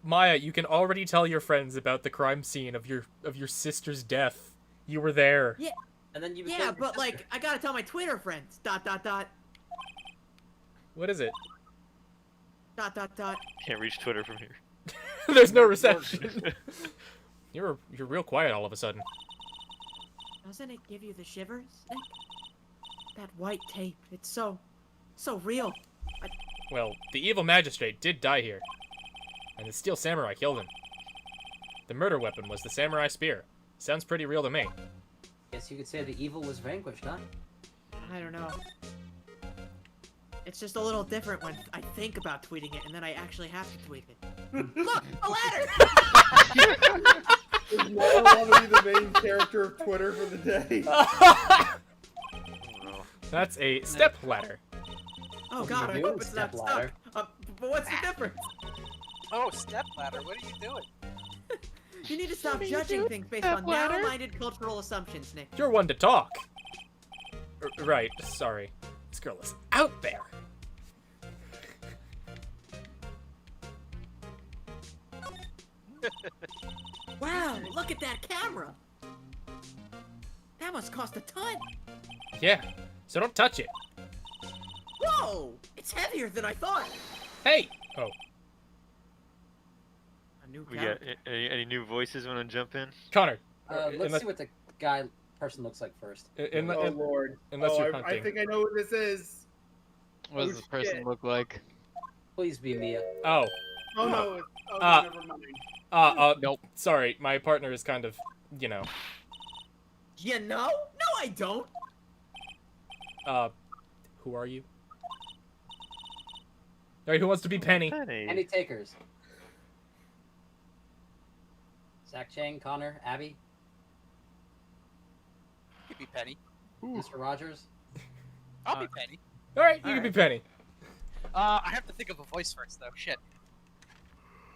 Maya, you can already tell your friends about the crime scene of your sister's death. You were there. Yeah. And then you Yeah, became but like, I gotta tell my Twitter friends. ... What is it? ... Can't reach Twitter from here. There's no reception. You're real quiet all of a sudden. Doesn't it give you the shivers, Nick? That white tape. It's so real. Well, the evil magistrate did die here. And the steel samurai killed him. The murder weapon was the samurai spear. Sounds pretty real to me. Guess you could say the evil was vanquished, huh? I don't know. It's just a little different when I think about tweeting it and then I actually have to tweet it. Look, a ladder! Does Maya want to be the main character of Twitter for the day? That's a step ladder. Oh god, I hope it's not stuck. But what's the difference? Oh, step ladder, what are you doing? You need to stop judging things based on narrow-minded cultural assumptions, Nick. You're one to talk. Right, sorry. This girl is out there. Wow, look at that camera. That must cost a ton. Yeah, so don't touch it. Whoa, it's heavier than I thought. Hey! Oh, A new We got any new voices want to jump in? Connor. Let's unless- see what the person looks like first. Oh Lord! Unless Oh, you're I hunting. think I know who this is. What does Oh, the person shit. look like? Please be Mia. Oh. Oh no! It's, oh, never mind. Nope. Sorry, my partner is kind of, you know. You know? No, I don't. Who are you? Alright, who wants to be Penny? Any takers? Zach Chang, Connor, Abby, You could be Penny. Mr. Rogers. I'll be Penny. Alright, you can be Penny. I have to think of a voice first, though. Shit.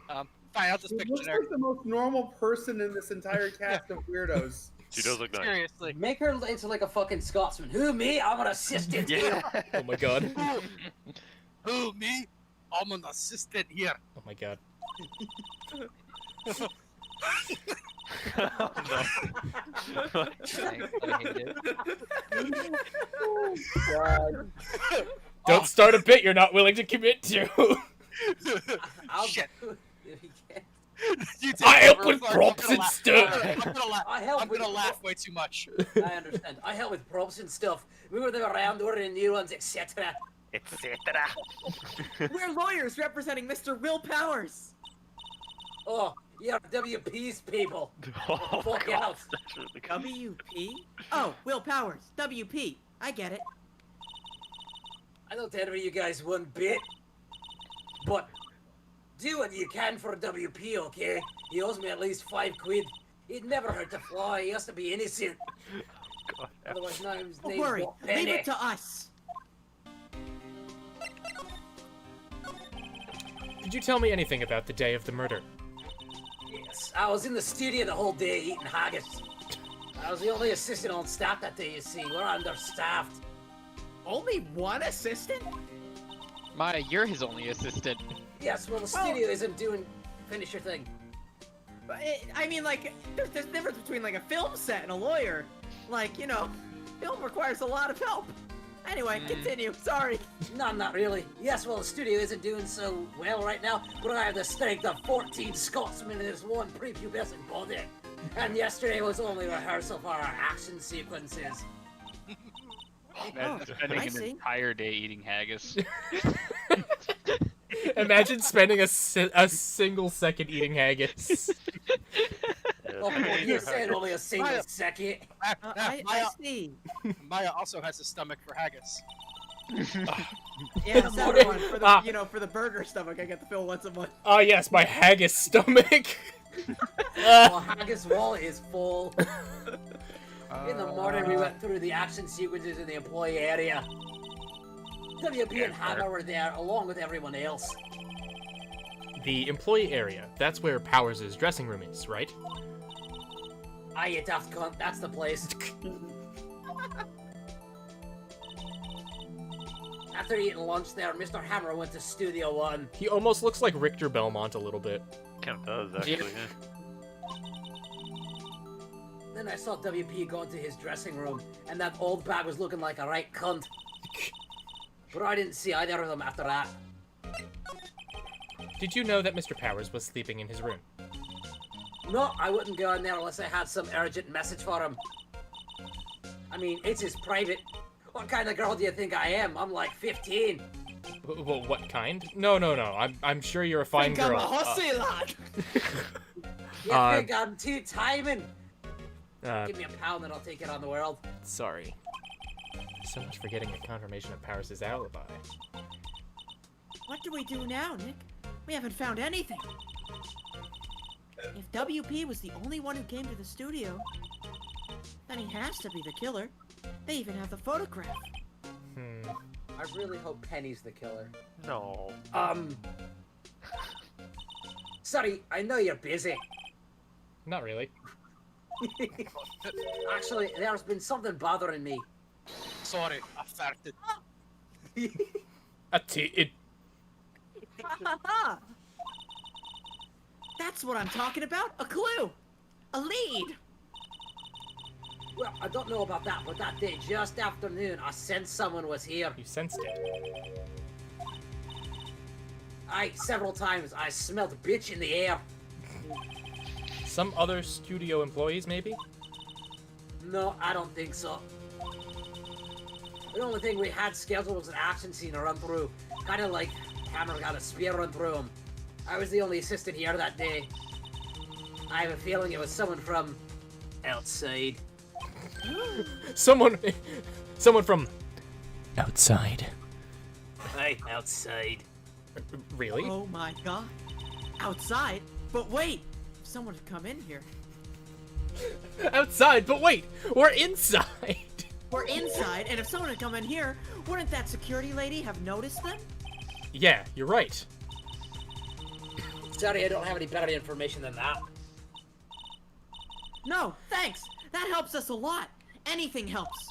Fine, I'll just She pick looks generic. like the most normal person in this entire cast of weirdos. She does look nice. Seriously. Make her into like a fucking Scotsman. Who, me? I'm an assistant here. Oh my god. Who, me? I'm an assistant here. Oh my god. Don't start a bit you're not willing to commit to. Shit. I help with props and stuff. I'm gonna laugh way too much. I understand. I help with props and stuff. Move them around, ordering new ones, etc. Etc. We're lawyers representing Mr. Will Powers. Oh, you're WP's people. Oh, Fuck God, out. that's really good. WP? Oh, Will Powers. WP. I get it. I don't envy you guys one bit. But do what you can for WP, okay? He owes me at least £5. He'd never hurt to fly. He has to be innocent. God. Otherwise, now his Don't name's worry. Walt Leave Penny. it to us. Did you tell me anything about the day of the murder? Yes. I was in the studio the whole day eating haggis. I was the only assistant on staff that day, you see. We're understaffed. Only one assistant? Maya, you're his only assistant. Yes, well, the studio isn't doing... Finish your thing. But I mean, like, there's a difference between, like, a film set and a lawyer. Like, you know, film requires a lot of help. Anyway, continue. Sorry. No, not really. Yes, well, the studio isn't doing so well right now, but I have the strength of 14 Scotsmen in this one prepubescent body. And yesterday was only rehearsal for our action sequences. Imagine spending an entire day eating haggis. Imagine spending a single second eating haggis. Oh, you said only a single second. I see. Maya also has a stomach for haggis. Yeah, the separate one for the, you know, for the burger stomach. I get to fill once a month. Oh yes, my haggis stomach. Well, haggis wallet is full. In the morning, we went through the action sequences in the employee area. WP and Hammer were there, along with everyone else. The employee area, that's where Powers' dressing room is, right? Ah, you daft cunt, that's the place. After eating lunch there, Mr. Hammer went to Studio 1. He almost looks like Richter Belmont a little bit. Kind of does, actually, yeah. Then I saw WP go into his dressing room, and that old bag was looking like a right cunt. But I didn't see either of them after that. Did you know that Mr. Powers was sleeping in his room? No, I wouldn't go in there unless I had some urgent message for him. I mean, it's his private. What kind of girl do you think I am? I'm like 15. Well, what kind? No. I'm sure you're a fine girl. I'm a hussy lad. You think I'm too timing? Give me a pound and I'll take it on the world. Sorry. So much for getting a confirmation of Powers' alibi. What do we do now, Nick? We haven't found anything. If WP was the only one who came to the studio, then he has to be the killer. They even have the photograph. I really hope Penny's the killer. No. Sorry, I know you're busy. Not really. Actually, there's been something bothering me. Sorry, I farted. That's what I'm talking about. A clue. A lead. Well, I don't know about that, but that day, just after noon, I sensed someone was here. You sensed it? Several times, I smelled bitch in the air. Some other studio employees, maybe? No, I don't think so. The only thing we had scheduled was an action scene to run through. Kind of like Hammer got a spear run through him. I was the only assistant here that day. I have a feeling it was someone from outside. Someone from outside. Hey, outside. Really? Oh my god. Outside? But wait! Someone had come in here. Outside, but wait! We're inside! We're inside, and if someone had come in here, wouldn't that security lady have noticed them? Yeah, you're right. Sorry, I don't have any better information than that. No, thanks! That helps us a lot. Anything helps.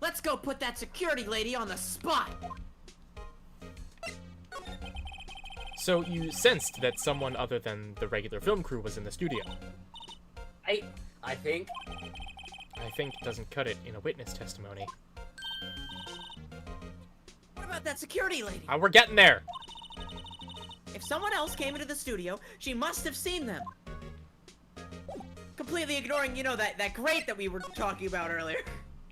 Let's go put that security lady on the spot! So you sensed that someone other than the regular film crew was in the studio? I think. I think doesn't cut it in a witness testimony. What about that security lady? We're getting there! If someone else came into the studio, she must have seen them. Completely ignoring, you know, that grate that we were talking about earlier.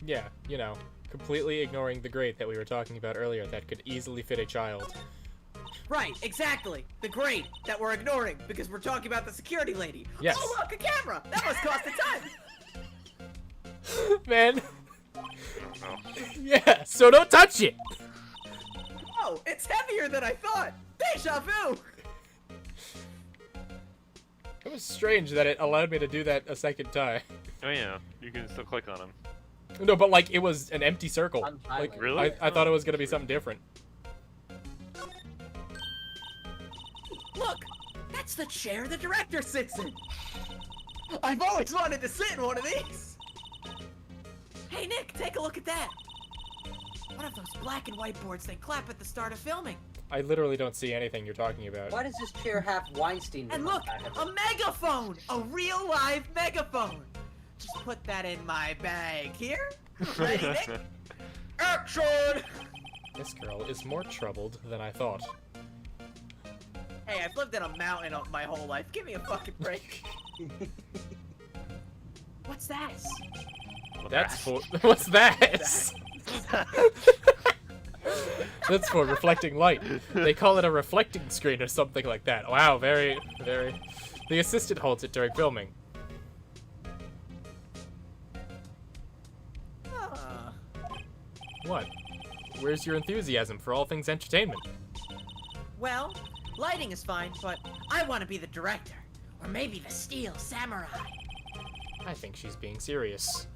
Yeah, you know, completely ignoring the grate that we were talking about earlier that could easily fit a child. Right, exactly. The grate that we're ignoring because we're talking about the security lady. Yes. Oh, look, a camera! That must cost a ton! Man. Yeah, so don't touch it! Oh, it's heavier than I thought! Deja vu! It was strange that it allowed me to do that a second time. Oh yeah, you can still click on them. No, but like, it was an empty circle. Like, really? I thought it was gonna be something different. Look! That's the chair the director sits in. I've always wanted to sit in one of these. Hey, Nick, take a look at that. One of those black and white boards they clap at the start of filming. I literally don't see anything you're talking about. Why does this chair have Weinstein? And look, a megaphone! A real live megaphone! Just put that in my bag here. Ready, Nick? Action! This girl is more troubled than I thought. Hey, I've lived in a mountain my whole life. Give me a fucking break. What's that? That's for... What's that? That's for reflecting light. They call it a reflecting screen or something like that. Wow, very, very... The assistant holds it during filming. What? Where's your enthusiasm for all things entertainment? Well, lighting is fine, but I want to be the director. Or maybe the steel samurai. I think she's being serious.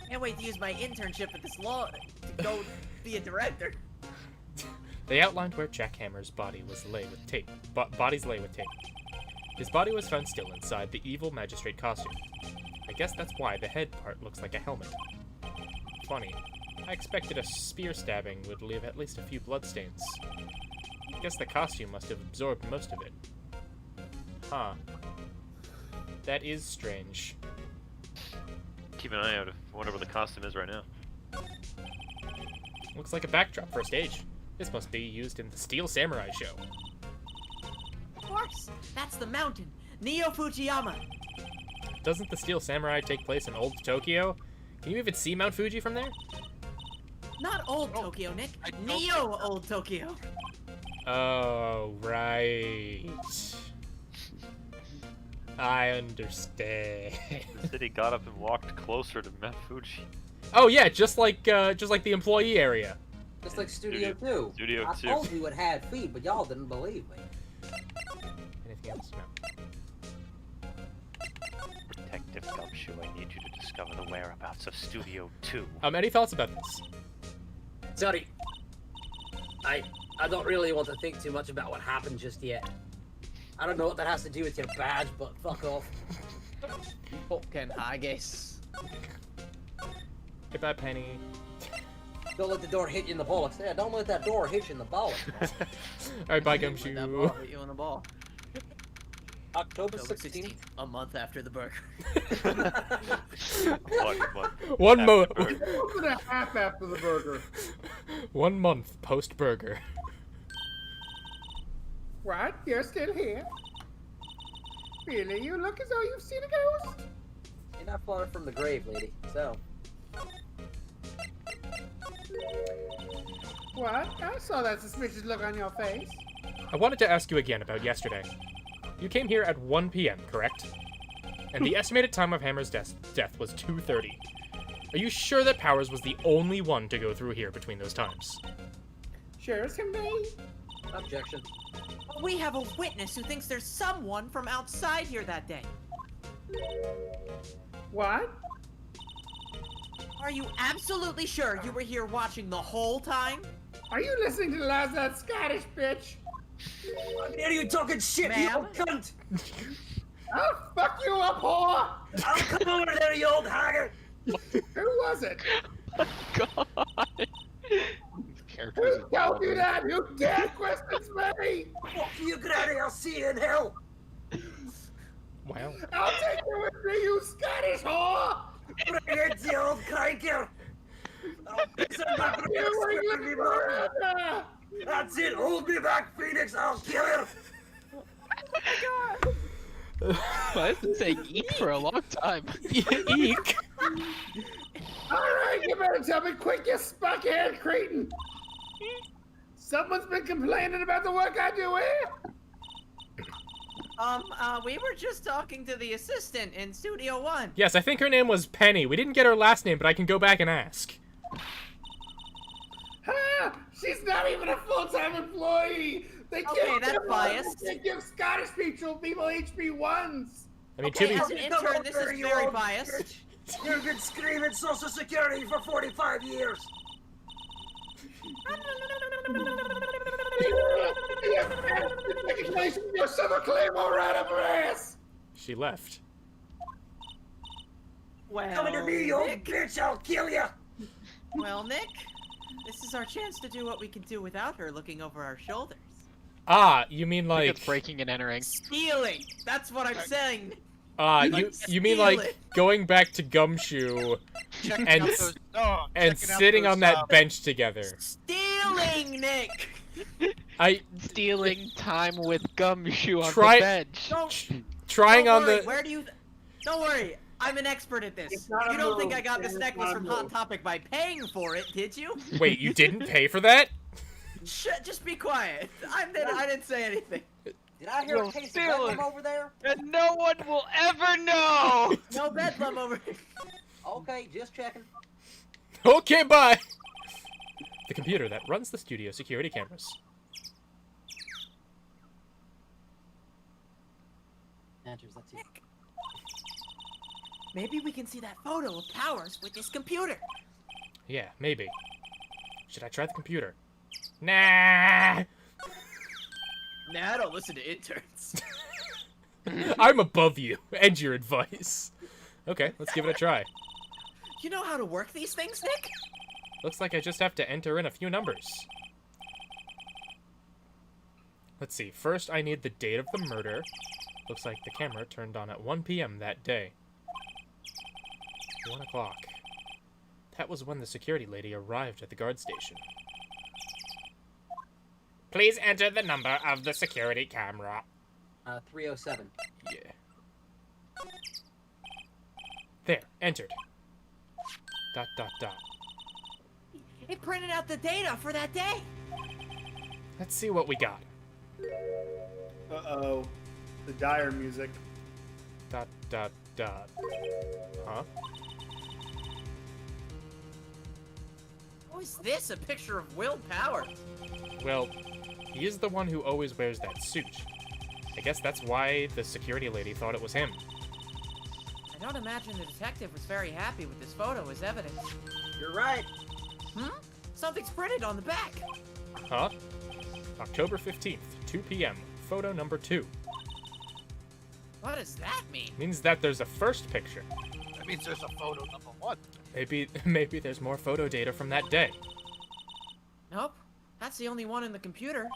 Can't wait to use my internship at this law to go be a director. They outlined where Jack Hammer's body was laid with tape. Bodies lay with tape. His body was found still inside the evil magistrate costume. I guess that's why the head part looks like a helmet. Funny. I expected a spear stabbing would leave at least a few bloodstains. I guess the costume must have absorbed most of it. Huh. That is strange. Keep an eye out for whatever the costume is right now. Looks like a backdrop for a stage. This must be used in the Steel Samurai show. Of course, that's the mountain, Neo Fujiyama. Doesn't the Steel Samurai take place in Old Tokyo? Can you even see Mount Fuji from there? Not Old Tokyo, Nick. Neo Old Tokyo. Oh, right. I understand. The city got up and walked closer to Mount Fuji. Oh yeah, just like the employee area. Just like Studio 2. Studio I 2. told you it had feet, but y'all didn't believe me. Anything else? No. Detective Gumshoe, I need you to discover the whereabouts of Studio 2. Any thoughts about this? Sorry. I don't really want to think too much about what happened just yet. I don't know what that has to do with your badge, but fuck off. Fucking haggis. Goodbye, Penny. Don't let the door hit you in the bollocks. Yeah, don't let that door hit you in the bollocks. Alright, bye, Gumshoe. That ball hit you in the ball. October 16th. A month after the burger. 1 month. A month and a half after the burger. 1 month post burger. What? You're still here? Really? You look as though you've seen a ghost? You're not far from the grave, lady. So. What? I saw that suspicious look on your face. I wanted to ask you again about yesterday. You came here at 1 p.m., correct? And the estimated time of Hammer's death was 2:30. Are you sure that Powers was the only one to go through here between those times? Sure as can be. Objection. We have a witness who thinks there's someone from outside here that day. What? Are you absolutely sure you were here watching the whole time? Are you listening to the last of that Scottish bitch? How dare you talking shit, you old cunt! I'll fuck you up, whore! I'll come over there, you old haggard! Who was it? Oh, God. Who told you that? Who dare questions me? Fuck you, Granny, I'll see you in hell! Wow. I'll take you with me, you Scottish whore! Bring it, you old cranker! I'll fix it back with You England murderer! That's it, hold me back, Phoenix, I'll kill her! I've been saying eek for a long time. Eek? Alright, you better tell me quick, you spuck-haired cretin! Someone's been complaining about the work I do here? We were just talking to the assistant in Studio 1. Yes, I think her name was Penny. We didn't get her last name, but I can go back and ask. Ha! She's not even a full-time employee! They Okay, that's biased. They give Scottish people HP1s! I mean, Okay, to be... as an intern, this is very biased. You've been screaming Social Security for 45 years! Your summer claymore right up her ass! She left. Well, Come to me, you Nick. bitch! I'll kill you! Well, Nick, this is our chance to do what we can do without her looking over our shoulders. Ah, you mean I think like it's breaking and entering. Stealing! That's what I'm saying! you mean like going back to Gumshoe Checking and out those dogs. and checking out sitting those, on that bench together. Stealing, Nick! Stealing time with Gumshoe on Try- the bench. Trying Don't on worry, the Where do you... Don't worry, I'm an expert at this. not You a don't think move. I got this It's necklace not a from Hot move. Topic by paying for it, did you? Wait, you didn't pay for that? Just be quiet. I didn't say anything. Did I hear a case of bedlam over there? And no one will ever know! No bedlam over here. Okay, just checking. Okay, bye. The computer that runs the studio security cameras. Answers, that's it. Maybe we can see that photo of Powers with this computer. Yeah, maybe. Should I try the computer? Nah. Nah, I don't listen to interns. I'm above you and your advice. Okay, let's give it a try. You know how to work these things, Nick? Looks like I just have to enter in a few numbers. Let's see. First, I need the date of the murder. Looks like the camera turned on at 1 p.m. that day. 1 o'clock. That was when the security lady arrived at the guard station. Please enter the number of the security camera. 307. Yeah. There, entered. ... It printed out the data for that day. Let's see what we got. Uh-oh. The dire music. ... Huh? Oh, is this a picture of Will Powers? Well, he is the one who always wears that suit. I guess that's why the security lady thought it was him. I don't imagine the detective was very happy with this photo as evidence. You're right. Something's printed on the back. Huh? October 15th, 2 p.m. Photo number 2. What does that mean? Means that there's a first picture. That means there's a photo number 1. Maybe there's more photo data from that day. Nope. That's the only one in the computer.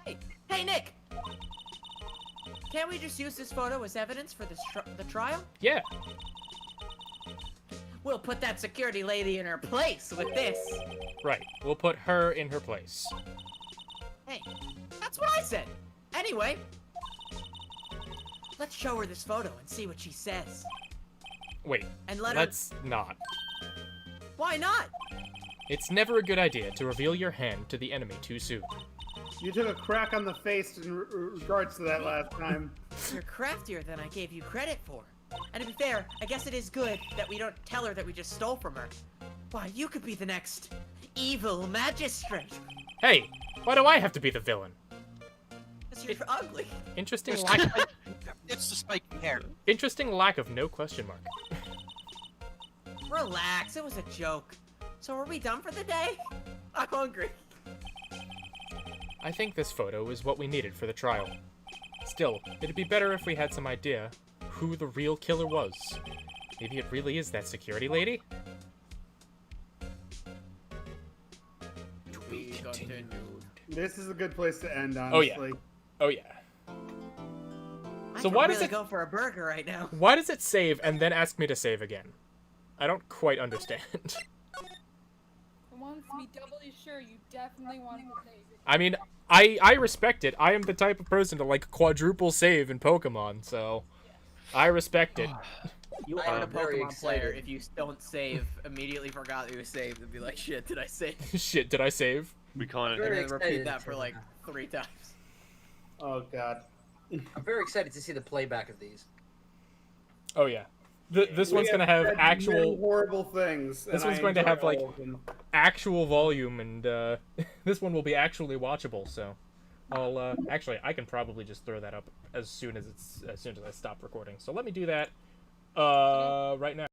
Hey, Nick! Can't we just use this photo as evidence for this the trial? Yeah. We'll put that security lady in her place with this. Right. We'll put her in her place. Hey, that's what I said. Anyway, let's show her this photo and see what she says. Wait. And let let's not. Why not? It's never a good idea to reveal your hand to the enemy too soon. You took a crack on the face in regards to that last time. You're craftier than I gave you credit for. And to be fair, I guess it is good that we don't tell her that we just stole from her. Why, you could be the next evil magistrate. Hey, why do I have to be the villain? Because you're ugly. Interesting It's lack. It's the spiky hair. Interesting lack of no question mark. Relax, it was a joke. So are we done for the day? I'm hungry. I think this photo is what we needed for the trial. Still, it'd be better if we had some idea who the real killer was. Maybe it really is that security lady? To be continued. This is a good place to end, Oh yeah. honestly. Oh yeah. I So could why really does it go for a burger right now? Why does it save and then ask me to save again? I don't quite understand. I want to be doubly sure you definitely want to save it. I mean, I respect it. I am the type of person to like quadruple save in Pokemon, so I respect it. You are a Pokemon player if you don't save, immediately forgot that you saved, and be like, shit, did I save? Shit, did I save? We call it. And then repeat that for like 3 times. Oh god. I'm very excited to see the playback of these. Oh yeah. This We one's gonna have said many actual horrible things. This and one's I going to enjoy have like all of them. actual volume, and this one will be actually watchable. So, I'll actually I can probably just throw that up as soon as I stop recording. So let me do that right now.